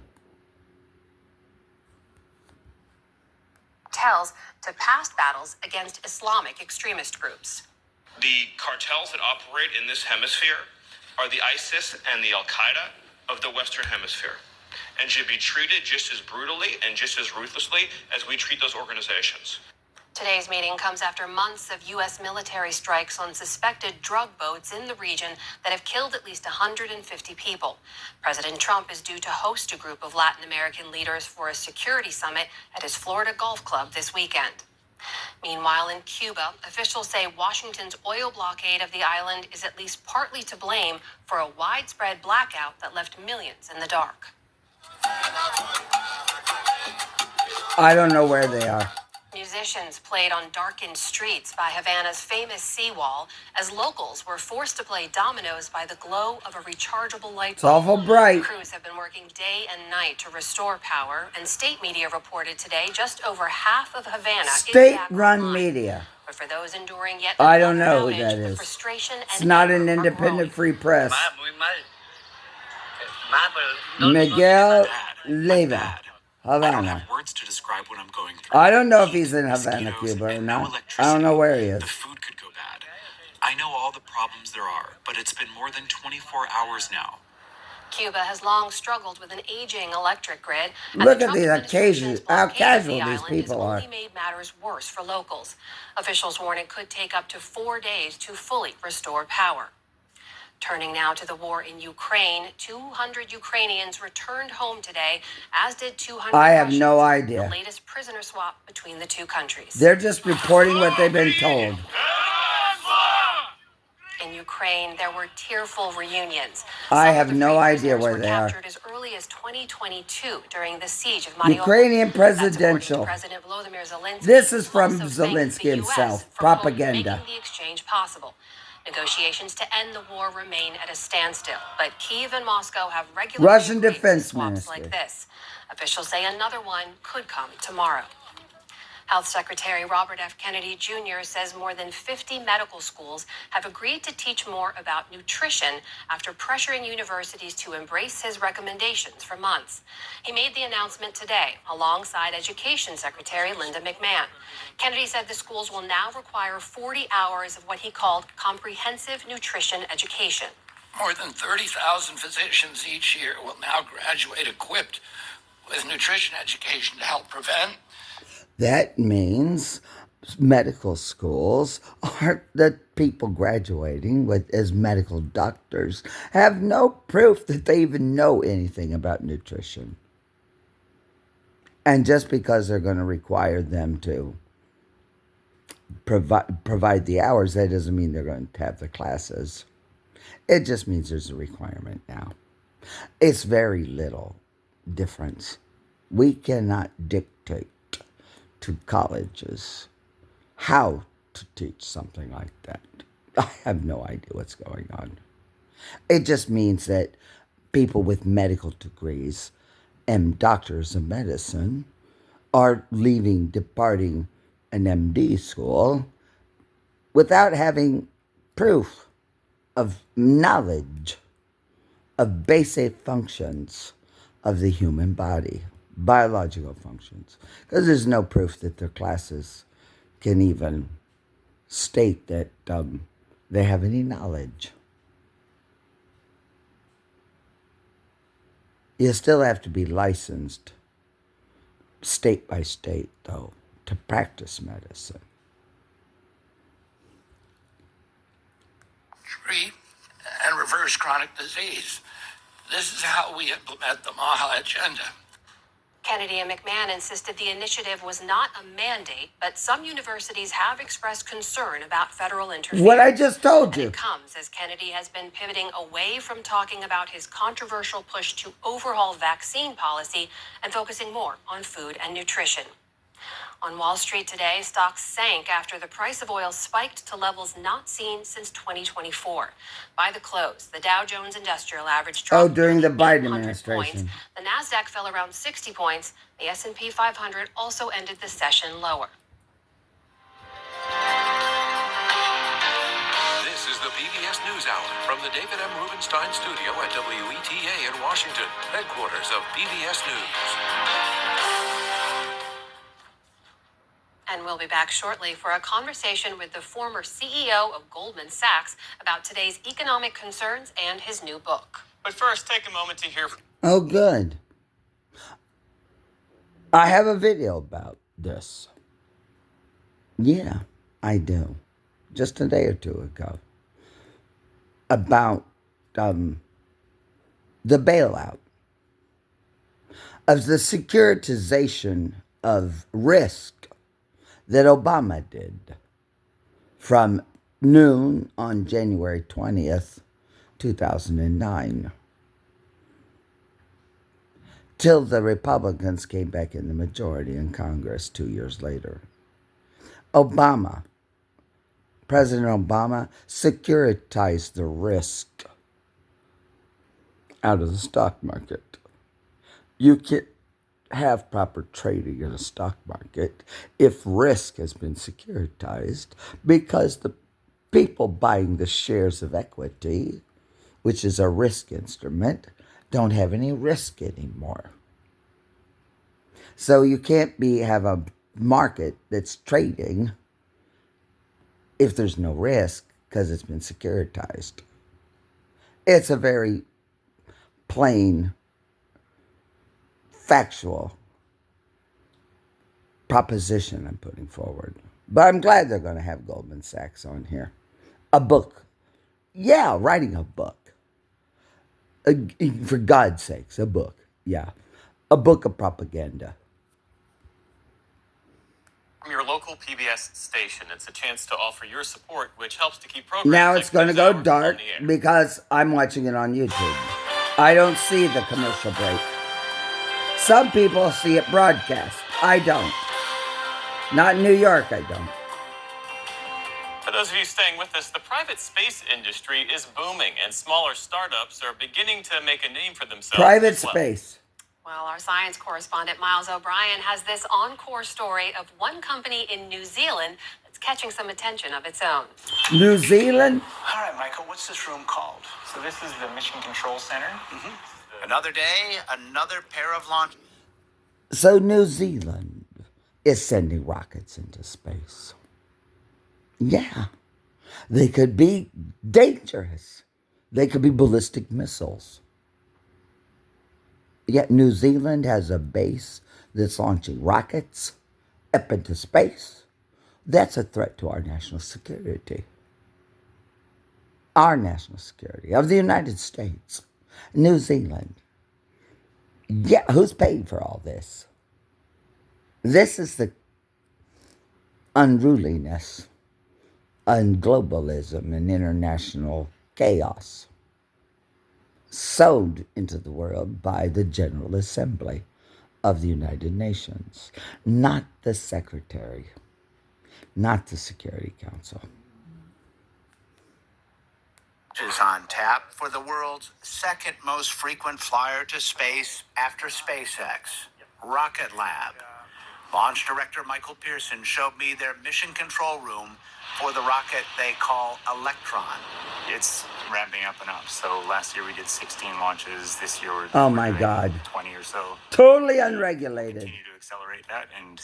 Tells to past battles against Islamic extremist groups. The cartels that operate in this hemisphere are the ISIS and the Al-Qaeda of the Western Hemisphere, and should be treated just as brutally and just as ruthlessly as we treat those organizations. Today's meeting comes after months of U.S. military strikes on suspected drug boats in the region that have killed at least 150 people. President Trump is due to host a group of Latin American leaders for a security summit at his Florida golf club this weekend. Meanwhile, in Cuba, officials say Washington's oil blockade of the island is at least partly to blame for a widespread blackout that left millions in the dark. I don't know where they are. Musicians played on darkened streets by Havana's famous seawall as locals were forced to play dominoes by the glow of a rechargeable light bulb. It's awful bright. Crews have been working day and night to restore power, and state media reported today just over half of Havana is State-run media. But for those enduring yet I don't know another who that outage, the is. frustration It's and not anger an are independent growing. free press. Miguel Leyva, I don't Havana. have words to describe what I'm going through. I don't know if he's in Havana, Cuba or not. I don't know where he is. The food could go bad. I know all the problems there are, but it's been more than 24 hours now. Cuba has long struggled with an aging electric grid. and Look the at Trump these administration's how blockade of casual the these island people has are. only made matters worse for locals. Officials warn it could take up to 4 days to fully restore power. Turning now to the war in Ukraine, 200 Ukrainians returned home today, as did 200 I have Russians, no idea. the latest prisoner swap between the two countries. They're just reporting what they've been told. In Ukraine, there were tearful reunions. I Some have of the no freed idea prisoners where were they are. captured as early as 2022 during the siege of Mariupol. Ukrainian That's according to presidential. President Volodymyr Zelensky. This is from Also thanked Zelensky the US himself. for, quote, Propaganda. making the exchange possible. Negotiations to end the war remain at a standstill, but Kyiv and Moscow have regular Russian Defense swaps Minister. like this. Officials say another one could come tomorrow. Health Secretary Robert F. Kennedy Jr. says more than 50 medical schools have agreed to teach more about nutrition after pressuring universities to embrace his recommendations for months. He made the announcement today alongside Education Secretary Linda McMahon. Kennedy said the schools will now require 40 hours of what he called comprehensive nutrition education. More than 30,000 physicians each year will now graduate equipped with nutrition education to help prevent. That means medical schools are the people graduating with as medical doctors have no proof that they even know anything about nutrition. And just because they're going to require them to provide the hours, that doesn't mean they're going to have the classes. It just means there's a requirement now. It's very little difference. We cannot dictate to colleges how to teach something like that. I have no idea what's going on. It just means that people with medical degrees and doctors of medicine are departing an MD school without having proof of knowledge of basic functions of the human body. Biological functions, because there's no proof that their classes can even state that they have any knowledge. You still have to be licensed state by state, though, to practice medicine. Treat and reverse chronic disease. This is how we implement the MAHA agenda. Kennedy and McMahon insisted the initiative was not a mandate, but some universities have expressed concern about federal interference. What I just told you. And it comes as Kennedy has been pivoting away from talking about his controversial push to overhaul vaccine policy and focusing more on food and nutrition. On Wall Street today, stocks sank after the price of oil spiked to levels not seen since 2024. By the close, the Dow Jones Industrial Average dropped during the Biden 800 administration. points. The Nasdaq fell around 60 points. The S&P 500 also ended the session lower. This is the PBS NewsHour from the David M. Rubenstein studio at WETA in Washington, headquarters of PBS News. And we'll be back shortly for a conversation with the former CEO of Goldman Sachs about today's economic concerns and his new book. But first, take a moment to hear from... Oh, good. I have a video about this. Yeah, I do. Just a day or two ago. About the bailout of the securitization of risk that Obama did from noon on January 20th, 2009, till the Republicans came back in the majority in Congress 2 years later. President Obama securitized the risk out of the stock market. You can't have proper trading in a stock market if risk has been securitized, because the people buying the shares of equity, which is a risk instrument, don't have any risk anymore. So you can't have a market that's trading if there's no risk, because it's been securitized. It's a very plain, factual proposition I'm putting forward. But I'm glad they're going to have Goldman Sachs on here. A book. Yeah, writing a book. For God's sakes, a book. Yeah. A book of propaganda. From your local PBS station, it's a chance to offer your support, which helps to keep programs Now like it's going to this go hour dark on the air. because I'm watching it on YouTube. I don't see the commercial break. Some people see it broadcast. I don't. Not in New York, I don't. For those of you staying with us, the private space industry is booming, and smaller startups are beginning to make a name for themselves. Private as well. space. Well, our science correspondent Miles O'Brien has this encore story of one company in New Zealand that's catching some attention of its own. New Zealand? All right, Michael, what's this room called? So this is the Mission Control Center. Another day, another pair of launch. So New Zealand is sending rockets into space. Yeah. They could be dangerous. They could be ballistic missiles. Yet New Zealand has a base that's launching rockets up into space. That's a threat to our national security. Our national security of the United States. New Zealand. Yeah, who's paying for all this? This is the unruliness and globalism and international chaos sowed into the world by the General Assembly of the United Nations, not the Secretary, not the Security Council. Is on tap for the world's second most frequent flyer to space after SpaceX, Rocket Lab. Launch director Michael Pearson showed me their mission control room for the rocket they call Electron. It's ramping up and up. So last year we did 16 launches. This year we're my doing God. 20 or so. Totally unregulated. Continue to accelerate that, and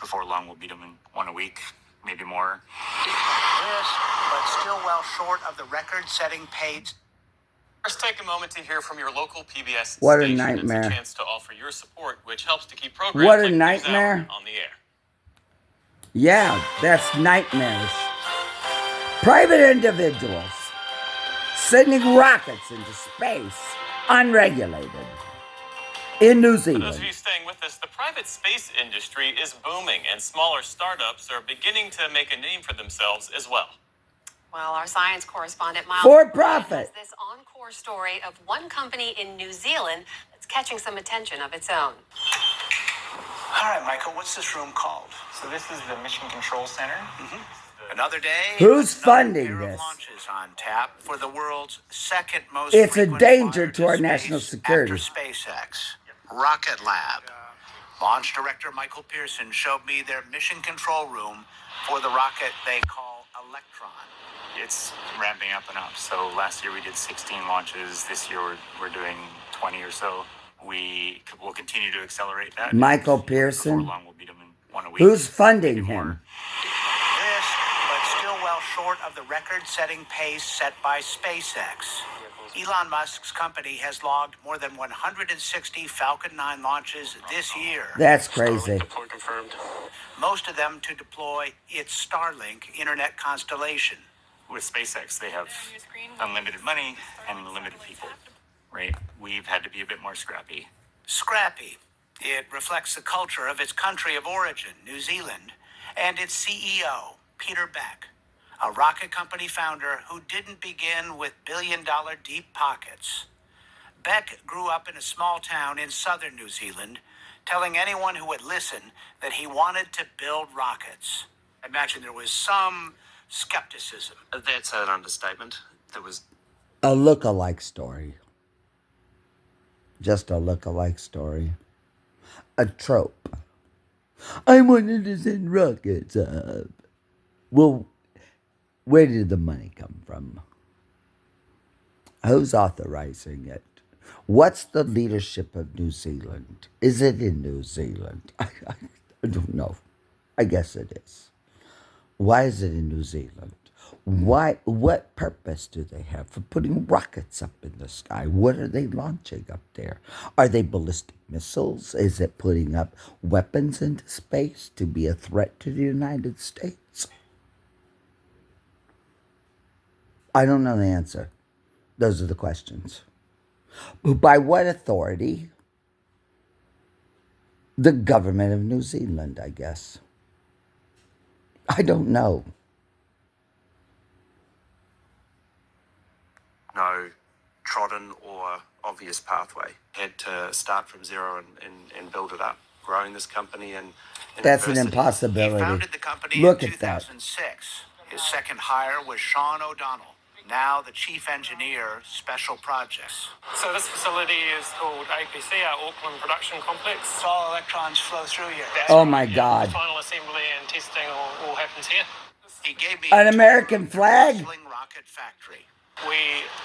before long we'll beat them in one a week, maybe more. This, but still well short of the record-setting pace. First, take a moment to hear from your local PBS What a station. nightmare. It's a chance to offer your support, which helps to keep programs What a like nightmare. NewsHour on the air. Yeah, that's nightmares. Private individuals sending rockets into space, unregulated, in New For those of Zealand. you staying with us, the private space industry is booming, and smaller startups are beginning to make a name for themselves as well. Well, our science correspondent, Miles, For has profit. this encore story of one company in New Zealand that's catching some attention of its own. All right, Michael, what's this room called? So this is the Mission Control Center. Another day. Who's another funding pair of this? launches on tap for the world's second most It's a frequent danger flyer to our space national security. After SpaceX, Rocket Lab. Launch director Michael Pearson showed me their mission control room for the rocket they call Electron. It's ramping up and up. So last year we did 16 launches. This year we're doing 20 or so. We will continue to accelerate that. Michael Before Pearson. long, we'll beat them in 1 week. Who's funding him? This, but still well short of the record-setting pace set by SpaceX. Elon Musk's company has logged more than 160 Falcon 9 launches this year. That's crazy. Deploy confirmed. Most of them to deploy its Starlink internet constellation. With SpaceX, they have unlimited money and unlimited people, right? We've had to be a bit more scrappy. Scrappy. It reflects the culture of its country of origin, New Zealand, and its CEO, Peter Beck, a rocket company founder who didn't begin with billion-dollar deep pockets. Beck grew up in a small town in southern New Zealand, telling anyone who would listen that he wanted to build rockets. I imagine there was some skepticism. That's an understatement. There was A look-alike story. Just a look-alike story. A trope. I wanted to send rockets up. Well, where did the money come from? Who's authorizing it? What's the leadership of New Zealand? Is it in New Zealand? I don't know. I guess it is. Why is it in New Zealand? Why? What purpose do they have for putting rockets up in the sky? What are they launching up there? Are they ballistic missiles? Is it putting up weapons into space to be a threat to the United States? I don't know the answer. Those are the questions. By what authority? The government of New Zealand, I guess. I don't know. no trodden or obvious pathway. Had to start from zero and build it up, growing this company in That's an adversity. impossibility. He founded the company Look in at that. 2006. His second hire was Sean O'Donnell, now the chief engineer, special projects. So this facility is called APC, our Auckland Production Complex. So all electrons flow through here. Oh my God. The final assembly and testing all happens here. He gave me An American flag? rocket factory. We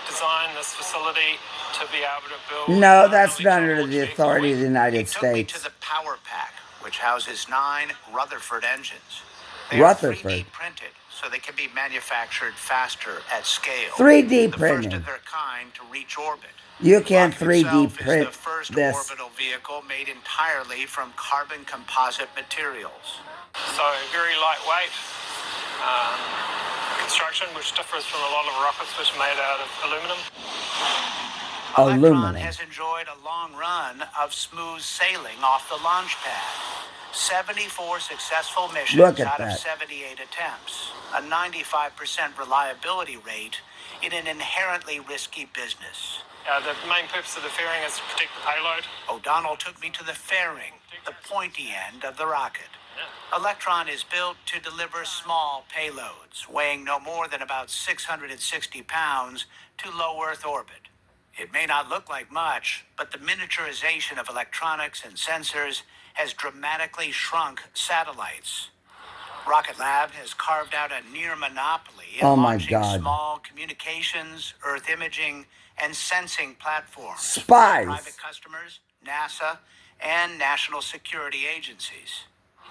designed this facility to be able to build. No, that's not under the authority of the United Took me to States. the power pack, which houses 9 Rutherford engines. They Rutherford. are 3D printed, so they can be manufactured faster at scale. 3D the printing. first of their kind to reach orbit. You can't Rocket 3D itself print is the first this. orbital vehicle made entirely from carbon composite materials. So very lightweight construction, which differs from a lot of rockets which are made out of aluminum. Electron Aluminum. has enjoyed a long run of smooth sailing off the launch pad. 74 successful missions Look at out that. of 78 attempts. A 95% reliability rate in an inherently risky business. The main purpose of the fairing is to protect the payload. O'Donnell took me to the fairing, the pointy end of the rocket. Electron is built to deliver small payloads, weighing no more than about 660 pounds, to low Earth orbit. It may not look like much, but the miniaturization of electronics and sensors has dramatically shrunk satellites. Rocket Lab has carved out a near monopoly in Oh my launching God. small communications, Earth imaging, and sensing platforms. Spies. Private customers, NASA, and national security agencies.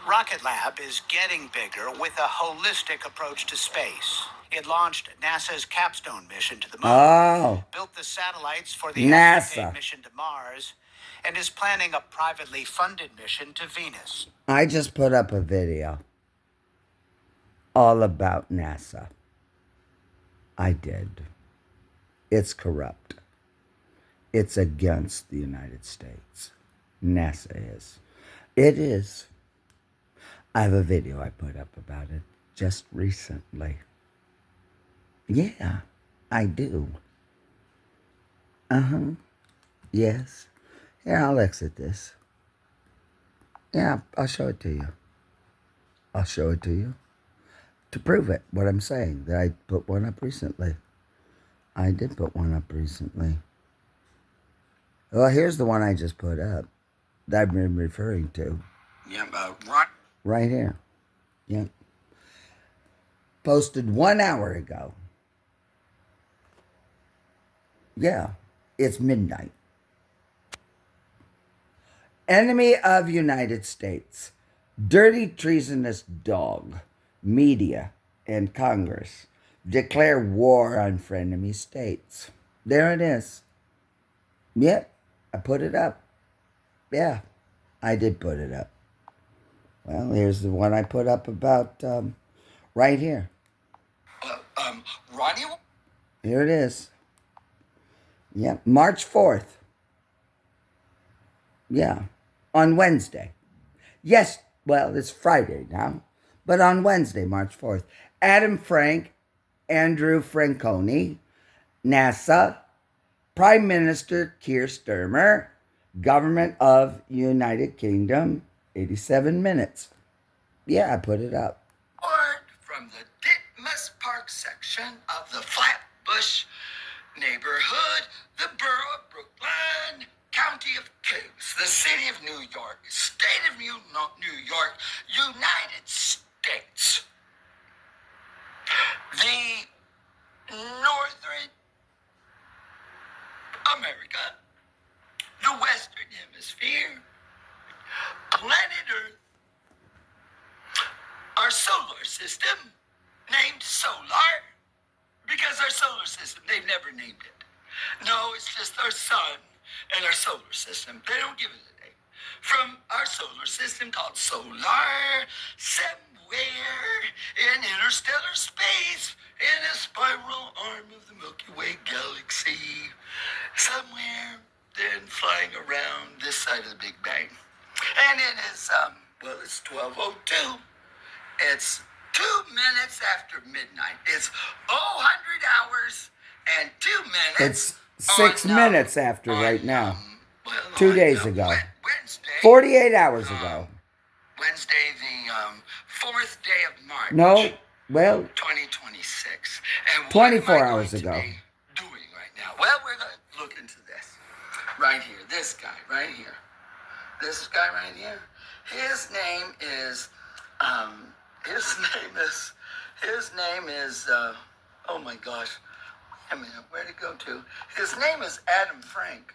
Rocket Lab is getting bigger with a holistic approach to space. It launched NASA's Capstone mission to the moon, Oh. built the satellites for the NASA. NASA mission to Mars, and is planning a privately funded mission to Venus. I just put up a video all about NASA. I did. It's corrupt. It's against the United States. NASA is. It is. I have a video I put up about it just recently. Yeah, I do. Yes. Here, I'll exit this. Yeah, I'll show it to you. I'll show it to you. To prove it, what I'm saying, that I put one up recently. I did put one up recently. Well, here's the one I just put up that I've been referring to. Yeah, Right here. Yep. Posted 1 hour ago. Yeah, it's midnight. Enemy of United States. Dirty treasonous dog. Media and Congress declare war on frenemy states. There it is. Yep, I put it up. Yeah, I did put it up. Well, here's the one I put up about right here. Ronnie? Here it is. Yep, March 4th. Yeah, on Wednesday. Yes, well, it's Friday now, but on Wednesday, March 4th. Adam Frank, Andrew Franconi, NASA, Prime Minister Keir Starmer, Government of United Kingdom, 87 minutes. Yeah, I put it up. From the Ditmas Park section of the Flatbush neighborhood, the borough of Brookline, County of Kings, the city of New York, state of New York, United States. The Northern America, the Western Hemisphere, planet Earth, our solar system, named Solar, because our solar system, they've never named it. No, it's just our sun and our solar system. They don't give it a name. From our solar system called Solar, somewhere in interstellar space, in a spiral arm of the Milky Way galaxy, somewhere then flying around this side of the Big Bang. And it is, it's 12:02. It's 2 minutes after midnight. It's 100 hours and 2 minutes. It's 6 minutes after right now. 2 days ago. Wednesday. 48 hours ago. Wednesday, the 4th day of March. No, well, 2026. And 24 hours ago. Doing right now? Well, we're going to look into this. Right here. This guy right here. This guy right here. His name is, oh my gosh. Wait a minute, where'd it go to? His name is Adam Frank.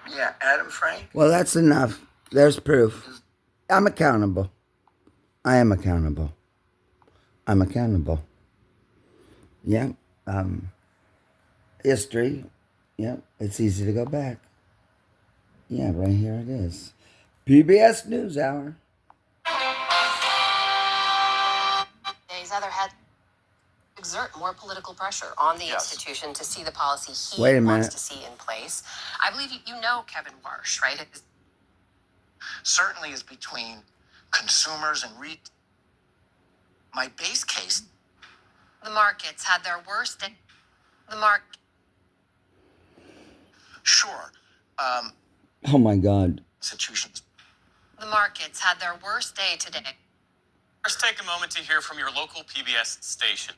Yeah, Adam Frank. Well, that's enough. There's proof. I'm accountable. I am accountable. I'm accountable. Yeah. History. Yeah, it's easy to go back. Yeah, right here it is. PBS NewsHour. Today's other head exert more political pressure on the institution to see the policy he wants to see in place. I believe you know Kevin Warsh, right? Certainly is between consumers and my base case. The markets had their worst day. Sure. Oh my God. Institutions. The markets had their worst day today. First, take a moment to hear from your local PBS station.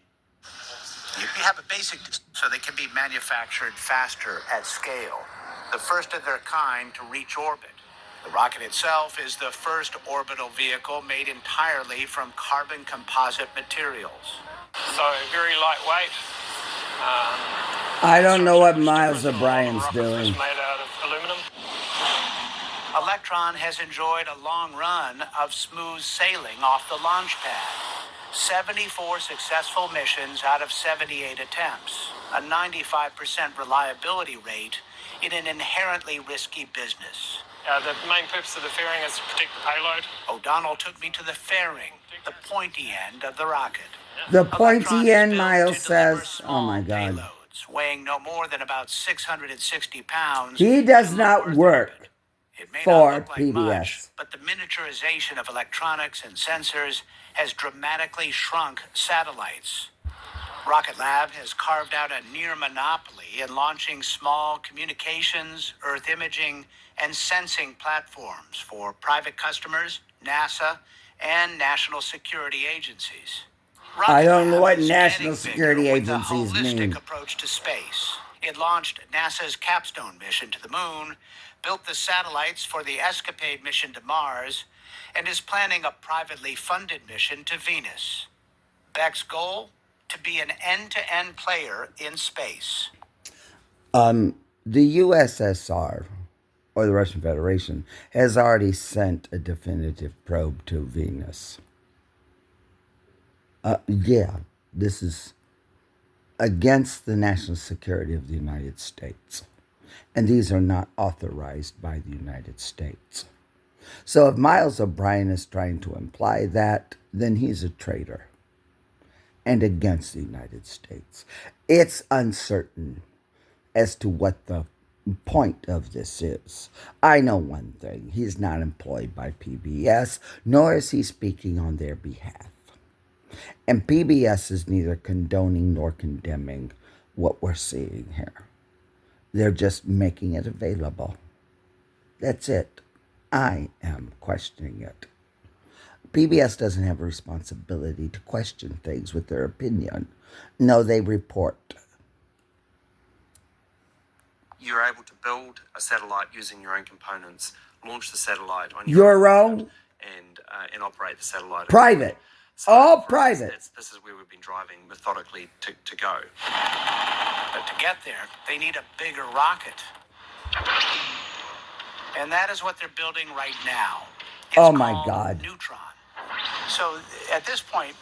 You have a basic so they can be manufactured faster at scale. The first of their kind to reach orbit. The rocket itself is the first orbital vehicle made entirely from carbon composite materials. So very lightweight. I don't know what Miles O'Brien's doing. Made out of aluminum. Electron has enjoyed a long run of smooth sailing off the launch pad. 74 successful missions out of 78 attempts. A 95% reliability rate in an inherently risky business. The main purpose of the fairing is to protect the payload. O'Donnell took me to the fairing, the pointy end of the rocket. The pointy end, Miles says. Oh my God. Payloads weighing no more than about 660 pounds. He does not work It may not for look like PBS. much, but the miniaturization of electronics and sensors has dramatically shrunk satellites. Rocket Lab has carved out a near monopoly in launching small communications, Earth imaging, and sensing platforms for private customers, NASA, and national security agencies. I don't know what is national getting security bigger with a agencies holistic mean. approach to space. It launched NASA's Capstone mission to the moon, built the satellites for the Escapade mission to Mars, and is planning a privately funded mission to Venus. Beck's goal? To be an end-to-end player in space. The USSR, or the Russian Federation, has already sent a definitive probe to Venus. Yeah, this is against the national security of the United States. And these are not authorized by the United States. So if Miles O'Brien is trying to imply that, then he's a traitor and against the United States. It's uncertain as to what the point of this is. I know one thing. He's not employed by PBS, nor is he speaking on their behalf. And PBS is neither condoning nor condemning what we're seeing here. They're just making it available. That's it. I am questioning it. PBS doesn't have a responsibility to question things with their opinion. No, they report. You're able to build a satellite using your own components, launch the satellite on Your own? And operate the satellite. Private. So All for us, private. this is where we've been driving methodically to go. But to get there, they need a bigger rocket. And that is what they're building right now. It's Oh my called God. Neutron. So at this point,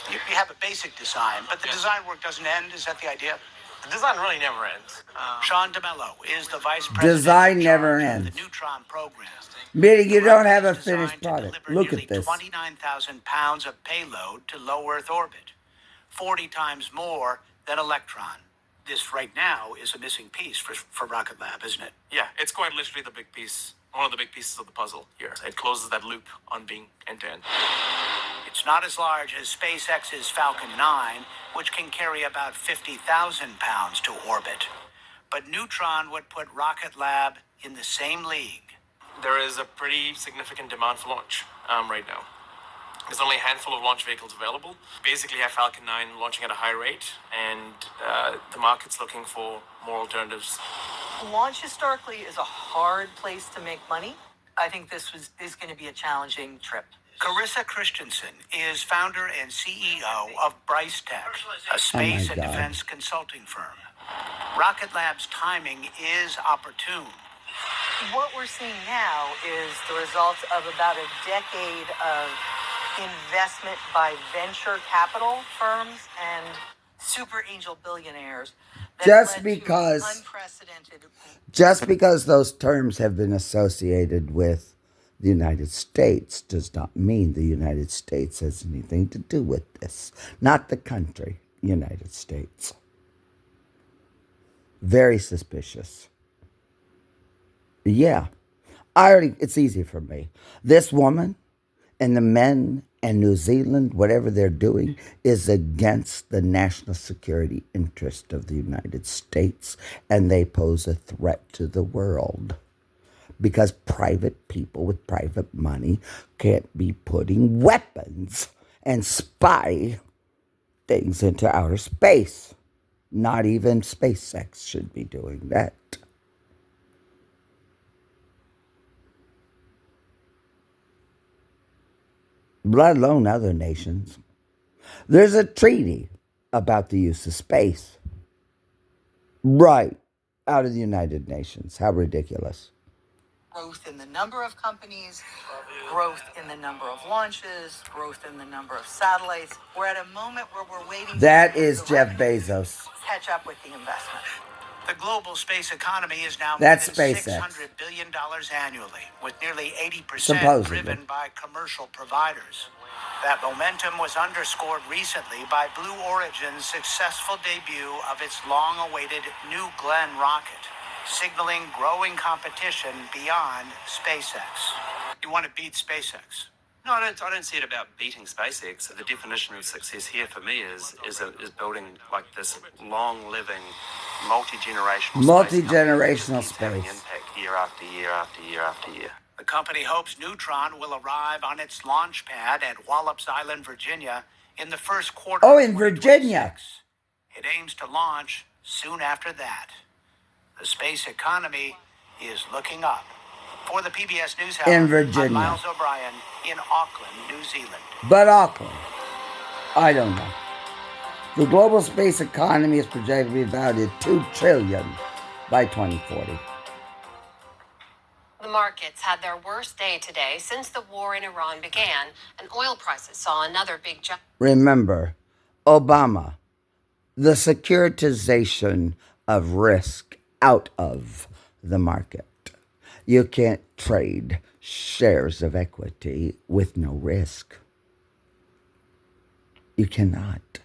you have a basic design, but the design work doesn't end. Is that the idea? The design really never ends. Sean DeMello is the vice president Design in never charge of ends. the Neutron program. Meaning you The don't rocket have is a finished designed to product. deliver Look nearly at this. 29,000 pounds of payload to low Earth orbit, 40 times more than Electron. This right now is a missing piece for Rocket Lab, isn't it? Yeah, it's quite literally the big piece, one of the big pieces of the puzzle here. It closes that loop on being end-to-end. It's not as large as SpaceX's Falcon 9, which can carry about 50,000 pounds to orbit. But Neutron would put Rocket Lab in the same league. There is a pretty significant demand for launch right now. There's only a handful of launch vehicles available. Basically, you have Falcon 9 launching at a high rate, and the market's looking for more alternatives. Launch historically is a hard place to make money. I think this is going to be a challenging trip. Carissa Christensen is founder and CEO of Bryce Tech, a space and God. defense consulting firm. Rocket Lab's timing is opportune. What we're seeing now is the result of about a decade of investment by venture capital firms and super angel billionaires. that Just led to because unprecedented. Just because those terms have been associated with the United States does not mean the United States has anything to do with this. Not the country, United States. Very suspicious. Yeah. It's easy for me. This woman and the men and New Zealand, whatever they're doing, is against the national security interest of the United States, and they pose a threat to the world. Because private people with private money can't be putting weapons and spy things into outer space. Not even SpaceX should be doing that. Let alone other nations. There's a treaty about the use of space. Right. Out of the United Nations. How ridiculous. Growth in the number of companies, growth in the number of launches, growth in the number of satellites. We're at a moment where we're waiting That for is the Jeff revenue Bezos. to catch up with the investment. The global space economy is now That's more than SpaceX. $600 billion annually, with nearly 80% Supposedly. driven by commercial providers. That momentum was underscored recently by Blue Origin's successful debut of its long-awaited New Glenn rocket. signaling growing competition beyond SpaceX. You want to beat SpaceX? No, I don't see it about beating SpaceX. The definition of success here for me is building like this long-living, multi-generational having space. impact year after year after year after year. The company hopes Neutron will arrive on its launch pad at Wallops Island, Virginia, in the first quarter. Oh, in Virginia. It aims to launch soon after that. The space economy is looking up. For the PBS NewsHour, In Virginia. I'm Miles O'Brien in Auckland, New Zealand. But Auckland, I don't know. The global space economy is projected to be valued at $2 trillion by 2040. The markets had their worst day today since the war in Iran began, and oil prices saw another big jump. Remember, Obama, the securitization of risk out of the market. You can't trade shares of equity with no risk. You cannot.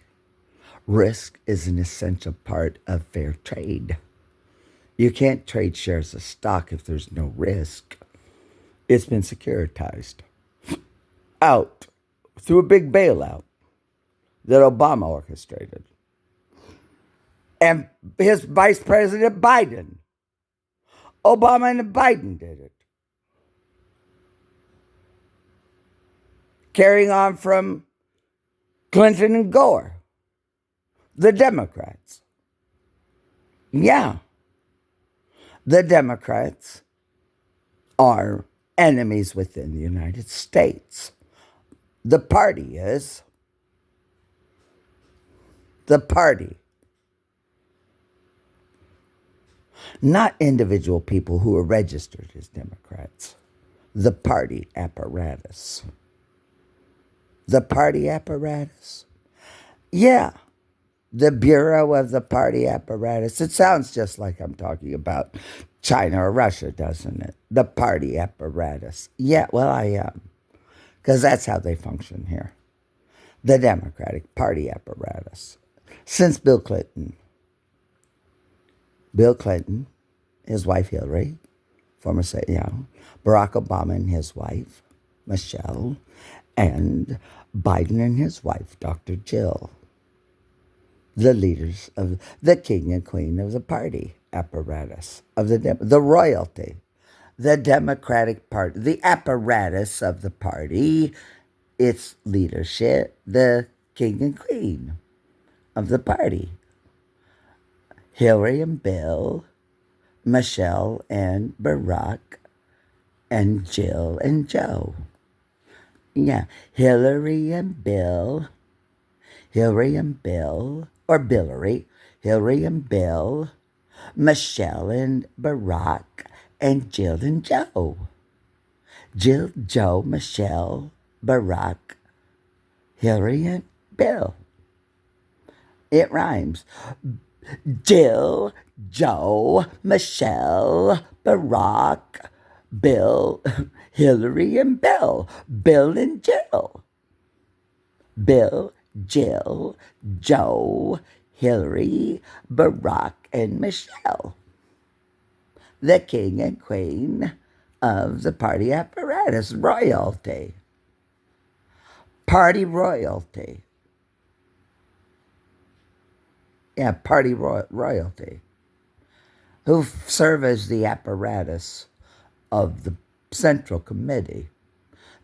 Risk is an essential part of fair trade. You can't trade shares of stock if there's no risk. It's been securitized out through a big bailout that Obama orchestrated. And his Vice President Biden. Obama and Biden did it. Carrying on from Clinton and Gore, the Democrats. Yeah. The Democrats are enemies within the United States. The party is. The party. Not individual people who are registered as Democrats. The party apparatus. The party apparatus? Yeah. The Bureau of the Party Apparatus. It sounds just like I'm talking about China or Russia, doesn't it? The party apparatus. Yeah, well, I am. Because that's how they function here. The Democratic Party apparatus. Since Bill Clinton, his wife Hillary, Barack Obama and his wife, Michelle, and Biden and his wife, Dr. Jill. The leaders of the king and queen of the party apparatus, of the royalty, the Democratic Party, the apparatus of the party, its leadership, the king and queen of the party. Hillary and Bill, Michelle and Barack, and Jill and Joe. Yeah, Hillary and Bill, or Billary, Hillary and Bill, Michelle and Barack, and Jill and Joe. Jill, Joe, Michelle, Barack, Hillary and Bill. It rhymes. Jill, Joe, Michelle, Barack, Bill, Hillary and Bill. Bill and Jill. Bill, Jill, Joe, Hillary, Barack, and Michelle. The king and queen of the party apparatus, royalty. Party royalty. Yeah, party royalty. Who serve as the apparatus of the Central Committee,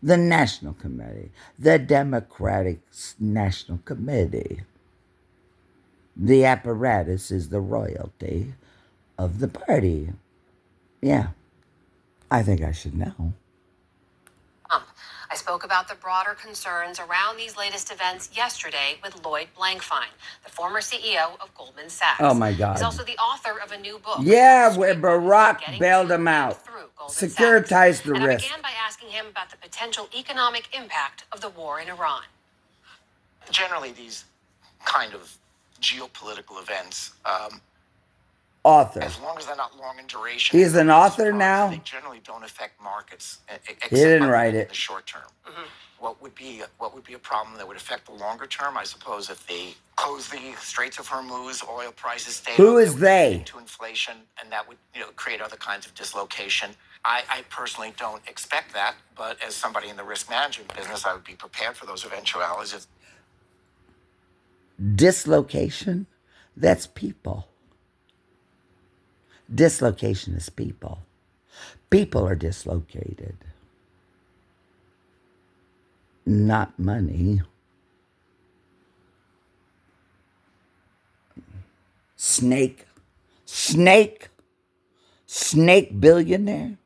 the National Committee, the Democratic National Committee. The apparatus is the royalty of the party. Yeah, I think I should know. I spoke about the broader concerns around these latest events yesterday with Lloyd Blankfein, the former CEO of Goldman Sachs. Oh, my God. He's also the author of a new book. Yeah, where Barack bailed him out, securitized the and risk. I began by asking him about the potential economic impact of the war in Iran. Generally, these kind of geopolitical events, Author. as long as they're not long in duration. He's an author now? They generally don't affect markets. He didn't write in it. the short term. what would be a problem that would affect the longer term? I suppose if they close the Straits of Hormuz, oil prices stay Who up, is that would they? lead into inflation, and that would create other kinds of dislocation. I personally don't expect that, but as somebody in the risk management business, I would be prepared for those eventualities. Dislocation? That's people. Dislocation is people. People are dislocated. Not money. Snake billionaire.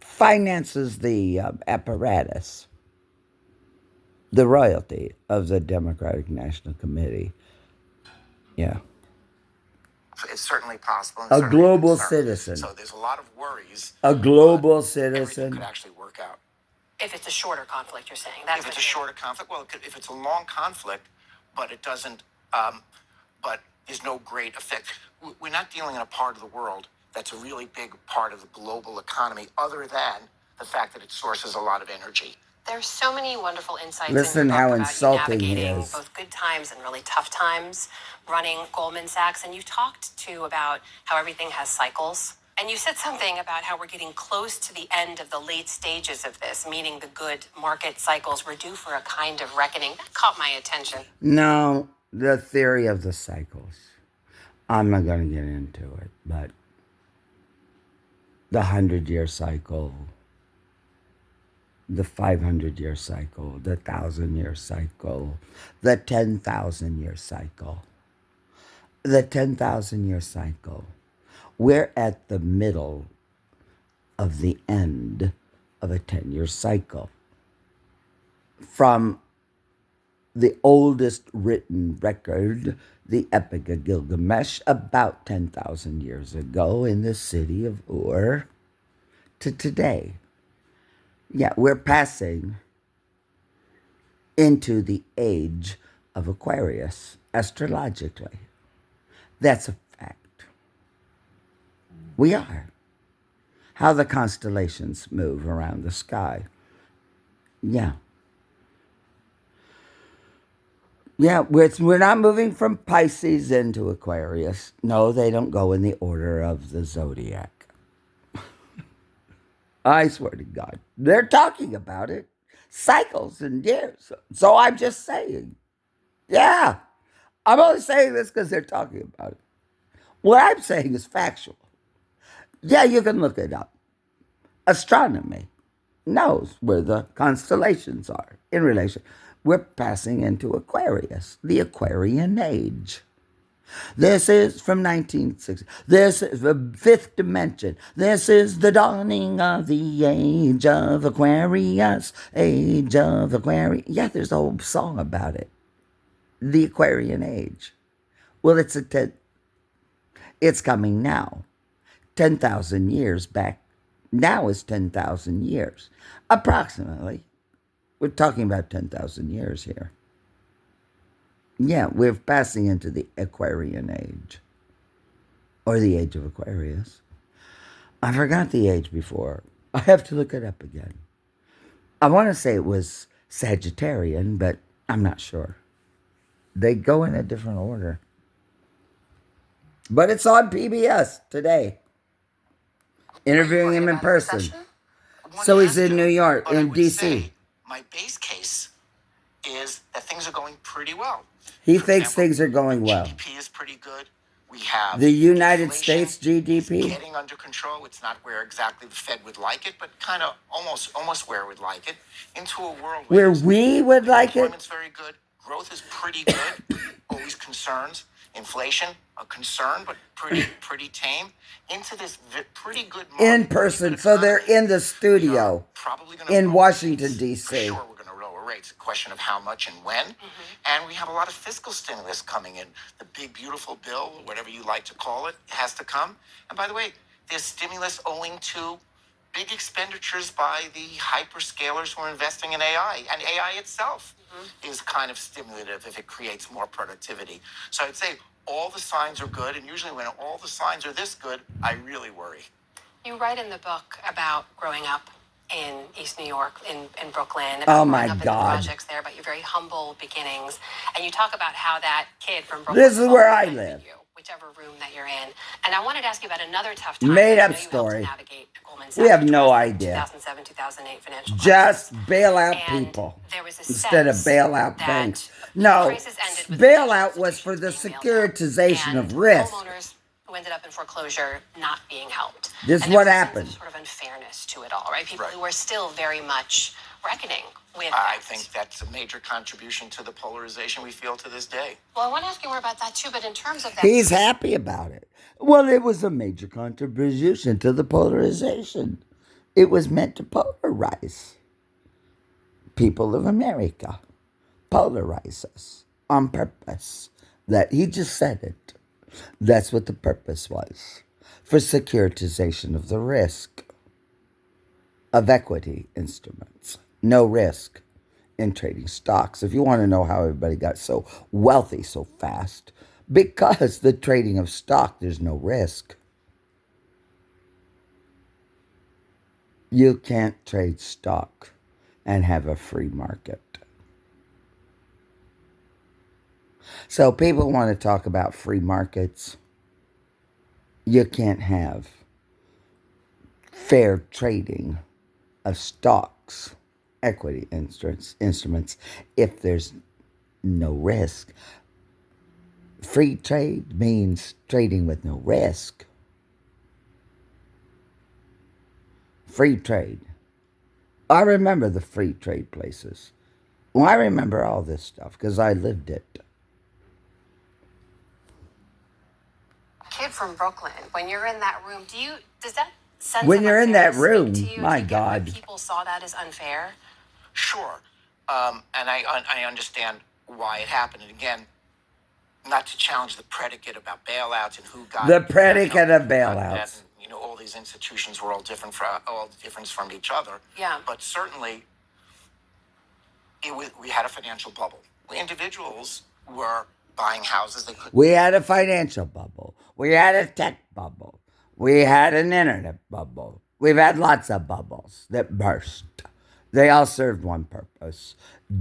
Finances the apparatus, the royalty of the Democratic National Committee. Yeah. It's certainly possible. A global citizen. So there's a lot of worries. A global Everything citizen. could actually work out. If it's a shorter conflict, you're saying. That's If it's what a shorter conflict, well, if it's a long conflict, but it doesn't, but there's no great effect. We're not dealing in a part of the world that's a really big part of the global economy, other than the fact that it sources a lot of energy. There's so many wonderful insights Listen in your book how about insulting you he navigating is. both good times and really tough times running Goldman Sachs. And you talked too about how everything has cycles. And you said something about how we're getting close to the end of the late stages of this, meaning the good market cycles were due for a kind of reckoning. That caught my attention. No, the theory of the cycles. I'm not going to get into it, but the 100-year cycle, the 500-year cycle, the 1,000-year cycle, the 10,000-year cycle. The 10,000-year cycle. We're at the middle of the end of a 10-year cycle. From the oldest written record, the Epic of Gilgamesh, about 10,000 years ago in the city of Ur, to today. Yeah, we're passing into the age of Aquarius, astrologically. That's a fact. We are. How the constellations move around the sky. Yeah. Yeah, we're not moving from Pisces into Aquarius. No, they don't go in the order of the zodiac. I swear to God. They're talking about it. Cycles and years. So I'm just saying. Yeah. I'm only saying this because they're talking about it. What I'm saying is factual. Yeah, you can look it up. Astronomy knows where the constellations are in relation. We're passing into Aquarius, the Aquarian age. This is from 1960. This is the fifth dimension. This is the dawning of the age of Aquarius. Age of Aquarius. Yeah, there's a whole song about it. The Aquarian age. Well, it's coming now. 10,000 years back. Now is 10,000 years. Approximately. We're talking about 10,000 years here. Yeah, we're passing into the Aquarian age. Or the age of Aquarius. I forgot the age before. I have to look it up again. I want to say it was Sagittarian, but I'm not sure. They go in a different order. But it's on PBS today. Interviewing him in person. So he's in New York, in D.C. My base case is that things are going pretty well. He thinks things are going well. GDP is pretty good. We have the United States GDP getting under control. It's not where exactly the Fed would like it, but kind of almost where we'd like it. Into a world where we would like it. Employment's very good. Growth is pretty good. Always concerns. Inflation, a concern, but pretty tame. Into this pretty good market, in person. So they're in the studio in Washington, D.C. Sure, we're going to lower rates. A question of how much and when. And we have a lot of fiscal stimulus coming in. The big, beautiful bill, whatever you like to call it, has to come. And by the way, there's stimulus owing to big expenditures by the hyperscalers who are investing in AI. And AI itself is kind of stimulative if it creates more productivity. So I'd say all the signs are good. And usually when all the signs are this good, I really worry. You write in the book about growing up in East New York, in Brooklyn, Oh about my growing up in the God. projects there, about your very humble beginnings. And you talk about how that kid from Brooklyn This is where I live. whichever room that you're in. And I wanted to ask you about another tough time Made that I up know you helped to story. navigate Goldman Sachs, We have which no was the idea. 2007, 2008 financial crisis. Just bail out And people there was a instead of sense bail out that banks. the No, crisis ended with bailout was for the securitization of risk. homeowners who ended up in foreclosure not being helped. This is And there what was happened. a sense of sort of unfairness to it all, right? People who are still very much reckoning with I that. think that's a major contribution to the polarization we feel to this day. Well, I want to ask you more about that too, but in terms of that. He's happy about it. Well, it was a major contribution to the polarization. It was meant to polarize people of America, polarize us on purpose. That he just said it. That's what the purpose was, for securitization of the risk of equity instruments. No risk in trading stocks. If you want to know how everybody got so wealthy so fast, because the trading of stock, there's no risk. You can't trade stock and have a free market. So people want to talk about free markets. You can't have fair trading of stocks, equity instruments, if there's no risk. Free trade means trading with no risk. Free trade. I remember the free trade places. Well, I remember all this stuff because I lived it. Kid from Brooklyn, when you're in that room, does that sense When of you're in that unfairness room, speak to you? my Do you get why God. people saw that as unfair? Sure. And I understand why it happened. And again, not to challenge the predicate about bailouts and who got The predicate of bailouts. that, and, all these institutions were all different from each other. Yeah. But certainly, we had a financial bubble. Individuals were buying houses they couldn't. We had a financial bubble. We had a tech bubble. We had an internet bubble. We've had lots of bubbles that burst. They all served one purpose: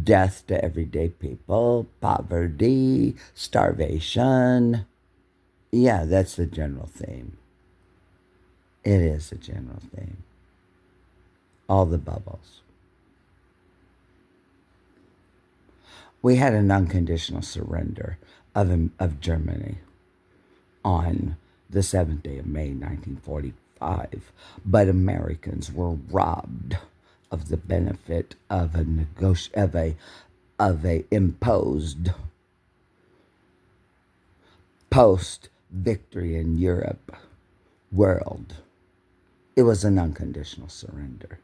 death to everyday people, poverty, starvation. Yeah, that's the general theme. It is the general theme. All the bubbles. We had an unconditional surrender of Germany on the 7th day of May, 1945, but Americans were robbed of the benefit of a imposed post-victory in Europe world. It was an unconditional surrender.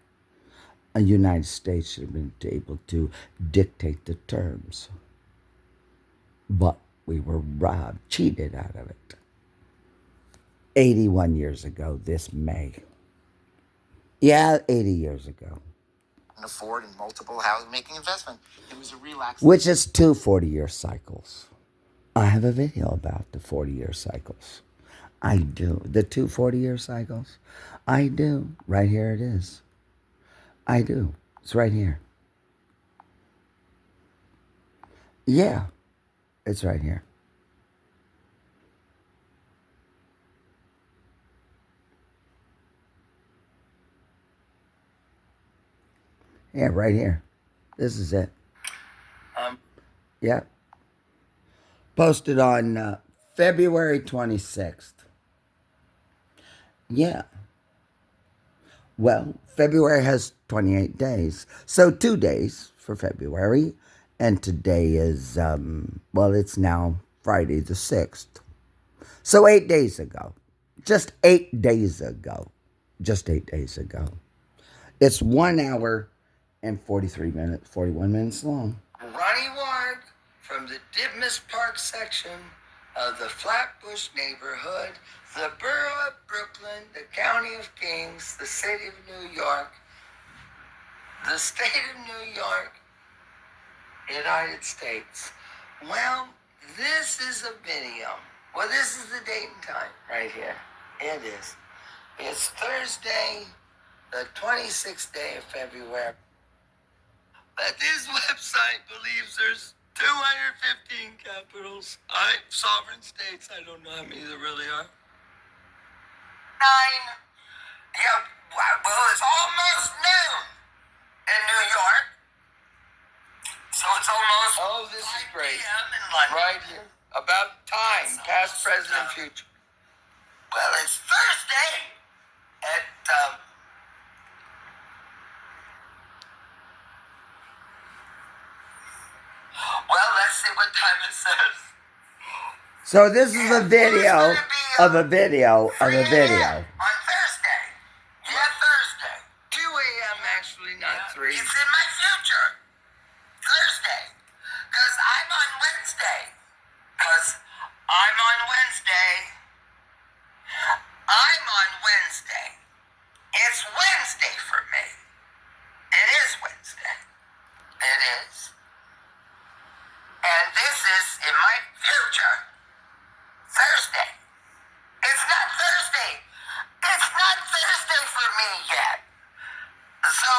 The United States should have been able to dictate the terms, but we were robbed, cheated out of it. 81 years ago this May. Yeah, 80 years ago. Afford in multiple housing, making investment. It was a relaxed. Which is 2 40-year cycles. I have a video about the 40-year cycles. I do. The 2 40-year cycles. I do. Right here it is. I do. It's right here. Yeah. It's right here. Yeah, right here. This is it. Yeah. Posted on February 26th. Yeah. Well, February has 28 days. So 2 days for February. And today is, it's now Friday the 6th. So 8 days ago. Just 8 days ago. Just 8 days ago. It's 1 hour and 41 minutes long. Ronnie-Ward from the Didmas Park section of the Flatbush neighborhood, the borough of Brooklyn, the county of Kings, the city of New York, the state of New York, United States. Well, this is a video. Well, this is the date and time right here. It is. It's Thursday, the 26th day of February. But this website believes there's 215 capitals. Sovereign states. I don't know how many there really are. 9. Yeah, well, it's almost noon in New York. So it's almost. Oh, this is great. Right here. About time, past, present, and future. Well, it's Thursday at. Well, let's see what time it says. So this is a video of a video of a video. On Thursday. Yeah, Thursday. 2 a.m. actually, not 3. It's in my future. Thursday. Because I'm on Wednesday. I'm on Wednesday. It's Wednesday for me. It is Wednesday. It is. And this is in my future. Thursday. It's not Thursday. It's not Thursday for me yet. So,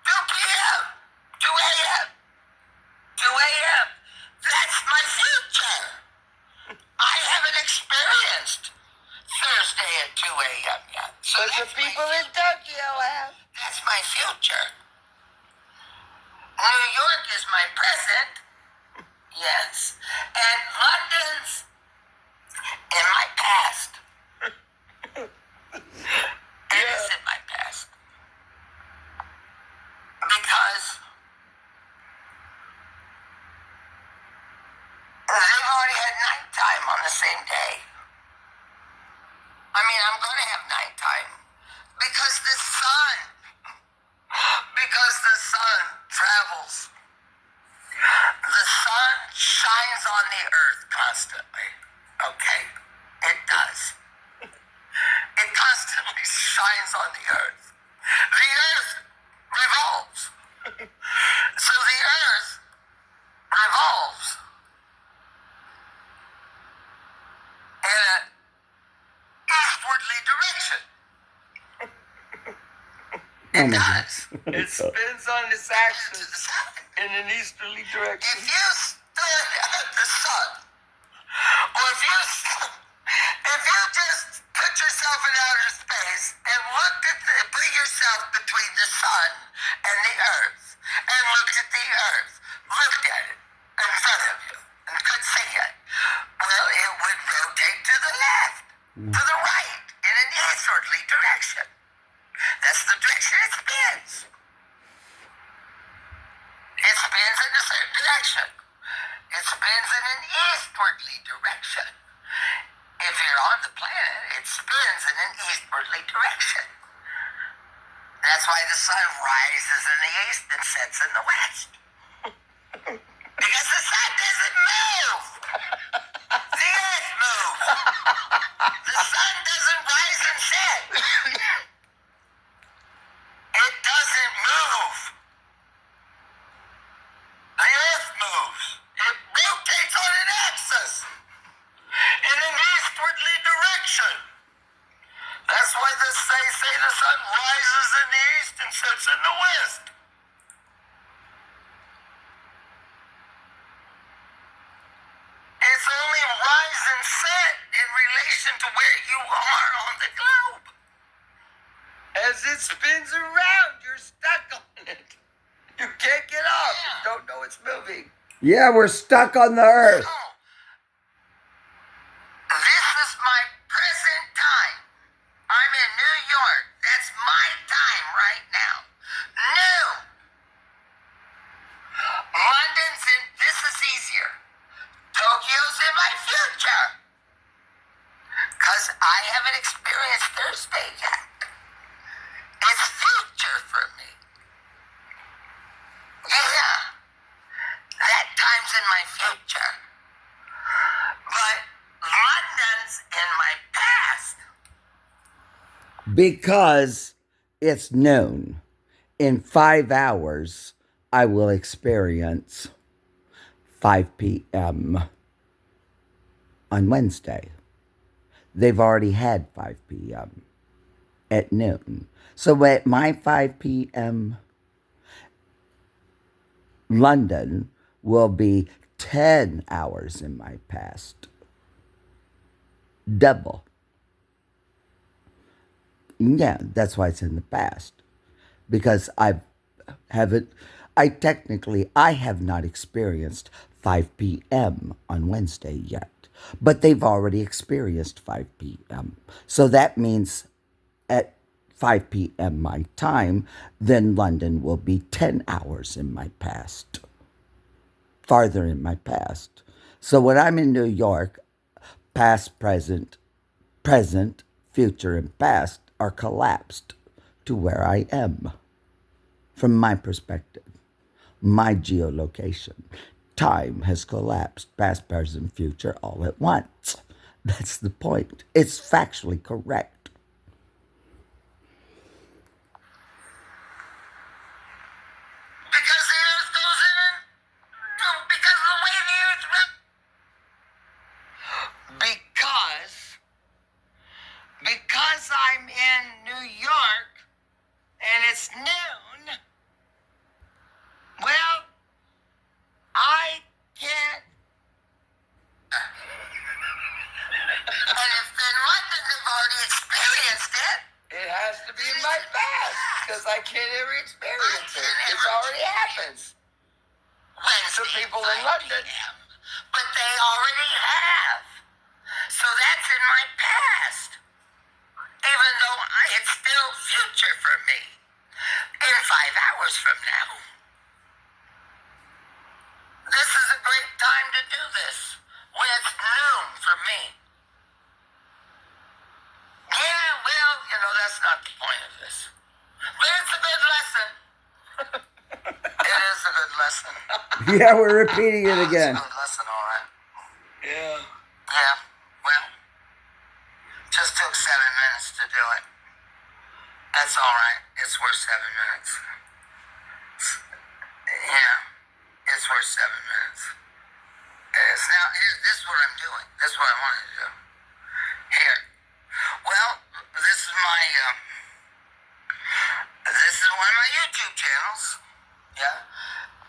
2 p.m. 2 a.m. 2 a.m. That's my future. I haven't experienced Thursday at 2 a.m. yet. So the people in Tokyo have. That's my future. New York is my present. Yes. And London's in my past. It is in my past. Because they've already had nighttime on the same day. I mean, I'm going to have nighttime. Because the sun travels. The sun shines on the earth constantly. Okay? It does. It constantly shines on the earth. The earth revolves. So the earth revolves in an eastwardly direction. It does. It spins on its axis in an easterly direction. If you stood at the sun, or if you just put yourself in outer space and put yourself between the sun and the earth, and looked at the earth, looked at it in front of you, and could see it, well, it would rotate to the left, to the right, in an eastwardly direction. That's the direction it spins. It spins in a certain direction. It spins in an eastwardly direction. If you're on the planet, it spins in an eastwardly direction. That's why the sun rises in the east and sets in the west. Because the sun doesn't move. The earth moves. The sun doesn't rise and set. It doesn't move. The earth moves. It rotates on an axis in an eastwardly direction. That's why they say the sun rises in the east and sets in the west. It's only rise and set in relation to where you are on the globe. As it spins around, you're stuck on it. You can't get off. You don't know it's moving. Yeah, we're stuck on the earth. This is my present time. I'm in New York. That's my time right now. Noon. London's in, this is easier. Tokyo's in my future. Because I haven't experienced Thursday yet. It's future for me. Yeah. That time's in my future. But London's in my past. Because it's noon. In 5 hours, I will experience 5 p.m. on Wednesday. They've already had 5 p.m. at noon. So at my 5 p.m., London will be 10 hours in my past. Double. Yeah, that's why it's in the past. Because I have not experienced 5 p.m. on Wednesday yet. But they've already experienced 5 p.m. So that means at 5 p.m. my time, then London will be 10 hours in my past. Farther in my past. So when I'm in New York, past, present, future, and past are collapsed to where I am. From my perspective, my geolocation. Time has collapsed, past, present, future, all at once. That's the point. It's factually correct. Because the earth goes in, because of the way the earth because I'm in New York and it's noon, well, I can't. And if in London they've already experienced it, it has to be in my past because I can't ever experience it. It already happens. To people in London. But they already have. So that's in my past. Even though it's still future for me. In 5 hours from now. This is a great time to do this. When it's noon for me. Yeah, well, that's not the point of this. But it's a good lesson. It is a good lesson. Yeah, we're repeating it again. It's a good lesson, all right. Yeah. Yeah, well, just took 7 minutes to do it. That's all right. It's worth 7 minutes. Yeah, it's worth 7 minutes. It is. Now, this is what I'm doing. This is what I wanted to do. Here. Well, this is one of my YouTube channels. Yeah.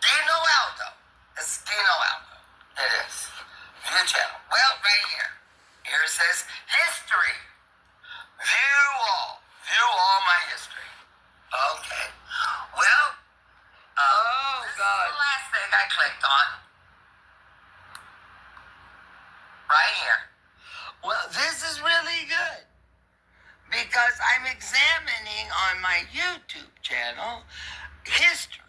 Dino Aldo. It's Dino Aldo. It is. New channel. Well, right here. Here it says history. View all. View all my history. Okay. Well, this is the last thing I clicked on. Right here. Well, this is really good. Because I'm examining on my YouTube channel history.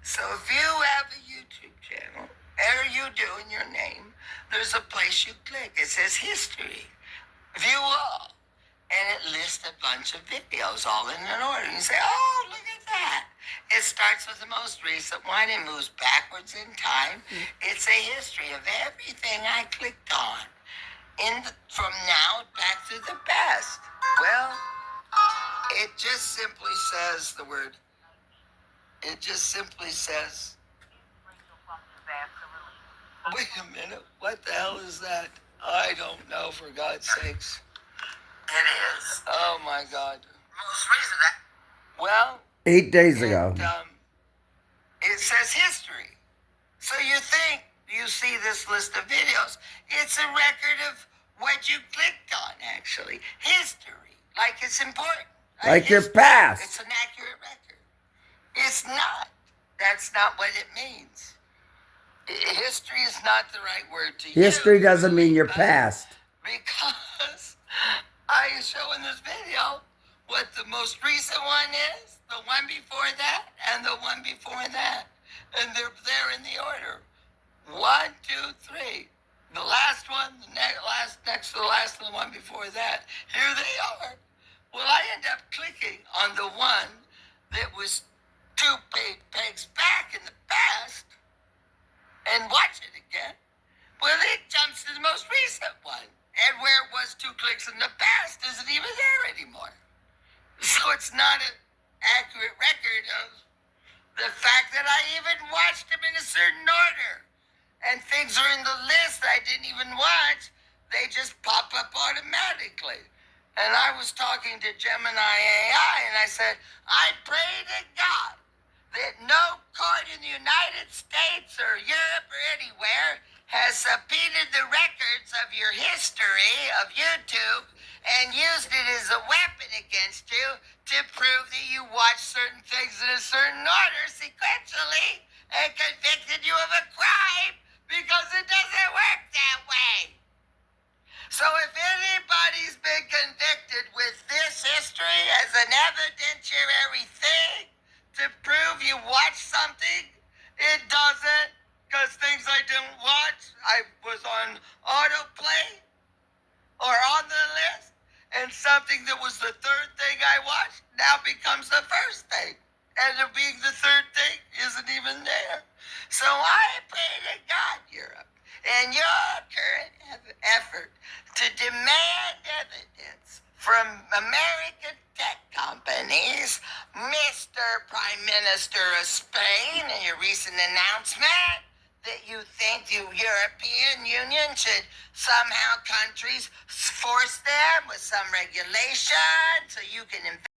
So if you have a YouTube channel, whatever you do in your name, there's a place you click. It says history. View all. And it lists a bunch of videos all in an order. And you say, oh, look at that. It starts with the most recent one and moves backwards in time. It's a history of everything I clicked on. From now back to the past. Well, it just simply says the word. It just simply says. Wait a minute. What the hell is that? I don't know, for God's sakes. It is. Oh, my God. Most recent. Well. 8 days ago. It says history. So you think you see this list of videos. It's a record of what you clicked on, actually. History. Like it's important. Like your past. It's an accurate record. It's not. That's not what it means. History is not the right word to use. History doesn't mean your past. Because I show in this video what the most recent one is, the one before that, and the one before that. And they're there in the order. 1, 2, 3. The last one, next to the last, and the one before that. Here they are. Well, I end up clicking on the one that was 2 pegs back in the past and watch it again. Well, it jumps to the most recent one. And where it was 2 clicks in the past isn't even there anymore. So it's not an accurate record of the fact that I even watched them in a certain order. And things are in the list I didn't even watch. They just pop up automatically. And I was talking to Gemini AI, and I said, I pray to God that no court in the United States or Europe or anywhere has subpoenaed the records of your history of YouTube and used it as a weapon against you to prove that you watched certain things in a certain order sequentially and convicted you of a crime, because it doesn't work that way. So if anybody's been convicted with this history as an evidentiary thing to prove you watched something, it doesn't, because things I didn't watch, I was on autoplay or on the list, and something that was the third thing I watched now becomes the first thing. And it being the third thing isn't even there. So I pray to God, Europe, in your current effort to demand evidence from American tech companies, Mr. Prime Minister of Spain, in your recent announcement that you think the European Union should somehow countries force them with some regulation so you can invest